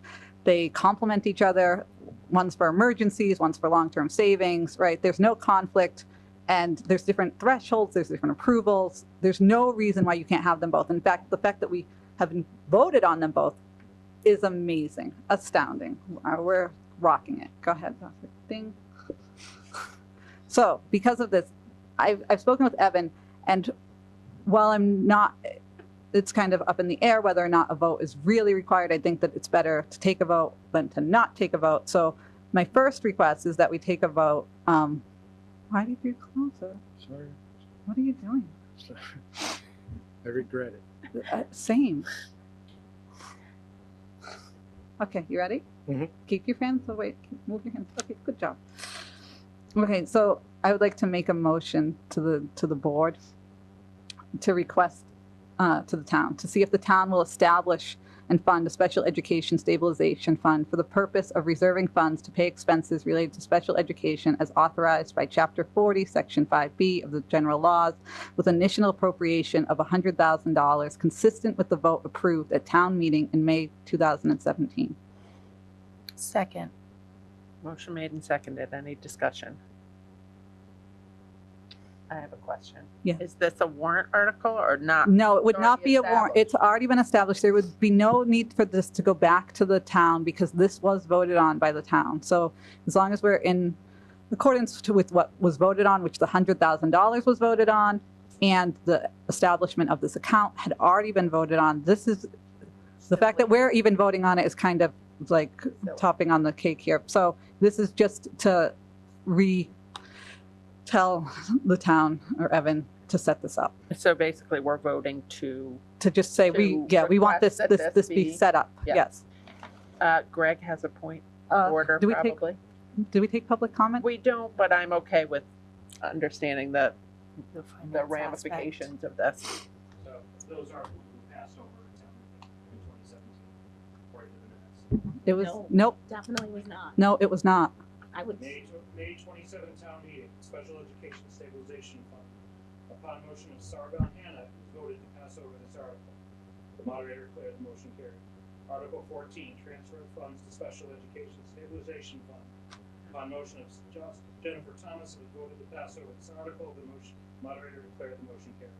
They complement each other. One's for emergencies, one's for long-term savings, right? There's no conflict, and there's different thresholds, there's different approvals. There's no reason why you can't have them both. In fact, the fact that we have voted on them both is amazing, astounding. We're rocking it. Go ahead, Dr. Ding. So because of this, I've spoken with Evan, and while I'm not, it's kind of up in the air whether or not a vote is really required. I think that it's better to take a vote than to not take a vote. So my first request is that we take a vote. Why did you close it? Sorry. What are you doing? I regret it. Same. Okay, you ready? Mhm. Keep your hands away. Move your hands. Okay, good job. Okay, so I would like to make a motion to the board to request to the town to see if the town will establish and fund a special education stabilization fund for the purpose of reserving funds to pay expenses related to special education as authorized by Chapter 40, Section 5B of the General Laws, with initial appropriation of $100,000 consistent with the vote approved at town meeting in May 2017. Second. Motion made and seconded. Any discussion? I have a question. Yeah. Is this a warrant article or not? No, it would It's not already be a warrant. It's already been established. There would be no need for this to go back to the town because this was voted on by the town. So as long as we're in accordance with what was voted on, which the $100,000 was voted on, and the establishment of this account had already been voted on, this is, the fact that we're even voting on it is kind of like topping on the cake here. So this is just to tell the town or Evan to set this up. So basically, we're voting to, To just say, To we want this request that this be be- set up, yeah. yes. Greg has a point Uh, of order do we take- probably. Do we take public comment? We don't, but I'm okay with understanding the finance the aspect. ramifications of this. So those are who passed over in 2017, according to the minutes. It was, No. nope, Definitely was not. no, it was not. I would, May 27 town meeting, Special Education Stabilization Fund. Upon motion of Sargon Hannah, it was voted to pass over this article. The moderator declared the motion carried. Article 14, transfer of funds to Special Education Stabilization Fund. Upon motion of Jennifer Thomas, it was voted to pass over this article. The motion, moderator declared the motion carried.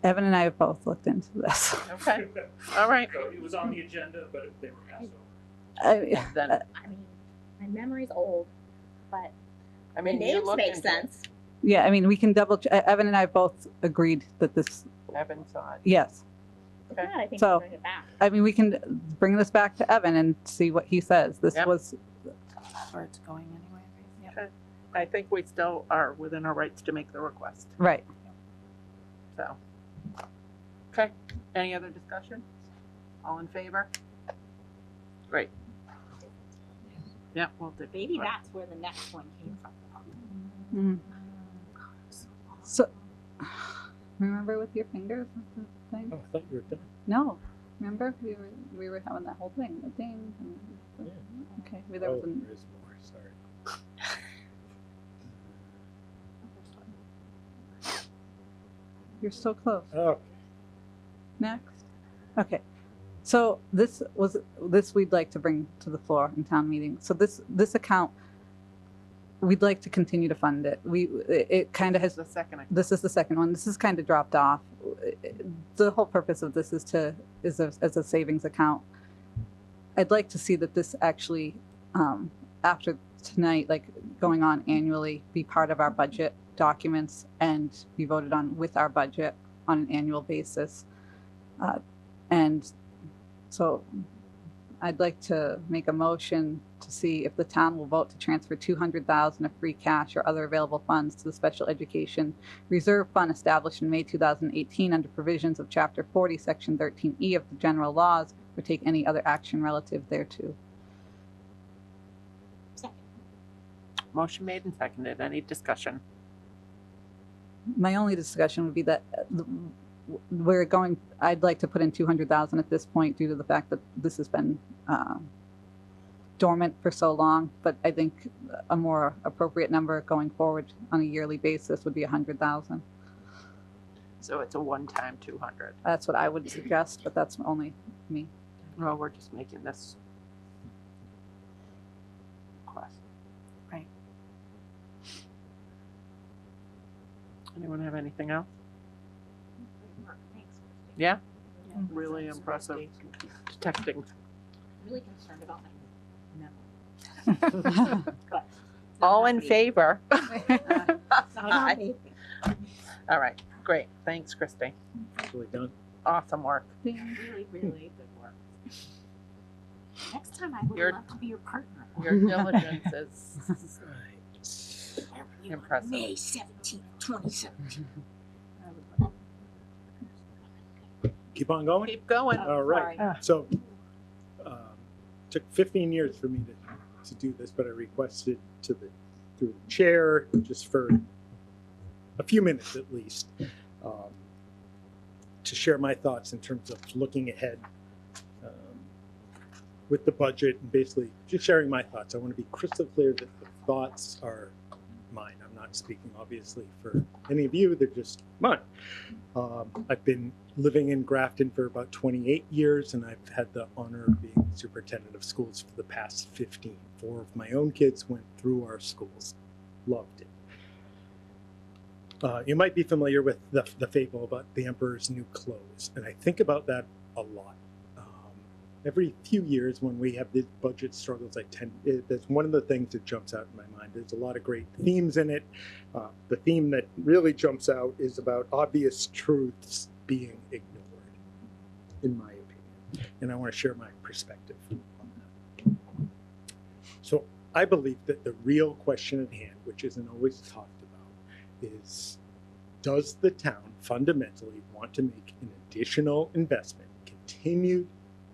Evan and I have both looked into this. Okay, all right. So it was on the agenda, but they were passed over. Then, I mean, my memory's old, but I the mean, you names looked make into it. sense. Yeah, I mean, we can Evan and I both agreed that this, Evan saw it. yes. Okay. Yeah, I think So- we bring it back. I mean, we can bring this back to Evan and see what he says. This Yep. was, Where it's going anyway. Yep. I think we still are within our rights to make the request, right. so. Okay, any other discussion? All in favor? Great. Yeah, we'll do. Maybe that's where the next one came from. Mm. So, remember with your fingers with the thing? Oh, I thought you were done. No. Remember we were having that whole thing, the ding. And the, Okay, maybe there Oh, was an, there is more, sorry. you're so close. Oh, Next. Okay. So this we'd like to bring to the floor in town meeting. So this account, we'd like to continue to fund it. It kind of has, The second, this is the second one. This is kind of dropped off. The whole purpose of this is as a savings account. I'd like to see that this actually, after tonight, like going on annually, be part of our budget documents and be voted on with our budget on an annual basis. And so I'd like to make a motion to see if the town will vote to transfer $200,000 of free cash or other available funds to the Special Education Reserve Fund established in May 2018 under provisions of Chapter 40, Section 13E of the General Laws, or take any other action relative thereto. Second. motion made and seconded. Any discussion? My only discussion would be that I'd like to put in 200,000 at this point due to the fact that this has been dormant for so long, but I think a more appropriate number going forward on a yearly basis would be 100,000. So it's a one-time 200. That's what I would suggest, but that's only me. Well, we're just making this request. Right. Anyone have anything else? Thanks. Yeah, Yeah. really Thanks, impressive Christy. detecting. I'm really concerned about my memory. But it's not All in about me. favor? It's not about me. All right, great. Thanks, Christy. really done. Awesome work. Really, really good work. Next time I would You're- love to be your partner. Your diligence is Right. impressive. May 17th, 2017. Keep on going? Keep going. All right. Sorry. So, took 15 years for me to do this, but I requested through the chair, just for a few minutes at least, to share my thoughts in terms of looking ahead with the budget and basically just sharing my thoughts. I want to be crystal clear that the thoughts are mine. I'm not speaking obviously for any of you, they're just mine. I've been living in Grafton for about 28 years, and I've had the honor of being superintendent of schools for the past 15. 4 of my own kids went through our schools, loved it. You might be familiar with the fable about the emperor's new clothes, and I think about that a lot. Every few years when we have these budget struggles, that's one of the things that jumps out in my mind. There's a lot of great themes in it. The theme that really jumps out is about obvious truths being ignored, in my opinion. And I want to share my perspective on that. So I believe that the real question at hand, which isn't always talked about, is does the town fundamentally want to make an additional investment, continued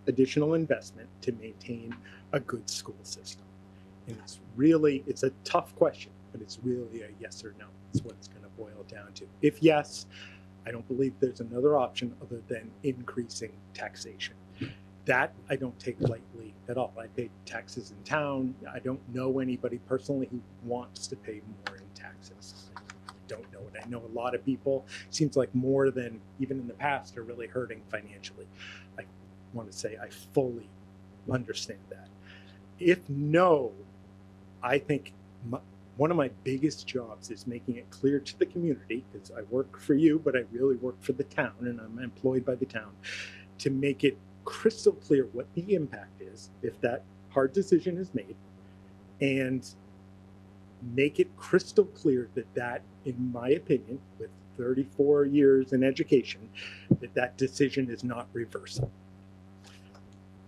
additional investment to maintain a good school system? And it's a tough question, but it's really a yes or no. That's what it's going to boil down to. If yes, I don't believe there's another option other than increasing taxation. That I don't take lightly at all. I pay taxes in town. I don't know anybody personally who wants to pay more in taxes. I don't know it. I know a lot of people, seems like more than even in the past, are really hurting financially. I want to say I fully understand that. If no, I think one of my biggest jobs is making it clear to the community, because I work for you, but I really work for the town and I'm employed by the town, to make it crystal clear what the impact is if that hard decision is made, and make it crystal clear that, in my opinion, with 34 years in education, that decision is not reversible.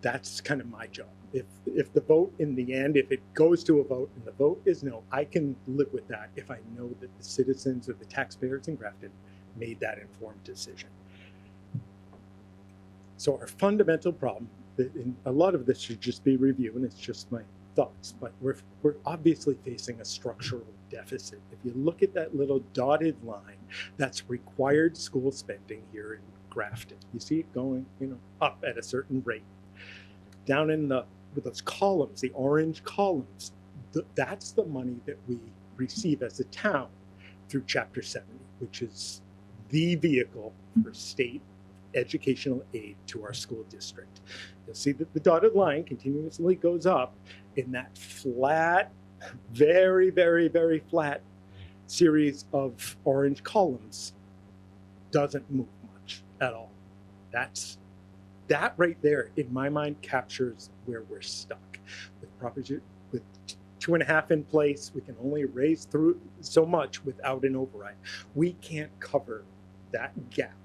That's kind of my job. If the vote in the end, if it goes to a vote and the vote is no, I can live with that if I know that the citizens or the taxpayers in Grafton made that informed decision. So our fundamental problem, and a lot of this should just be review, and it's just my thoughts, but we're obviously facing a structural deficit. If you look at that little dotted line, that's required school spending here in Grafton. You see it going, up at a certain rate. Down in with those columns, the orange columns, that's the money that we receive as a town through Chapter 70, which is the vehicle for state educational aid to our school district. You'll see that the dotted line continuously goes up in that flat, very, very, very flat series of orange columns. Doesn't move much at all. That right there, in my mind, captures where we're stuck. With 2.5 in place, we can only raise through so much without an override. We can't cover that gap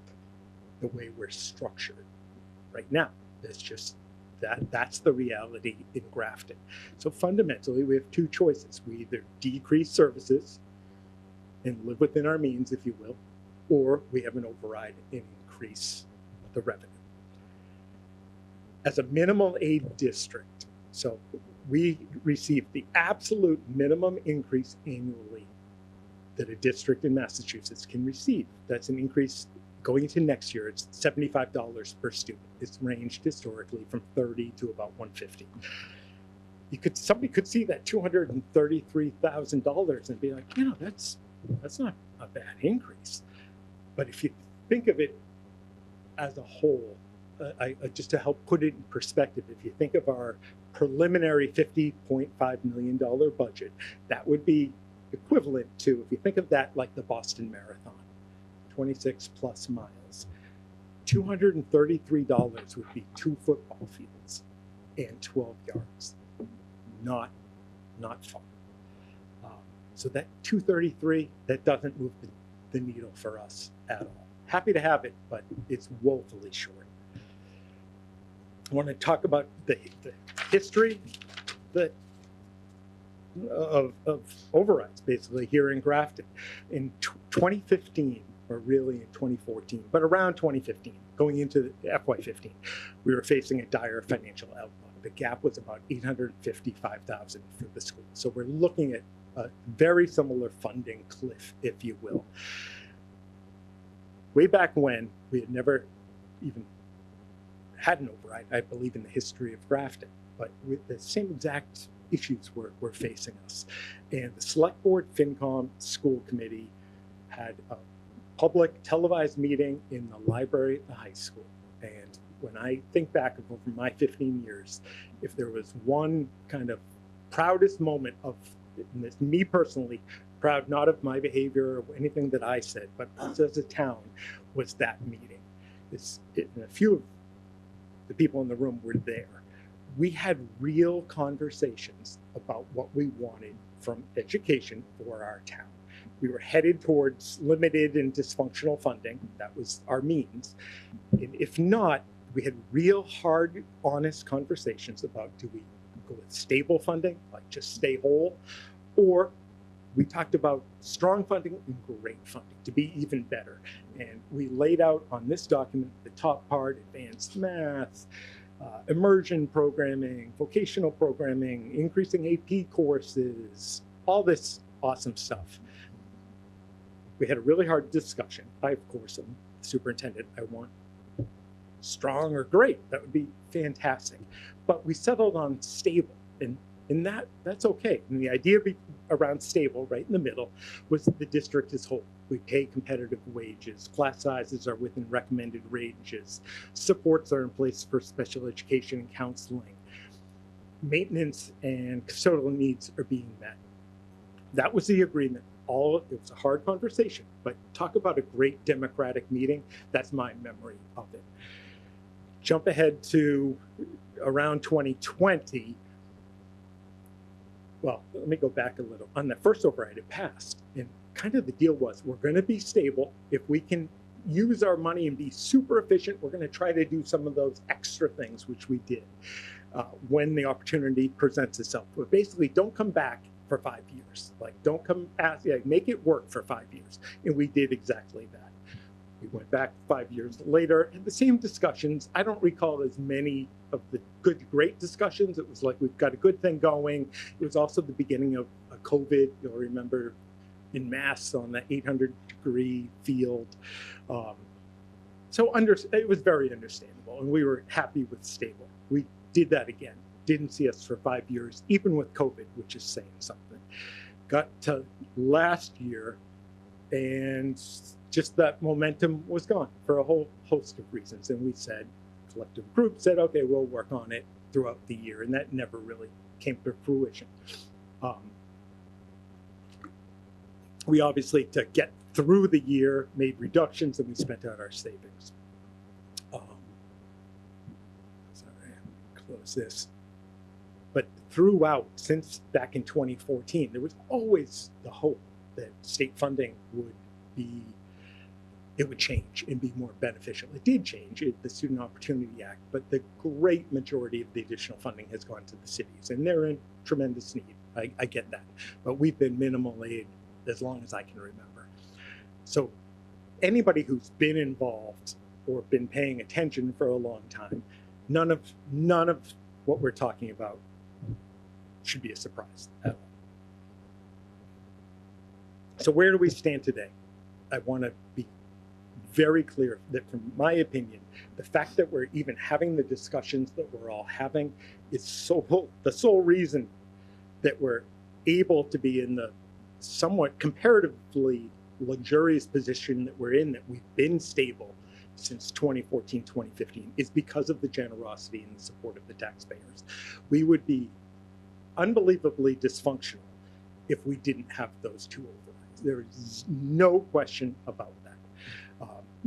the way we're structured right now. It's just that's the reality in Grafton. So fundamentally, we have two choices. We either decrease services and live within our means, if you will, or we have an override and increase the revenue. As a minimal aid district, so we receive the absolute minimum increase annually that a district in Massachusetts can receive. That's an increase going into next year. It's $75 per student. It's ranged historically from $30 to about $150. Somebody could see that $233,000 and be like, that's not a bad increase. But if you think of it as a whole, just to help put it in perspective, if you think of our preliminary $50.5 million budget, that would be equivalent to, if you think of that like the Boston Marathon, 26 plus miles, $233 would be 2 football fields and 12 yards. Not far. So that 233, that doesn't move the needle for us at all. Happy to have it, but it's woefully short. I want to talk about the history of overrides, basically, here in Grafton. In 2015, or really in 2014, but around 2015, going into FY15, we were facing a dire financial outlook. The gap was about $855,000 for the school. So we're looking at a very similar funding cliff, if you will. Way back when, we had never even had an override, I believe, in the history of Grafton, but with the same exact issues were facing us. And the Select Board, FinCom, School Committee had a public televised meeting in the library at the high school. And when I think back over my 15 years, if there was one kind of proudest moment of this, me personally, proud not of my behavior or anything that I said, but us as a town, was that meeting. And a few of the people in the room were there. We had real conversations about what we wanted from education for our town. We were headed towards limited and dysfunctional funding. That was our means. And if not, we had real hard, honest conversations about, do we go with stable funding, like just stay whole, or we talked about strong funding and great funding to be even better. And we laid out on this document, the top part, advanced math, immersion programming, vocational programming, increasing AP courses, all this awesome stuff. We had a really hard discussion. I, of course, am the superintendent. I want strong or great. That would be fantastic. But we settled on stable, and that's okay. And the idea around stable, right in the middle, was the district as whole. We pay competitive wages, class sizes are within recommended ranges, supports are in place for special education and counseling. maintenance and custodial needs are being met. That was the agreement. It was a hard conversation, but talk about a great democratic meeting. That's my memory of it. Jump ahead to around 2020. Well, let me go back a little. On the first override, it passed. And kind of the deal was, we're going to be stable. If we can use our money and be super efficient, we're going to try to do some of those extra things, which we did when the opportunity presents itself. But basically, don't come back for 5 years. Like, don't come make it work for 5 years. And we did exactly that. We went back 5 years later, and the same discussions. I don't recall as many of the great discussions. It was like, we've got a good thing going. It was also the beginning of COVID. You'll remember in Mass on the 800-degree field. So it was very understandable, and we were happy with stable. We did that again. Didn't see us for 5 years, even with COVID, which is saying something. Got to last year, and just that momentum was gone for a whole host of reasons. And we said, collective group said, okay, we'll work on it throughout the year. And that never really came to fruition. We obviously, to get through the year, made reductions, and we spent out our savings. Sorry, close this. But throughout, since back in 2014, there was always the hope that state funding would change and be more beneficial. It did change, the Student Opportunity Act, but the great majority of the additional funding has gone to the cities, and they're in tremendous need. I get that. But we've been minimal aid as long as I can remember. So anybody who's been involved or been paying attention for a long time, none of what we're talking about should be a surprise at all. So where do we stand today? I want to be very clear that, from my opinion, the fact that we're even having the discussions that we're all having is the sole reason that we're able to be in the somewhat comparatively luxurious position that we're in, that we've been stable since 2014, 2015, is because of the generosity and the support of the taxpayers. We would be unbelievably dysfunctional if we didn't have those two overrides. There is no question about that.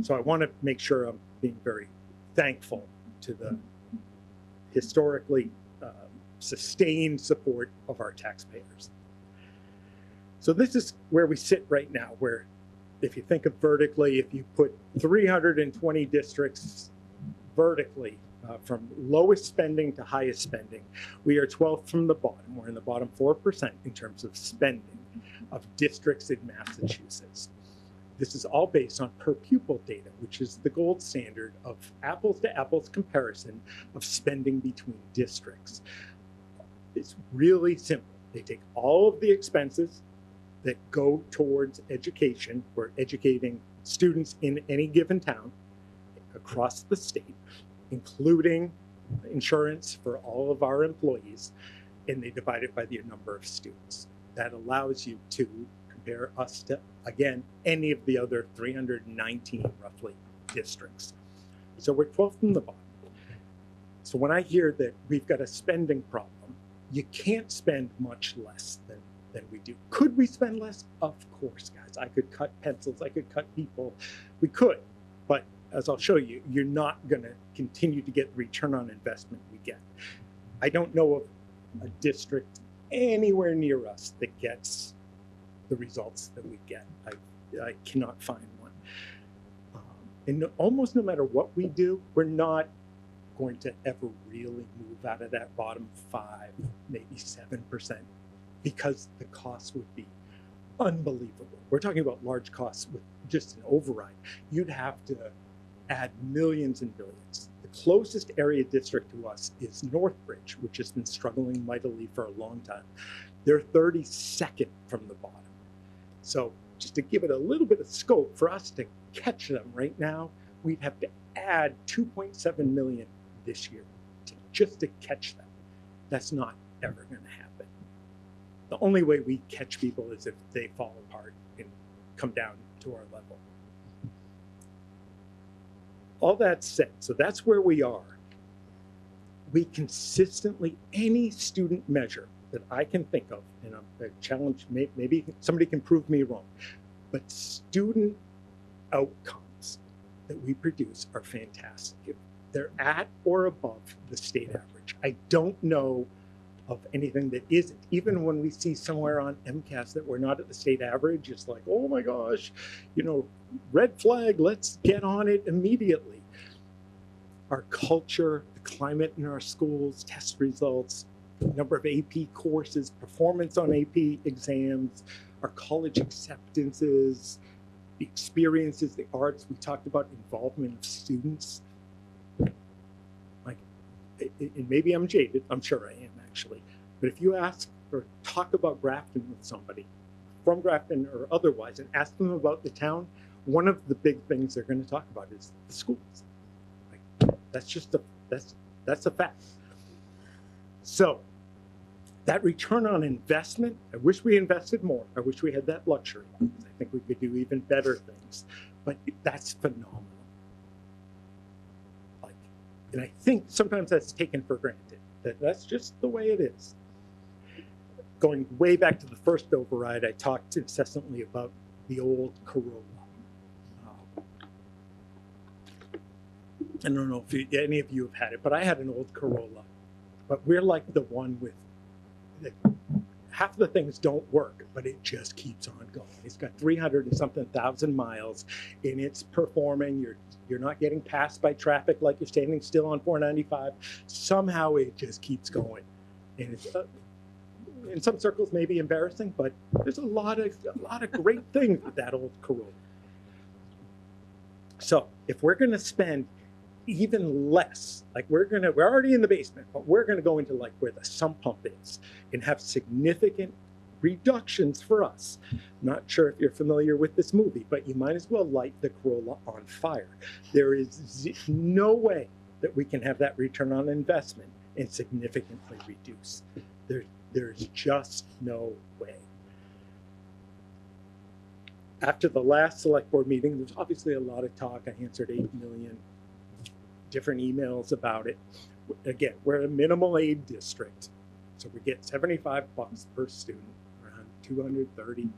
So I want to make sure I'm being very thankful to the historically sustained support of our taxpayers. So this is where we sit right now, where if you think of vertically, if you put 320 districts vertically, from lowest spending to highest spending, we are 12th from the bottom. We're in the bottom 4% in terms of spending of districts in Massachusetts. This is all based on per pupil data, which is the gold standard of apples to apples comparison of spending between districts. It's really simple. They take all of the expenses that go towards education, or educating students in any given town across the state, including insurance for all of our employees, and they divide it by the number of students. That allows you to compare us to, again, any of the other 319 roughly districts. So we're 12th from the bottom. So when I hear that we've got a spending problem, you can't spend much less than we do. Could we spend less? Of course, guys. I could cut pencils, I could cut people. We could, but as I'll show you, you're not going to continue to get the return on investment we get. I don't know of a district anywhere near us that gets the results that we get. I cannot find one. And almost no matter what we do, we're not going to ever really move out of that bottom 5, maybe 7%, because the cost would be unbelievable. We're talking about large costs with just an override. You'd have to add millions and billions. The closest area district to us is Northbridge, which has been struggling mightily for a long time. They're 32nd from the bottom. So just to give it a little bit of scope, for us to catch them right now, we'd have to add 2.7 million this year just to catch them. That's not ever going to happen. The only way we catch people is if they fall apart and come down to our level. All that said, so that's where we are. we consistently, any student measure that I can think of, and I'm a challenge, maybe somebody can prove me wrong, but student outcomes that we produce are fantastic. They're at or above the state average. I don't know of anything that isn't. Even when we see somewhere on MCAS that we're not at the state average, it's like, oh my gosh, you know, red flag, let's get on it immediately. Our culture, the climate in our schools, test results, the number of AP courses, performance on AP exams, our college acceptances, the experiences, the arts. We talked about involvement of students. Like, and maybe I'm jaded, I'm sure I am actually, but if you ask or talk about Grafton with somebody from Grafton or otherwise and ask them about the town, one of the big things they're going to talk about is the schools. Like, that's just that's a fact. So that return on investment, I wish we invested more. I wish we had that luxury. I think we could do even better things, but that's phenomenal. Like, and I think sometimes that's taken for granted, that's just the way it is. Going way back to the first override, I talked incessantly about the old Corolla. I don't know if any of you have had it, but I had an old Corolla. But we're like the one with, half the things don't work, but it just keeps on going. It's got 300 and something thousand miles, and it's performing. You're not getting passed by traffic like you're standing still on 495. Somehow it just keeps going, and it's in some circles maybe embarrassing, but there's a lot of great things with that old Corolla. So if we're going to spend even less, like we're already in the basement, but we're going to go into like where the sump pump is and have significant reductions for us. Not sure if you're familiar with this movie, but you might as well light the Corolla on fire. There is no way that we can have that return on investment and significantly reduce. There's just no way. After the last select board meeting, there's obviously a lot of talk. I answered 8 million different emails about it. Again, we're a minimal aid district, so we get $75 per student, around $230,000.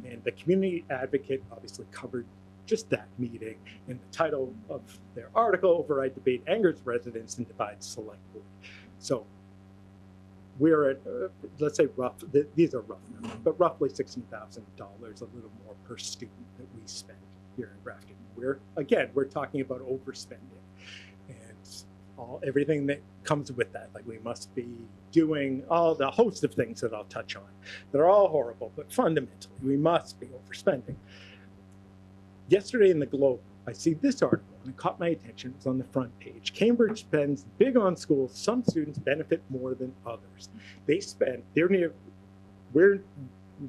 And the community advocate obviously covered just that meeting, and the title of their article, Override Debate Angers Residents and Divides Select Board. So we're at, let's say these are rough numbers, but roughly $16,000, a little more per student that we spend here in Grafton. We're talking about overspending and everything that comes with that. Like, we must be doing all the host of things that I'll touch on. They're all horrible, but fundamentally, we must be overspending. Yesterday in the Globe, I see this article, and it caught my attention. It was on the front page. Cambridge spends big on schools. Some students benefit more than others. We're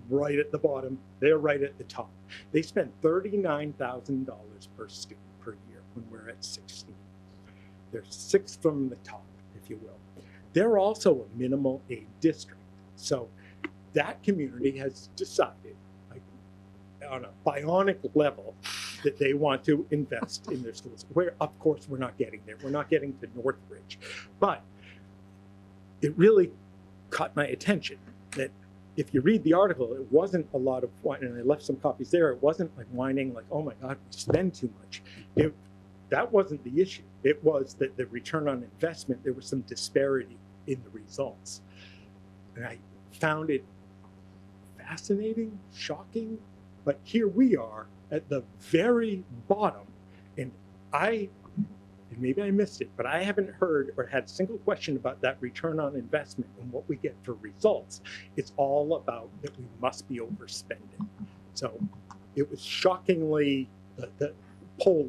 right at the bottom. They're right at the top. They spend $39,000 per student per year when we're at 16. They're sixth from the top, if you will. They're also a minimal aid district. So that community has decided, like, on a bionic level, that they want to invest in their schools. Where, of course, we're not getting there. We're not getting to Northbridge. But it really caught my attention that if you read the article, it wasn't a lot of whining, and I left some copies there. It wasn't like whining, like, oh my God, we spend too much. That wasn't the issue. It was that the return on investment, there was some disparity in the results. And I found it fascinating, shocking, but here we are at the very bottom. And maybe I missed it, but I haven't heard or had a single question about that return on investment and what we get for results. It's all about that we must be overspending. So it was shockingly the polar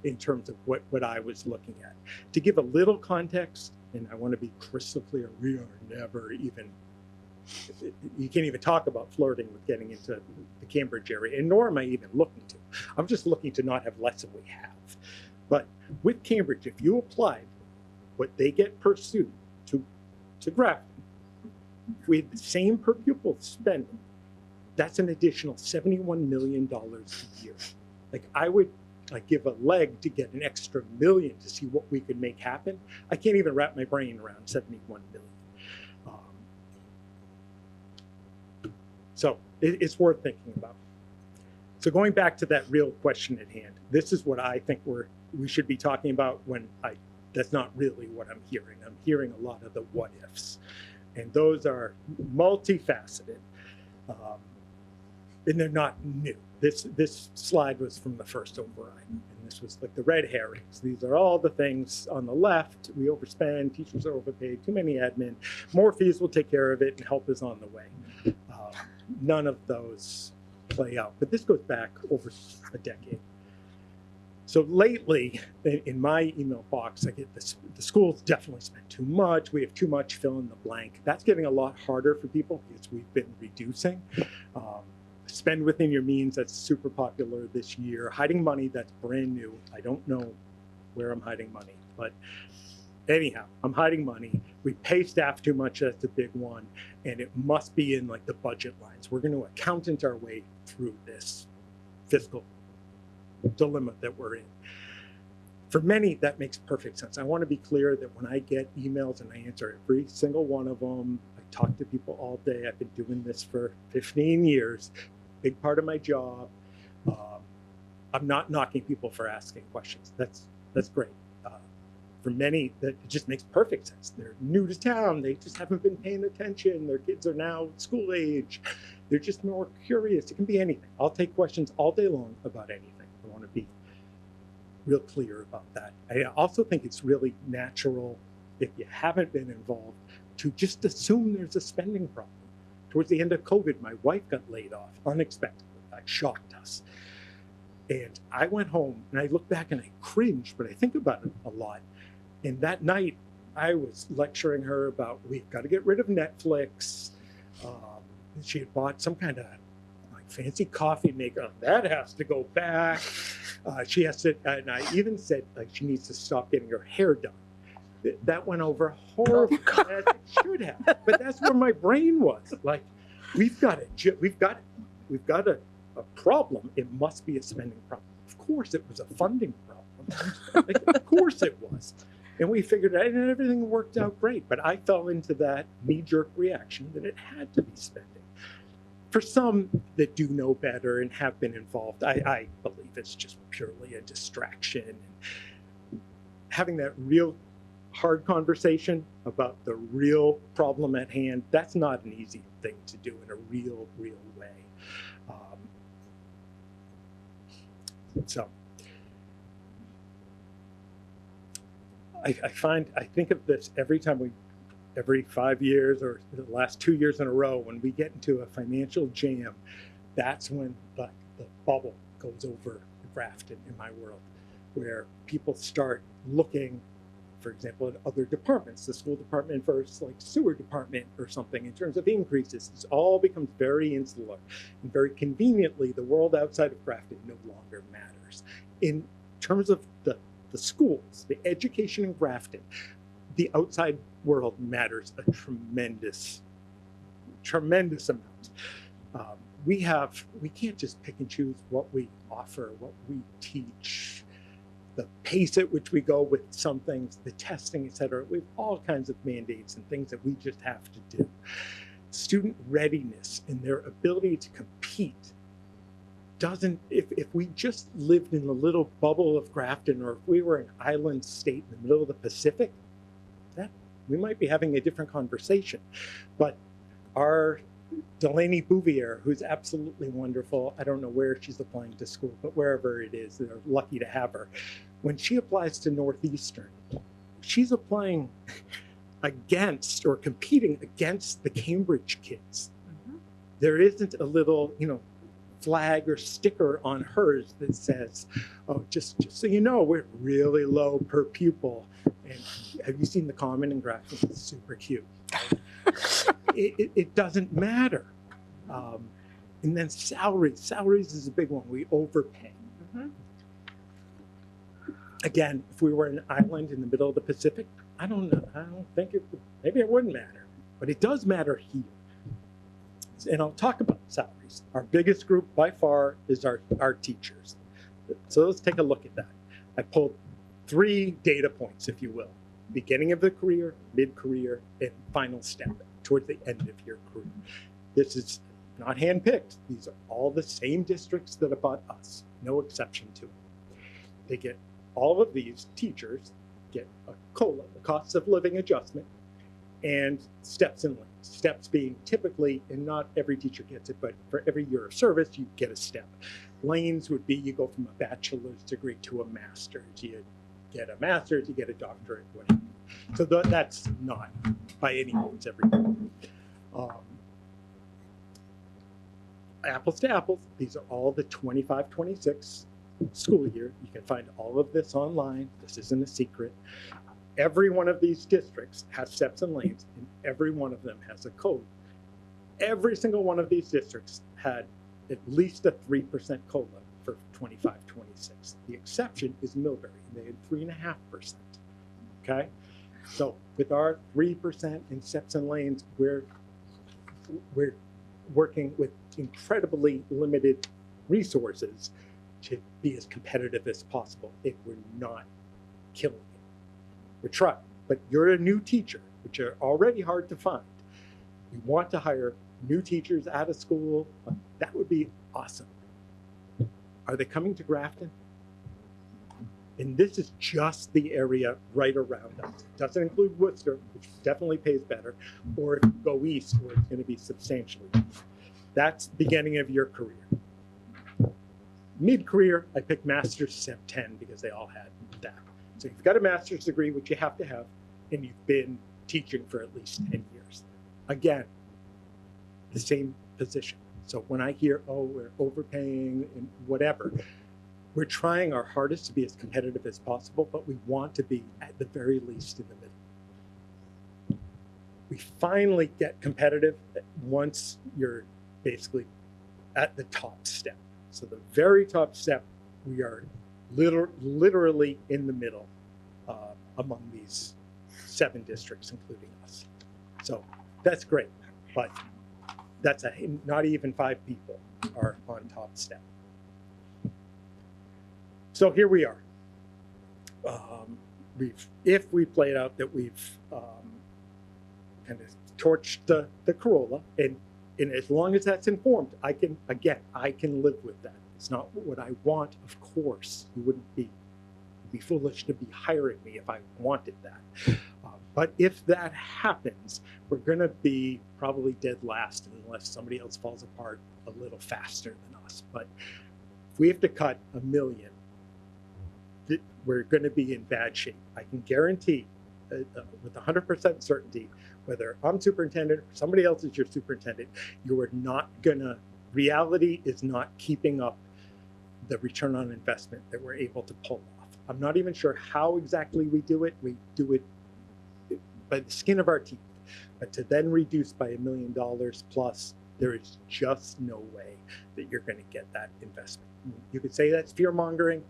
in terms of what I was looking at. To give a little context, and I want to be crystal clear, we are never even, you can't even talk about flirting with getting into the Cambridge area, and nor am I even looking to. I'm just looking to not have less than we have. But with Cambridge, if you applied what they get per student to Grafton, if we had the same per pupil spending, that's an additional $71 million a year. Like, I would like give a leg to get an extra million to see what we could make happen. I can't even wrap my brain around 71 million. So it's worth thinking about. So going back to that real question at hand, this is what I think we should be talking about that's not really what I'm hearing. I'm hearing a lot of the what ifs, and those are multifaceted, and they're not new. This slide was from the first override, and this was like the red herrings. These are all the things on the left. We overspend, teachers are overpaid, too many admin, more fees will take care of it, and help is on the way. None of those play out, but this goes back over a decade. So lately, in my email box, I get this: the schools definitely spend too much. We have too much, fill in the blank. That's getting a lot harder for people because we've been reducing. Spend within your means, that's super popular this year. Hiding money, that's brand new. I don't know where I'm hiding money, but anyhow, I'm hiding money. We pay staff too much, that's a big one. And it must be in like the budget lines. We're going to accountant our way through this fiscal dilemma that we're in. For many, that makes perfect sense. I want to be clear that when I get emails, and I answer every single one of them, I talk to people all day. I've been doing this for 15 years, big part of my job. I'm not knocking people for asking questions. That's great. For many, that it just makes perfect sense. They're new to town. They just haven't been paying attention. Their kids are now school age. They're just more curious. It can be anything. I'll take questions all day long about anything. I want to be real clear about that. I also think it's really natural, if you haven't been involved, to just assume there's a spending problem. Towards the end of COVID, my wife got laid off unexpectedly. That shocked us. And I went home and I look back and I cringe, but I think about it a lot. And that night, I was lecturing her about we've got to get rid of Netflix. She had bought some kind of like fancy coffee maker. That has to go back. She has to, and I even said like she needs to stop getting her hair done. That went over horribly, as it should have. But that's where my brain was. Like, we've got a problem. It must be a spending problem. Of course, it was a funding problem. Like, of course, it was. And we figured it out, and everything worked out great. But I fell into that knee-jerk reaction that it had to be spending. For some that do know better and have been involved, I believe it's just purely a distraction. And having that real hard conversation about the real problem at hand, that's not an easy thing to do in a real way. So I think of this every 5 years or the last 2 years in a row, when we get into a financial jam, that's when the bubble goes over Grafton in my world, where people start looking, for example, at other departments, the school department versus like sewer department or something in terms of increases. It all becomes very insular, and very conveniently, the world outside of Grafton no longer matters. In terms of the schools, the education in Grafton, the outside world matters a tremendous amount. We can't just pick and choose what we offer, what we teach, the pace at which we go with some things, the testing, et cetera. We have all kinds of mandates and things that we just have to do. Student readiness and their ability to compete if we just lived in the little bubble of Grafton, or if we were an island state in the middle of the Pacific, we might be having a different conversation. But our Delaney Bouvier, who's absolutely wonderful, I don't know where she's applying to school, but wherever it is, they're lucky to have her. When she applies to Northeastern, she's applying against or competing against the Cambridge kids. Mm-hmm. There isn't a little, flag or sticker on hers that says, oh, just so you know, we're really low per pupil. And have you seen the Common in Grafton? It's super cute. It doesn't matter. And then salaries is a big one. We overpay. Mm-hmm. Again, if we were an island in the middle of the Pacific, I don't know. I don't think maybe it wouldn't matter, but it does matter here. And I'll talk about salaries. Our biggest group by far is our teachers. So let's take a look at that. I pulled 3 data points, if you will. Beginning of the career, mid-career, and final step towards the end of your career. This is not handpicked. These are all the same districts that about us, no exception to it. They get, all of these teachers get a COLA, the cost of living adjustment, and steps and lanes. Steps being typically, and not every teacher gets it, but for every year of service, you get a step. Lanes would be you go from a bachelor's degree to a master's. You get a master's, you get a doctorate, whatever. So that's not by any means everything. Apples to apples, these are all the 25-26 school year. You can find all of this online. This isn't a secret. Every one of these districts has steps and lanes, and every one of them has a code. Every single one of these districts had at least a 3% COLA for 25-26. The exception is Millbury, and they had 3.5%. Okay? So with our 3% in steps and lanes, we're working with incredibly limited resources to be as competitive as possible if we're not killing it. We're trying, but you're a new teacher, which are already hard to find. We want to hire new teachers out of school. That would be awesome. Are they coming to Grafton? And this is just the area right around us. It doesn't include Worcester, which definitely pays better, or if you go east, where it's going to be substantially. That's the beginning of your career. Mid-career, I picked Master's Step 10 because they all had that. So you've got a master's degree, which you have to have, and you've been teaching for at least 10 years. Again, the same position. So when I hear, oh, we're overpaying and whatever, we're trying our hardest to be as competitive as possible, but we want to be at the very least in the middle. We finally get competitive once you're basically at the top step. So the very top step, we are literally in the middle among these 7 districts, including us. So that's great, but that's not even 5 people are on top step. So here we are. If we played out that we've kind of torched the Corolla, and as long as that's informed, I can live with that. It's not what I want, of course. You wouldn't be foolish to be hiring me if I wanted that. But if that happens, we're going to be probably dead last unless somebody else falls apart a little faster than us. But if we have to cut $1 million, we're going to be in bad shape. I can guarantee with 100% certainty, whether I'm superintendent or somebody else is your superintendent, you are not gonna, reality is not keeping up the return on investment that we're able to pull off. I'm not even sure how exactly we do it. We do it by the skin of our teeth. But to then reduce by $1 million plus, there is just no way that you're going to get that investment. You could say that's fear mongering.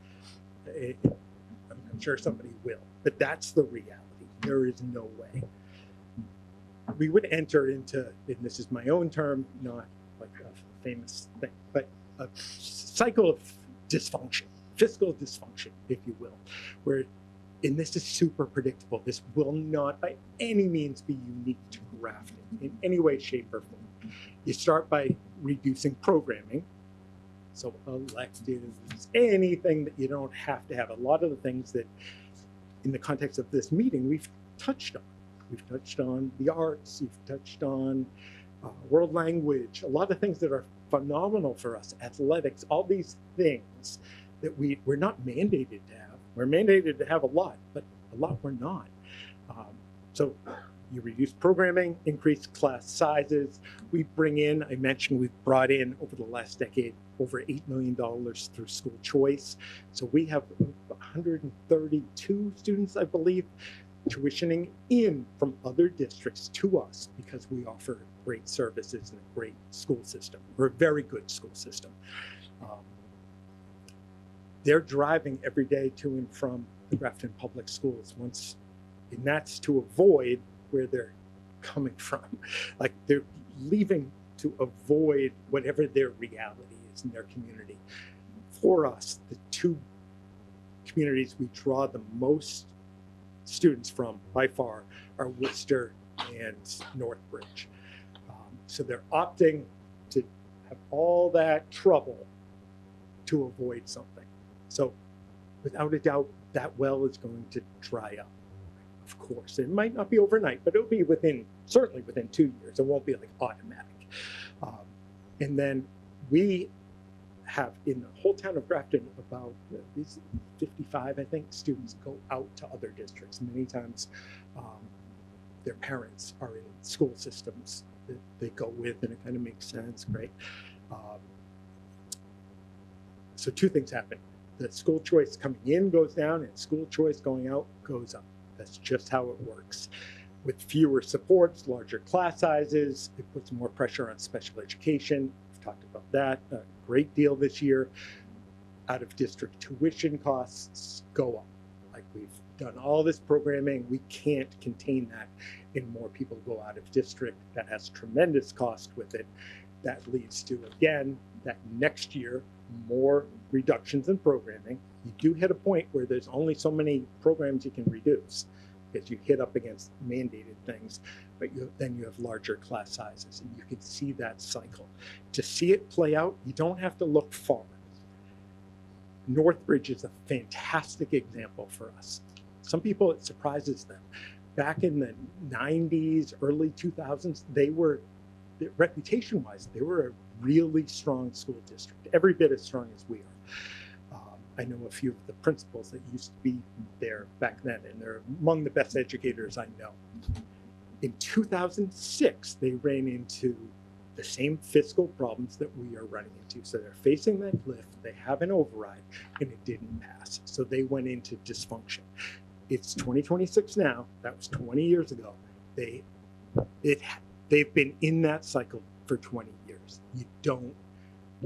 I'm sure somebody will, but that's the reality. There is no way. We would enter into, and this is my own term, not like a famous thing, but a cycle of dysfunction, fiscal dysfunction, if you will, where, and this is super predictable. This will not by any means be unique to Grafton in any way, shape, or form. You start by reducing programming. So electives, anything that you don't have to have. A lot of the things that, in the context of this meeting, we've touched on. We've touched on the arts, you've touched on world language, a lot of things that are phenomenal for us, athletics, all these things that we're not mandated to have. We're mandated to have a lot, but a lot we're not. So you reduce programming, increase class sizes. We bring in, I mentioned we've brought in over the last decade over $8 million through school choice. So we have 132 students, I believe, tuitioning in from other districts to us because we offer great services and a great school system. We're a very good school system. They're driving every day to and from the Grafton Public Schools and that's to avoid where they're coming from. Like they're leaving to avoid whatever their reality is in their community. for us, the two communities we draw the most students from by far are Worcester and Northbridge. So they're opting to have all that trouble to avoid something. So without a doubt, that well is going to dry up. Of course, it might not be overnight, but it'll be certainly within 2 years. It won't be like automatic. And then we have in the whole town of Grafton about these 55, I think, students go out to other districts. Many times their parents are in school systems that they go with, and it kind of makes sense, right? So two things happen. The school choice coming in goes down, and school choice going out goes up. That's just how it works. With fewer supports, larger class sizes, it puts more pressure on special education. We've talked about that a great deal this year. Out of district tuition costs go up. Like, we've done all this programming, we can't contain that, and more people go out of district. That has tremendous cost with it. That leads to, again, that next year, more reductions in programming. You do hit a point where there's only so many programs you can reduce, because you hit up against mandated things, but then you have larger class sizes, and you can see that cycle. To see it play out, you don't have to look far. Northbridge is a fantastic example for us. Some people, it surprises them. Back in the 90s, early 2000s, reputation-wise, they were a really strong school district, every bit as strong as we are. I know a few of the principals that used to be there back then, and they're among the best educators I know. In 2006, they ran into the same fiscal problems that we are running into. So they're facing that cliff, they have an override, and it didn't pass. So they went into dysfunction. It's 2026 now, that was 20 years ago. They've been in that cycle for 20 years. You don't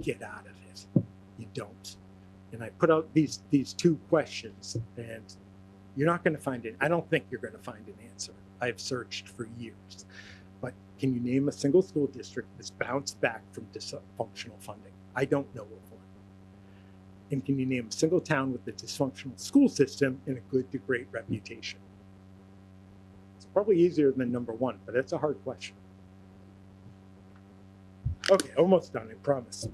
get out of it. You don't. And I put out these two questions, and you're not going to find it. I don't think you're going to find an answer. I've searched for years. But can you name a single school district that's bounced back from dysfunctional funding? I don't know of one. And can you name a single town with a dysfunctional school system and a good to great reputation? It's probably easier than number one, but that's a hard question. Okay, almost done, I promise.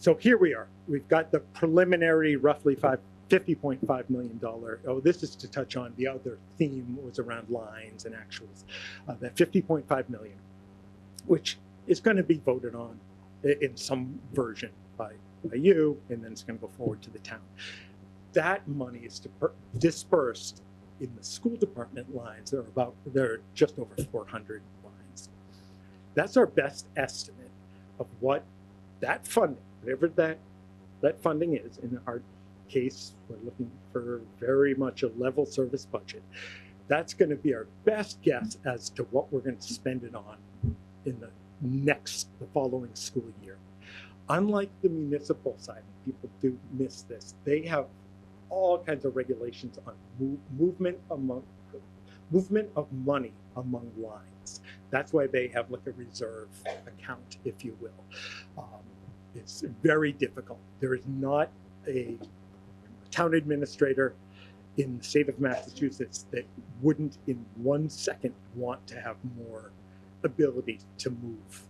So here we are. We've got the preliminary roughly $50.5 million. Oh, this is to touch on the other theme was around lines and actuals. That $50.5 million, which is going to be voted on in some version by you, and then it's going to go forward to the town. That money is dispersed in the school department lines. They're just over 400 lines. That's our best estimate of what that funding, whatever that funding is. In our case, we're looking for very much a level service budget. That's going to be our best guess as to what we're going to spend it on in the following school year. Unlike the municipal side, people do miss this. They have all kinds of regulations on movement of money among lines. That's why they have like a reserve account, if you will. It's very difficult. There is not a town administrator in the state of Massachusetts that wouldn't in 1 second want to have more ability to move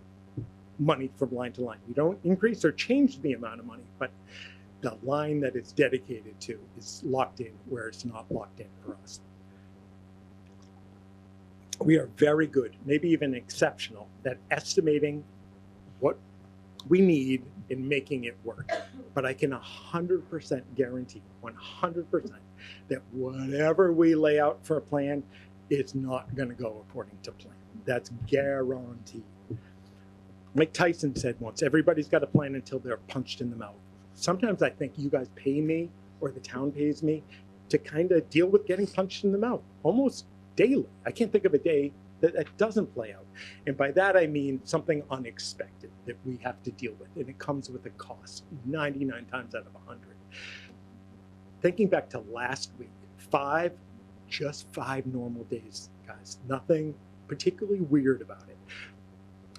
money from line to line. We don't increase or change the amount of money, but the line that it's dedicated to is locked in where it's not locked in for us. We are very good, maybe even exceptional, at estimating what we need in making it work. But I can 100% guarantee, 100%, that whatever we lay out for a plan is not going to go according to plan. That's guaranteed. Mike Tyson said once, everybody's got a plan until they're punched in the mouth. Sometimes I think you guys pay me, or the town pays me, to kind of deal with getting punched in the mouth almost daily. I can't think of a day that doesn't play out. And by that, I mean something unexpected that we have to deal with. And it comes with a cost 99 times out of 100. Thinking back to last week, just five normal days, guys. Nothing particularly weird about it.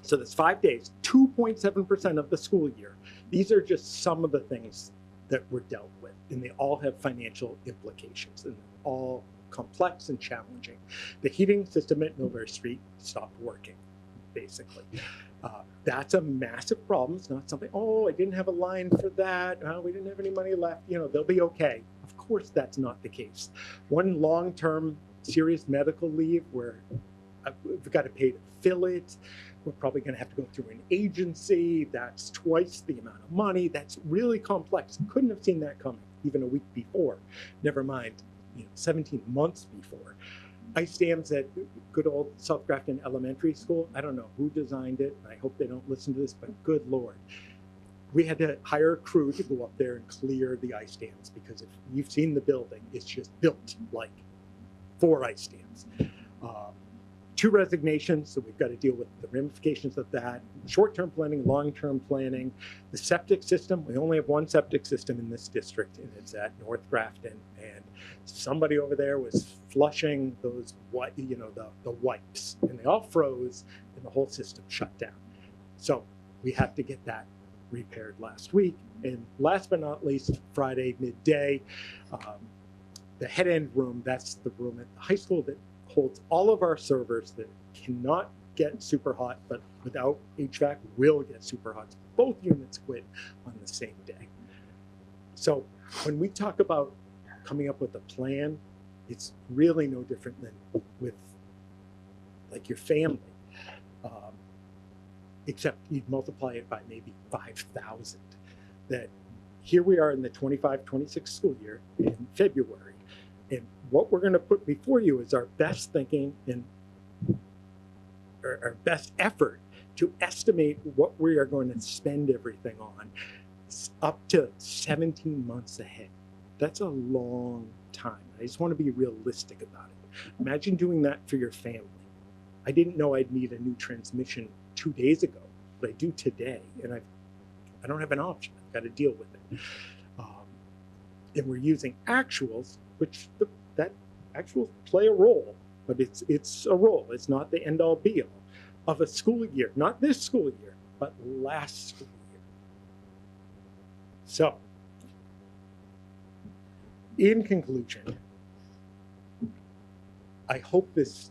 So that's 5 days, 2.7% of the school year. These are just some of the things that were dealt with, and they all have financial implications, and they're all complex and challenging. The heating system at Millbury Street stopped working, basically. That's a massive problem. It's not something, oh, I didn't have a line for that. We didn't have any money left. They'll be okay. Of course, that's not the case. One long-term serious medical leave where we've got to pay to fill it. We're probably going to have to go through an agency. That's twice the amount of money. That's really complex. Couldn't have seen that coming even a week before. Never mind, 17 months before. Ice dams at good old South Grafton Elementary School. I don't know who designed it. I hope they don't listen to this, but good Lord. We had to hire a crew to go up there and clear the ice dams, because if you've seen the building, it's just built like 4 ice dams. 2 resignations, so we've got to deal with the ramifications of that. Short-term planning, long-term planning. The septic system, we only have 1 septic system in this district, and it's at North Grafton. And somebody over there was flushing those, the wipes, and they all froze, and the whole system shut down. So we have to get that repaired last week. And last but not least, Friday midday, the head end room, that's the room at the high school that holds all of our servers that cannot get super hot, but without HVAC will get super hot. Both units quit on the same day. So when we talk about coming up with a plan, it's really no different than with like your family, except you'd multiply it by maybe 5,000. That here we are in the 25-26 school year in February. And what we're going to put before you is our best thinking and our best effort to estimate what we are going to spend everything on up to 17 months ahead. That's a long time. I just want to be realistic about it. Imagine doing that for your family. I didn't know I'd need a new transmission 2 days ago, but I do today, and I don't have an option. I've got to deal with it. And we're using actuals, which that actuals play a role, but it's a role. It's not the end all be all of a school year, not this school year, but last school year. So, in conclusion, I hope this,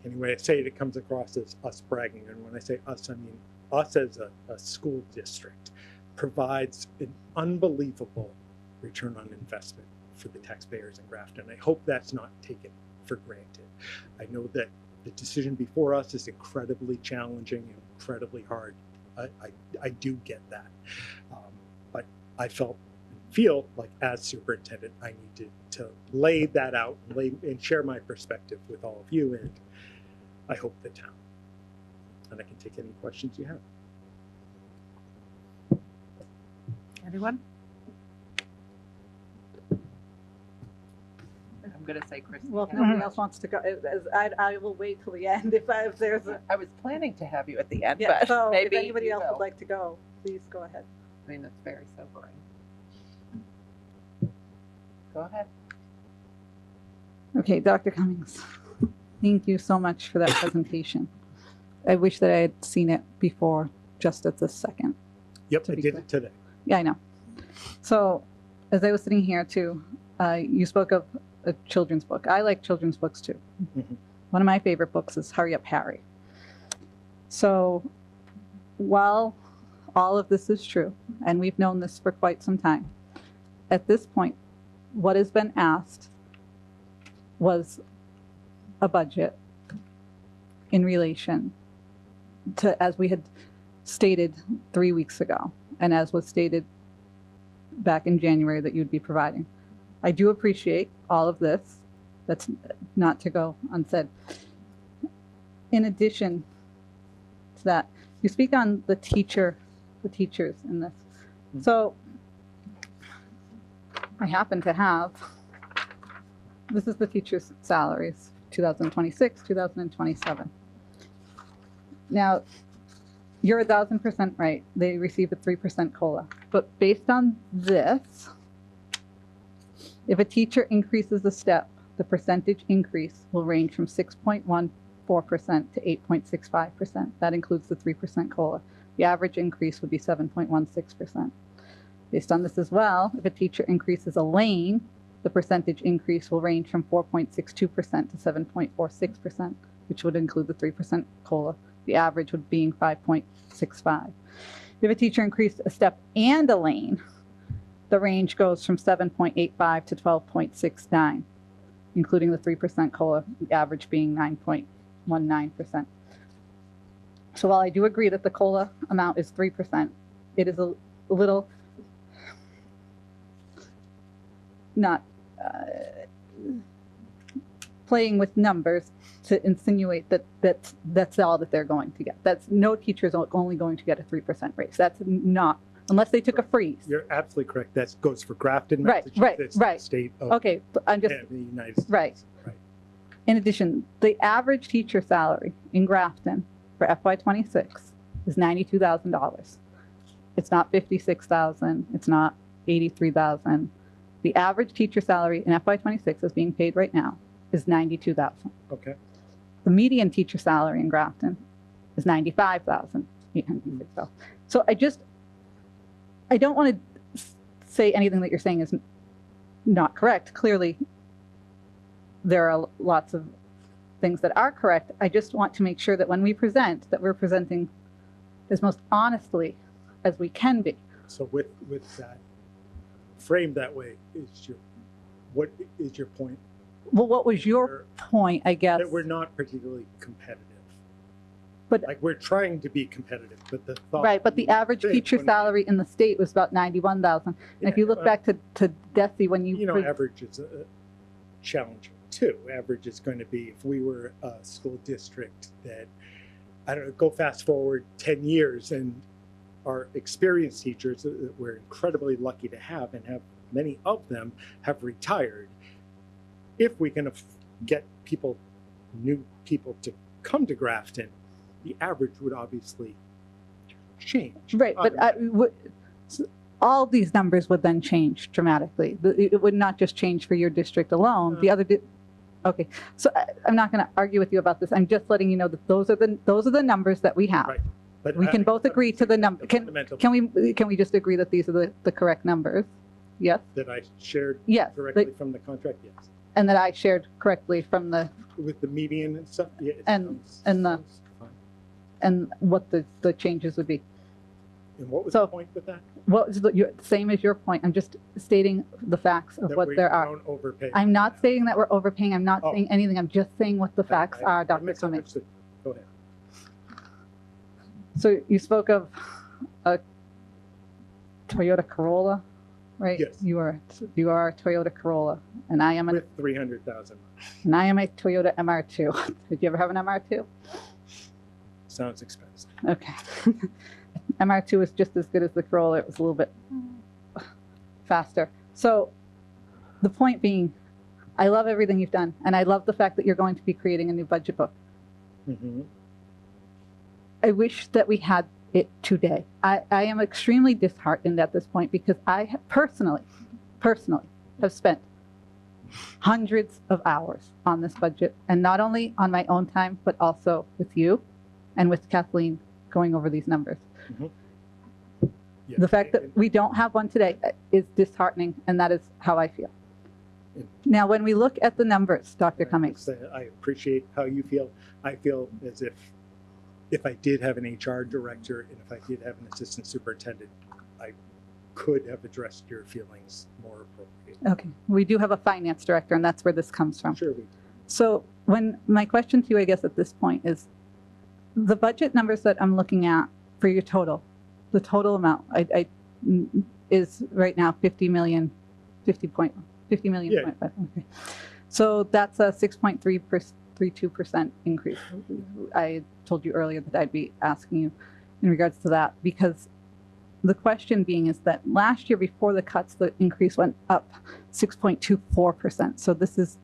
anyway I say it, it comes across as us bragging, and when I say us, I mean us as a school district, provides an unbelievable return on investment for the taxpayers in Grafton. I hope that's not taken for granted. I know that the decision before us is incredibly challenging and incredibly hard. I do get that. But I feel like as superintendent, I need to lay that out and share my perspective with all of you, and I hope the town. And I can take any questions you have. Anyone? I'm going to say Chris. Well, if nobody else wants to go, I will wait till the end if there's a. I was planning to have you at the end, Yeah, but so if maybe anybody you else will. would like to go, please go ahead. I mean, it's very sobering. Go ahead. Okay, Dr. Cummings, thank you so much for that presentation. I wish that I had seen it before, just at this second. Yep, To I be did clear. it today. Yeah, I know. So, as I was sitting here too, you spoke of a children's book. I like children's books too. Mhm. One of my favorite books is Hurry Up, Harry. So, while all of this is true, and we've known this for quite some time, at this point, what has been asked was a budget in relation to, as we had stated 3 weeks ago, and as was stated back in January that you'd be providing. I do appreciate all of this. That's not to go unsaid. In addition to that, you speak on the teachers in this. So I happen to have, this is the teachers' salaries, 2026, 2027. Now, you're 1,000% right. They receive a 3% COLA. But based on this, if a teacher increases a step, the percentage increase will range from 6.14% to 8.65%. That includes the 3% COLA. The average increase would be 7.16%. Based on this as well, if a teacher increases a lane, the percentage increase will range from 4.62% to 7.46%, which would include the 3% COLA. The average would being 5.65. If a teacher increased a step and a lane, the range goes from 7.85 to 12.69, including the 3% COLA, the average being 9.19%. So while I do agree that the COLA amount is 3%, it is a little not playing with numbers to insinuate that that's all that they're going to get. That's no teacher is only going to get a 3% raise. That's not, unless they took a freeze. You're absolutely correct. That goes for Grafton, Right, Massachusetts, right. the state of Okay, but I'm just, and the United States. right. Right. In addition, the average teacher salary in Grafton for FY26 is $92,000. It's not $56,000. It's not $83,000. The average teacher salary in FY26 is being paid right now is $92,000. Okay. The median teacher salary in Grafton is $95,806. So I don't want to say anything that you're saying is not correct. Clearly, there are lots of things that are correct. I just want to make sure that when we present, that we're presenting as most honestly as we can be. So with that framed that way, what is your point? Well, what was your point, I guess? That we're not particularly competitive. But- like we're trying to be competitive, but the thought. Right, but the average Say, teacher when- salary in the state was about $91,000. And if you look back to DESE, when you, average is challenging too. Average is going to be, if we were a school district that, I don't know, go fast forward 10 years and our experienced teachers that we're incredibly lucky to have, and have many of them have retired. If we can get new people to come to Grafton, the average would obviously change. right, but all these numbers would then change dramatically. It would not just change for your district alone. The other, okay. So I'm not going to argue with you about this. I'm just letting you know that those are the numbers that we have. Right. But We can both agree to the number. fundamental Can we just agree that these are the correct numbers? Yes. that I shared Yes. directly from the contract, yes. And that I shared correctly from the With the median and stuff, yeah. And the- sounds fine. and what the changes would be. And what was So- the point with that? What is same as your point? I'm just stating the facts of That what we there are. don't overpay. I'm not stating that we're overpaying. I'm not Oh. saying anything. I'm just saying what the facts I are, Dr. Cummings. misunderstood. Go ahead. So you spoke of a Toyota Corolla, right? Yes. You are a Toyota Corolla, and I am a With 300,000. Toyota MR2. Did you ever have an MR2? Sounds expensive. Okay. MR2 is just as good as the Corolla. It was a little bit faster. So the point being, I love everything you've done, and I love the fact that you're going to be creating a new budget book. Mm-hmm. I wish that we had it today. I am extremely disheartened at this point because I personally have spent hundreds of hours on this budget, and not only on my own time, but also with you and with Kathleen going over these numbers. Yeah. The fact that we don't have one today is disheartening, and that is how I feel. Yeah. Now, when we look at the numbers, Dr. Cummings, I appreciate how you feel. I feel as if I did have an HR director and if I did have an assistant superintendent, I could have addressed your feelings more appropriately. okay, we do have a finance director, and that's where this comes from. Sure we do. So when my question to you, I guess, at this point is the budget numbers that I'm looking at for your total, the total amount is right now 50 million. Yeah. Okay. So that's a 6.32% increase. I told you earlier that I'd be asking you in regards to that, because the question being is that last year before the cuts, the increase went up 6.24%. So this is,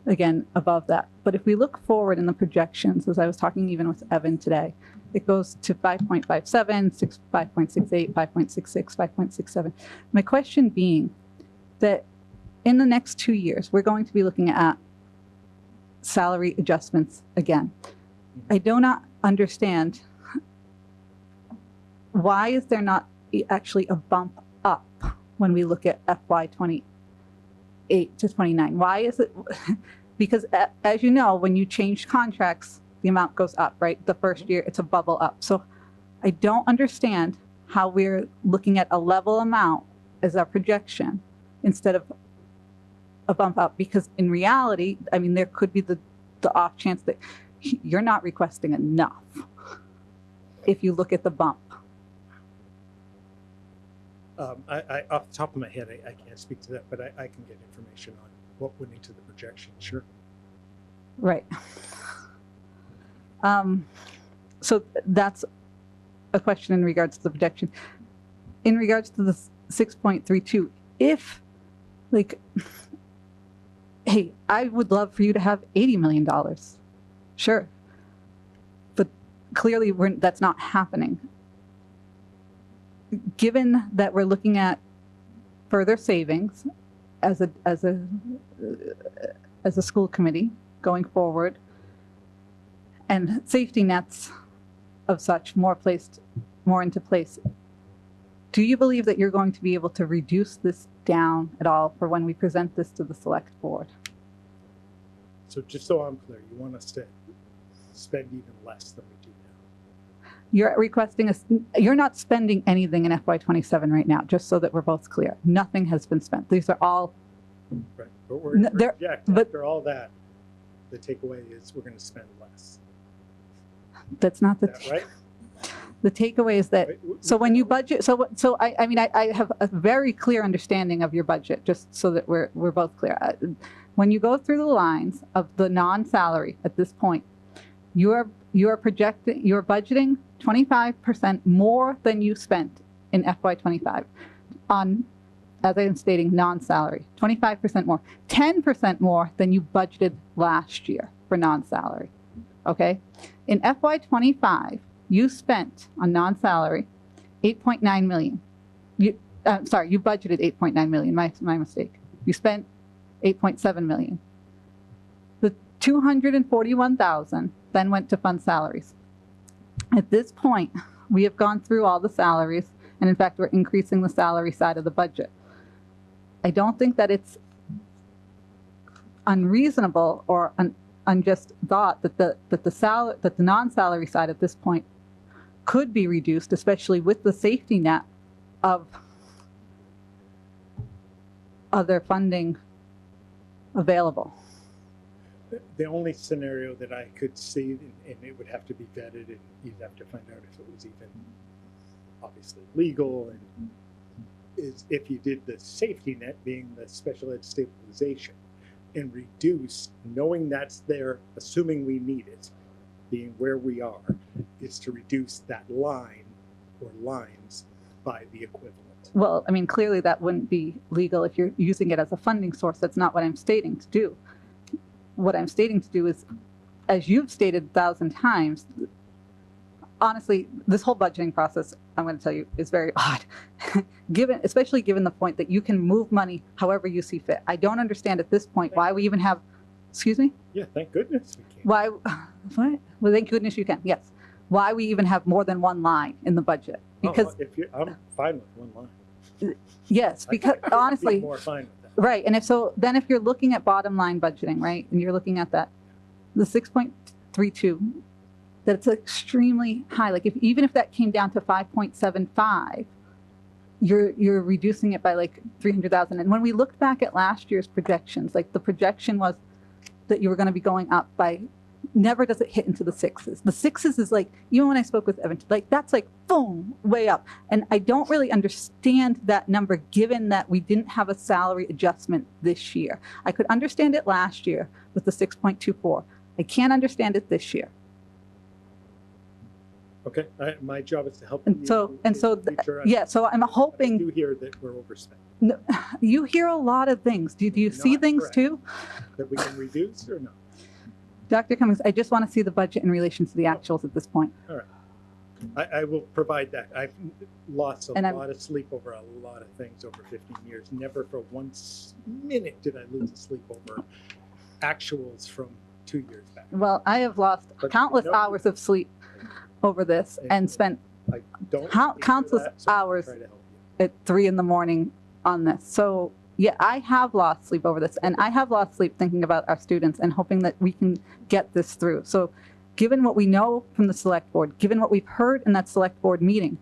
again, above that. But if we look forward in the projections, as I was talking even with Evan today, it goes to 5.57, 5.68, 5.66, 5.67. My question being that in the next 2 years, we're going to be looking at salary adjustments again. I do not understand why is there not actually a bump up when we look at FY 28 to 29? Why is it? Because as you know, when you change contracts, the amount goes up, right? The first year, it's a bubble up. So I don't understand how we're looking at a level amount as our projection instead of a bump up, because in reality, I mean, there could be the off chance that you're not requesting enough if you look at the bump. I off the top of my head, I can't speak to that, but I can get information on what went into the projection, sure. Right. So that's a question in regards to the projection. In regards to the 6.32, if, like, hey, I would love for you to have $80 million. Sure. But clearly that's not happening. Given that we're looking at further savings as a school committee going forward, and safety nets of such more into place, do you believe that you're going to be able to reduce this down at all for when we present this to the select board? So just so I'm clear, you want us to spend even less than we do now? You're requesting you're not spending anything in FY27 right now, just so that we're both clear. Nothing has been spent. These are all, Right, but we're project, but- after all that, the takeaway is we're gonna spend less. that's not Is that right? the takeaway is that, Right? so when you budget, so I mean, I have a very clear understanding of your budget, just so that we're both clear. When you go through the lines of the non-salary at this point, you are budgeting 25% more than you spent in FY25 on, as I am stating, non-salary. 25% more, 10% more than you budgeted last year for non-salary. Okay, in FY25, you spent on non-salary 8.9 million. You budgeted 8.9 million. My mistake. You spent 8.7 million. The 241,000 then went to fund salaries. At this point, we have gone through all the salaries, and in fact, we're increasing the salary side of the budget. I don't think that it's unreasonable or an unjust thought that the non-salary side at this point could be reduced, especially with the safety net of other funding available. The only scenario that I could see, and it would have to be vetted, and you'd have to find out if it was even obviously legal, and is if you did the safety net being the special ed stabilization and reduce, knowing that's there, assuming we need it, being where we are, is to reduce that line or lines by the equivalent. Well, I mean, clearly that wouldn't be legal if you're using it as a funding source. That's not what I'm stating to do. What I'm stating to do is, as you've stated 1,000 times, honestly, this whole budgeting process, I'm going to tell you, is very odd. Especially given the point that you can move money however you see fit. I don't understand at this point why we even have, excuse me? Yeah, thank goodness we can. Why, what? Well, thank goodness you can, yes. Why we even have more than one line in the budget. Because, I'm fine with one line. yes, because I couldn't be honestly, more fine with that. right, and if you're looking at bottom line budgeting, right, and you're looking at that, the 6.32, that's extremely high. Like even if that came down to 5.75, you're reducing it by like 300,000. And when we looked back at last year's projections, like the projection was that you were going to be going up by, never does it hit into the sixes. The sixes is like, even when I spoke with Evan, like that's like boom, way up. And I don't really understand that number given that we didn't have a salary adjustment this year. I could understand it last year with the 6.24. I can't understand it this year. Okay, my job is to help And you. so, in the future. yeah, so I'm I hoping, do hear that we're overspent, no, you hear a lot of things. Do you see Not things correct. too? that we can reduce or not. Dr. Cummings, I just want to see the budget in relation to the actuals at this point. I will provide that. I've lost a And I'm- lot of sleep over a lot of things over 15 years. Never for one minute did I lose sleep over actuals from 2 years back. Well, I have lost But countless no- hours of sleep over this and spent I don't. Countless that, so I'll hours try to help you. at 3 a.m. on this. So yeah, I have lost sleep over this, and I have lost sleep thinking about our students and hoping that we can get this through. So given what we know from the select board, given what we've heard in that select board meeting,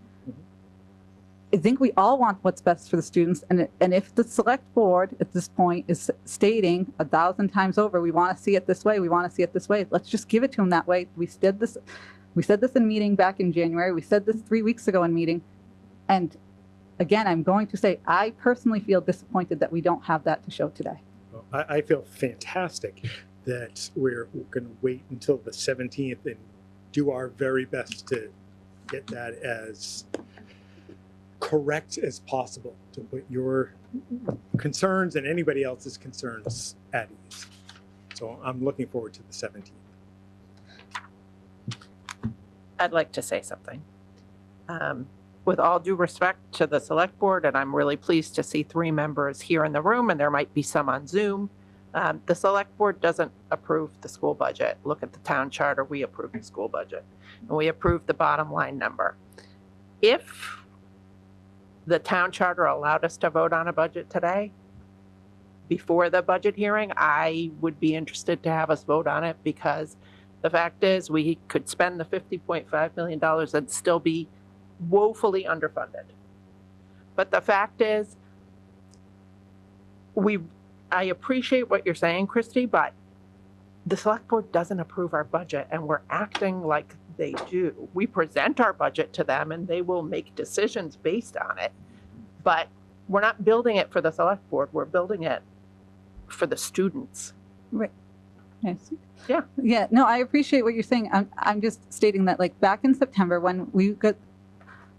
I think we all want what's best for the students. And if the select board at this point is stating 1,000 times over, we want to see it this way, we want to see it this way, let's just give it to them that way. We said this in meeting back in January. We said this 3 weeks ago in meeting. And again, I'm going to say, I personally feel disappointed that we don't have that to show today. Well, I feel fantastic that we're going to wait until the 17th and do our very best to get that as correct as possible, to put your concerns and anybody else's concerns at ease. So I'm looking forward to the 17th. I'd like to say something. With all due respect to the select board, and I'm really pleased to see 3 members here in the room, and there might be some on Zoom. The select board doesn't approve the school budget. Look at the town charter, we approve the school budget. And we approve the bottom line number. If the town charter allowed us to vote on a budget today, before the budget hearing, I would be interested to have us vote on it, because the fact is we could spend the $50.5 million and still be woefully underfunded. But the fact is, I appreciate what you're saying, Christy, but the select board doesn't approve our budget, and we're acting like they do. We present our budget to them and they will make decisions based on it. But we're not building it for the select board, we're building it for the students. Yes. Yeah. Yeah, no, I appreciate what you're saying. I'm just stating that, like, back in September, when we got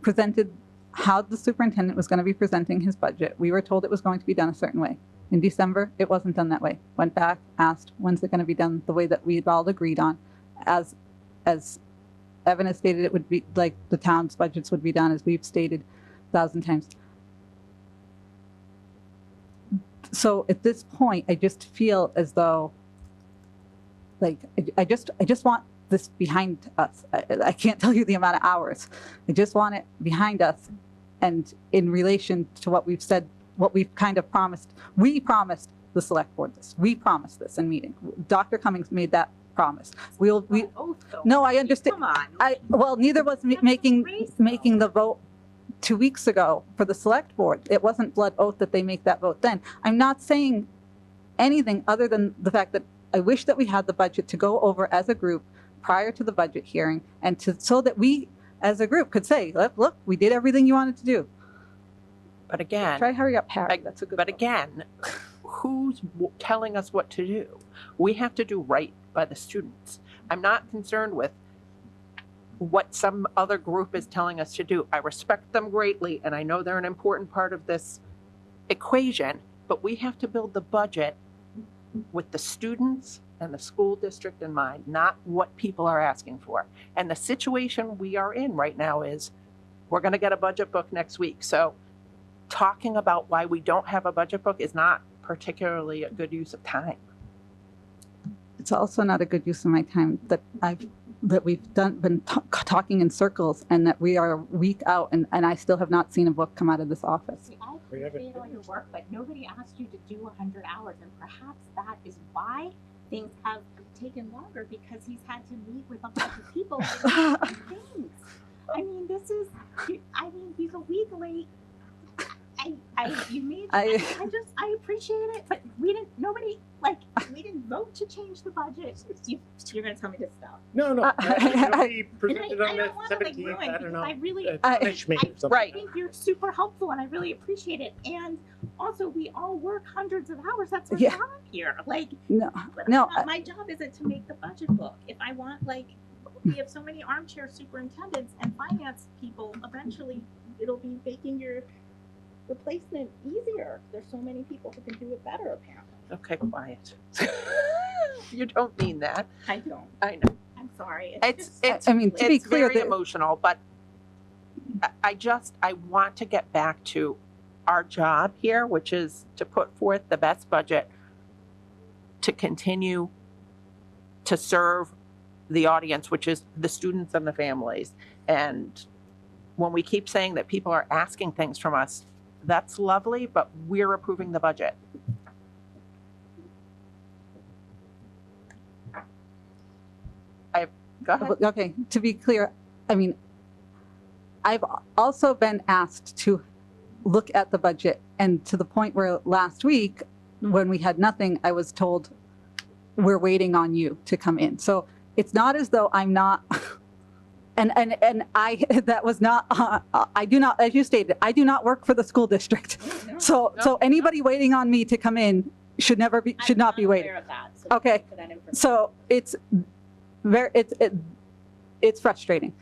presented how the superintendent was going to be presenting his budget, we were told it was going to be done a certain way. In December, it wasn't done that way. Went back, asked, when's it going to be done the way that we had all agreed on? As Evan has stated, it would be like the town's budgets would be done, as we've stated 1,000 times. So at this point, I just feel as though, like, I just want this behind us. I can't tell you the amount of hours. I just want it behind us. And in relation to what we've said, what we've kind of promised, we promised the select board this. We promised this in meeting. Dr. Cummings made that promise. No, I understand. Come on. Neither was making the vote 2 weeks ago for the select board. It wasn't blood oath that they make that vote then. I'm not saying anything other than the fact that I wish that we had the budget to go over as a group prior to the budget hearing, and so that we as a group could say, look, we did everything you wanted to do. But again, Try hurry up, Harry. That's a good but vote. again, who's telling us what to do? We have to do right by the students. I'm not concerned with what some other group is telling us to do. I respect them greatly, and I know they're an important part of this equation, but we have to build the budget with the students and the school district in mind, not what people are asking for. And the situation we are in right now is we're going to get a budget book next week. So talking about why we don't have a budget book is not particularly a good use of time. It's also not a good use of my time that we've been talking in circles, and that we are a week out, and I still have not seen a book come out of this office. I We haven't appreciate all your work, but nobody asked you to do 100 hours, and perhaps that is why things have taken longer, because he's had to meet with a bunch of people and do things. I mean, he's a week late. I appreciate it, but we didn't vote to change the budget. You're gonna tell me to stop. No, we presented on I the don't want to 17th. ruin, I don't because know. I really, Punish me or something. Right. I think you're super helpful, and I really appreciate it. And also, we all work hundreds of hours. That's our Yeah. job here. No, But no, my job isn't to make the budget book. If I want, we have so many armchair superintendents and finance people. Eventually, it'll be making your replacement easier. There's so many people who can do it better, apparently. Okay, quiet. You don't mean that. I don't. I know. I'm sorry. It's I mean, to be it's clear, very emotional, but I want to get back to our job here, which is to put forth the best budget to continue to serve the audience, which is the students and the families. And when we keep saying that people are asking things from us, that's lovely, but we're approving the budget. Go ahead. Okay, to be clear, I mean, I've also been asked to look at the budget, and to the point where last week, when we had nothing, I was told, we're waiting on you to come in. So it's not as though I'm not, and I, that was not, I do not, as you stated, I do not work for the school district. So anybody waiting on me to come in should not be waiting. Okay. So it's very, it's frustrating.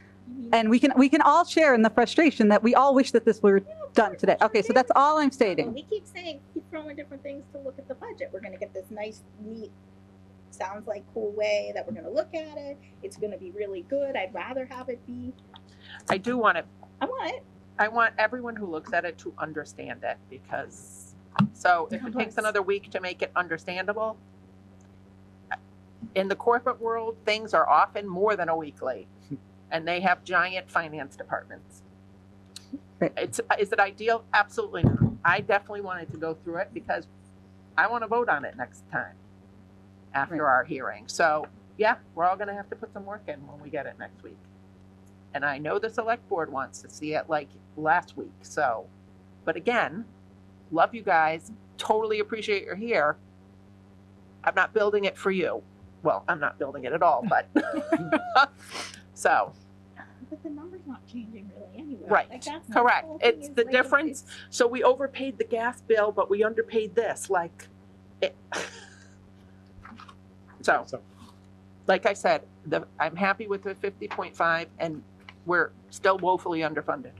And we can all share in the frustration that we all wish that this were done today. Okay, so that's all I'm stating. We keep saying, keep throwing different things to look at the budget. We're gonna get this nice, neat, sounds like cool way that we're gonna look at it. It's gonna be really good. I'd rather have it be, I do want it. I want it. I want everyone who looks at it to understand it, because, so if it takes another week to make it understandable, in the corporate world, things are often more than a week late, and they have giant finance departments. Right. Is it ideal? Absolutely not. I definitely wanted to go through it because I want to vote on it next time after our hearing. So yeah, we're all gonna have to put some work in when we get it next week. And I know the select board wants to see it like last week, so, but again, love you guys, totally appreciate you're here. I'm not building it for you. Well, I'm not building it at all, but, so, But the number's not changing really anyway. right, Like, that's the correct. whole thing It's is, the like, difference. So we overpaid the gas bill, but we underpaid this, like, it. So, like I said, I'm happy with the 50.5, and we're still woefully underfunded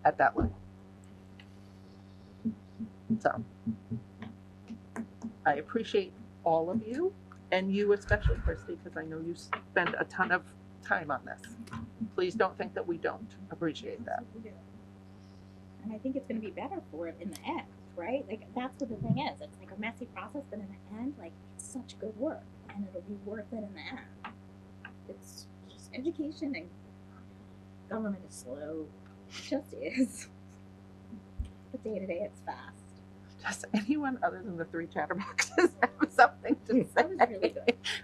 at that level. So, I appreciate all of you, and you especially, Christy, because I know you spend a ton of time on this. Please don't think that we don't appreciate that. And I think it's gonna be better for it in the end, right? Like, that's what the thing is. It's like a messy process, but in the end, like, it's such good work, and it'll be worth it in the end. It's just education, and government is slow. It just is. But day to day, it's fast. Does anyone other than the three chatterboxes have something to say? That was really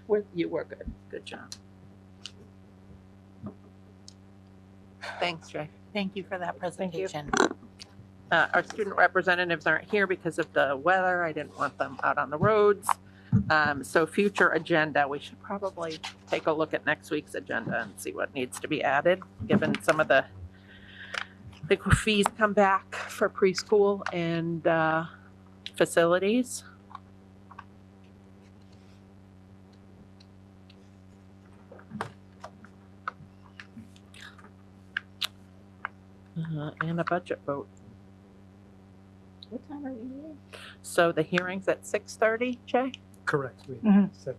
good. You were good. Good job. Thanks, Jay. Thank you for that presentation. Our student representatives aren't here because of the weather. I didn't want them out on the roads. So future agenda, we should probably take a look at next week's agenda and see what needs to be added, given some of the fees come back for preschool and facilities. And a budget vote. What time are we meeting? So the hearing's at 6:30, Jay? Correct. We Mhm. set,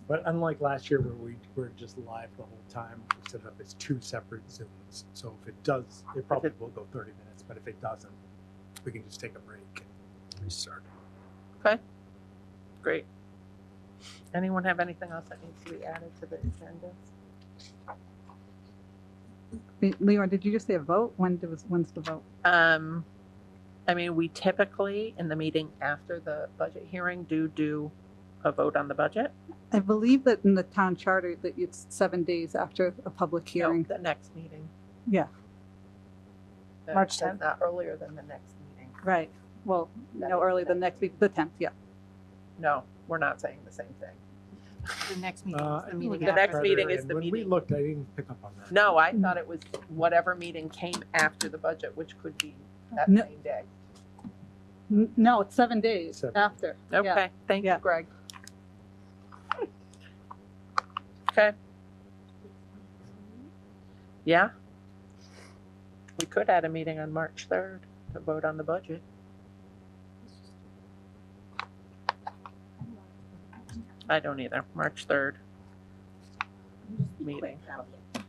but unlike last year where we were just live the whole time, we set it up as two separate Zooms. So if it does, it probably will go 30 minutes, but if it doesn't, we can just take a break and restart. Great. Anyone have anything else that needs to be added to the agenda? Leora, did you just say a vote? When's the vote? I mean, we typically, in the meeting after the budget hearing, do a vote on the budget. I believe that in the town charter that it's 7 days after a public No, hearing. the next meeting. Yeah. March Says 10th? Not earlier than the next meeting. Right. Well, That no, is early the next week, the 10th, yeah. No, we're not saying the same thing. The next meeting I is the didn't meeting look The at next charter, meeting is and the when we meeting. looked, I didn't pick up on that. No, I thought it was whatever meeting came after the budget, which could be that No. same day. No, it's 7 days 7. after. Yeah. Okay, thank you, Yeah. Greg. Okay. Yeah. We could add a meeting on March 3rd to vote on the budget. I don't either. March 3rd. Meeting. That'll be it.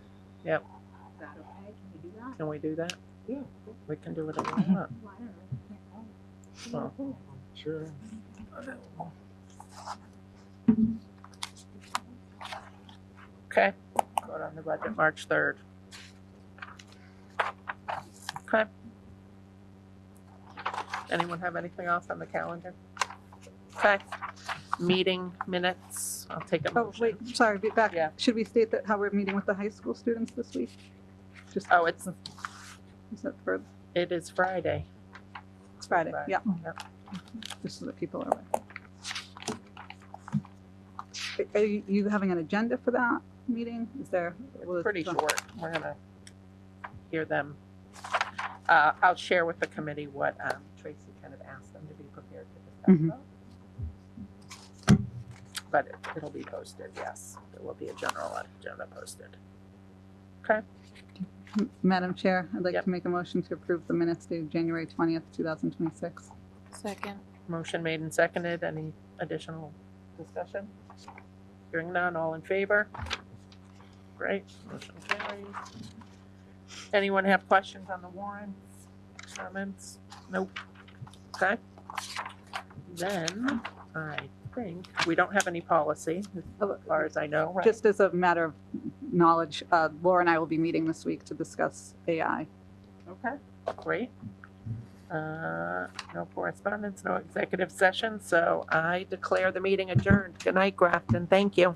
Yep. Is that okay? Can we do that? Can we do that? Yeah. We can do whatever we want. Well, I don't know. Can't Well, Sure. okay. Vote on the budget, March 3rd. Anyone have anything else on the calendar? Okay. Meeting minutes. I'll take a Oh, motion. wait, sorry, be back. Yeah. Should we state that how we're meeting with the high school students this week? Just, Oh, it's, is that for, it is Friday. it's Friday, yeah, Yep. just so that people are aware. Are you having an agenda for that meeting? Is there? Pretty short. We're gonna hear them. I'll share with the committee what Tracy kind of asked them to be prepared to discuss Mhm. about. But it'll be posted, yes. There will be a general agenda posted. Okay, Madam Chair, I'd like Yep. to make a motion to approve the minutes dated January 20th, 2026. Second. motion made and seconded. Any additional discussion? Hearing none, all in favor? Great, motion carries. Anyone have questions on the warrants, comments? Nope. Okay. Then, I think, we don't have any policy, as far as I know, right? Just as a matter of knowledge, Laura and I will be meeting this week to discuss AI. Okay, great. No correspondence, no executive session, so I declare the meeting adjourned. Good night, Grafton, thank you.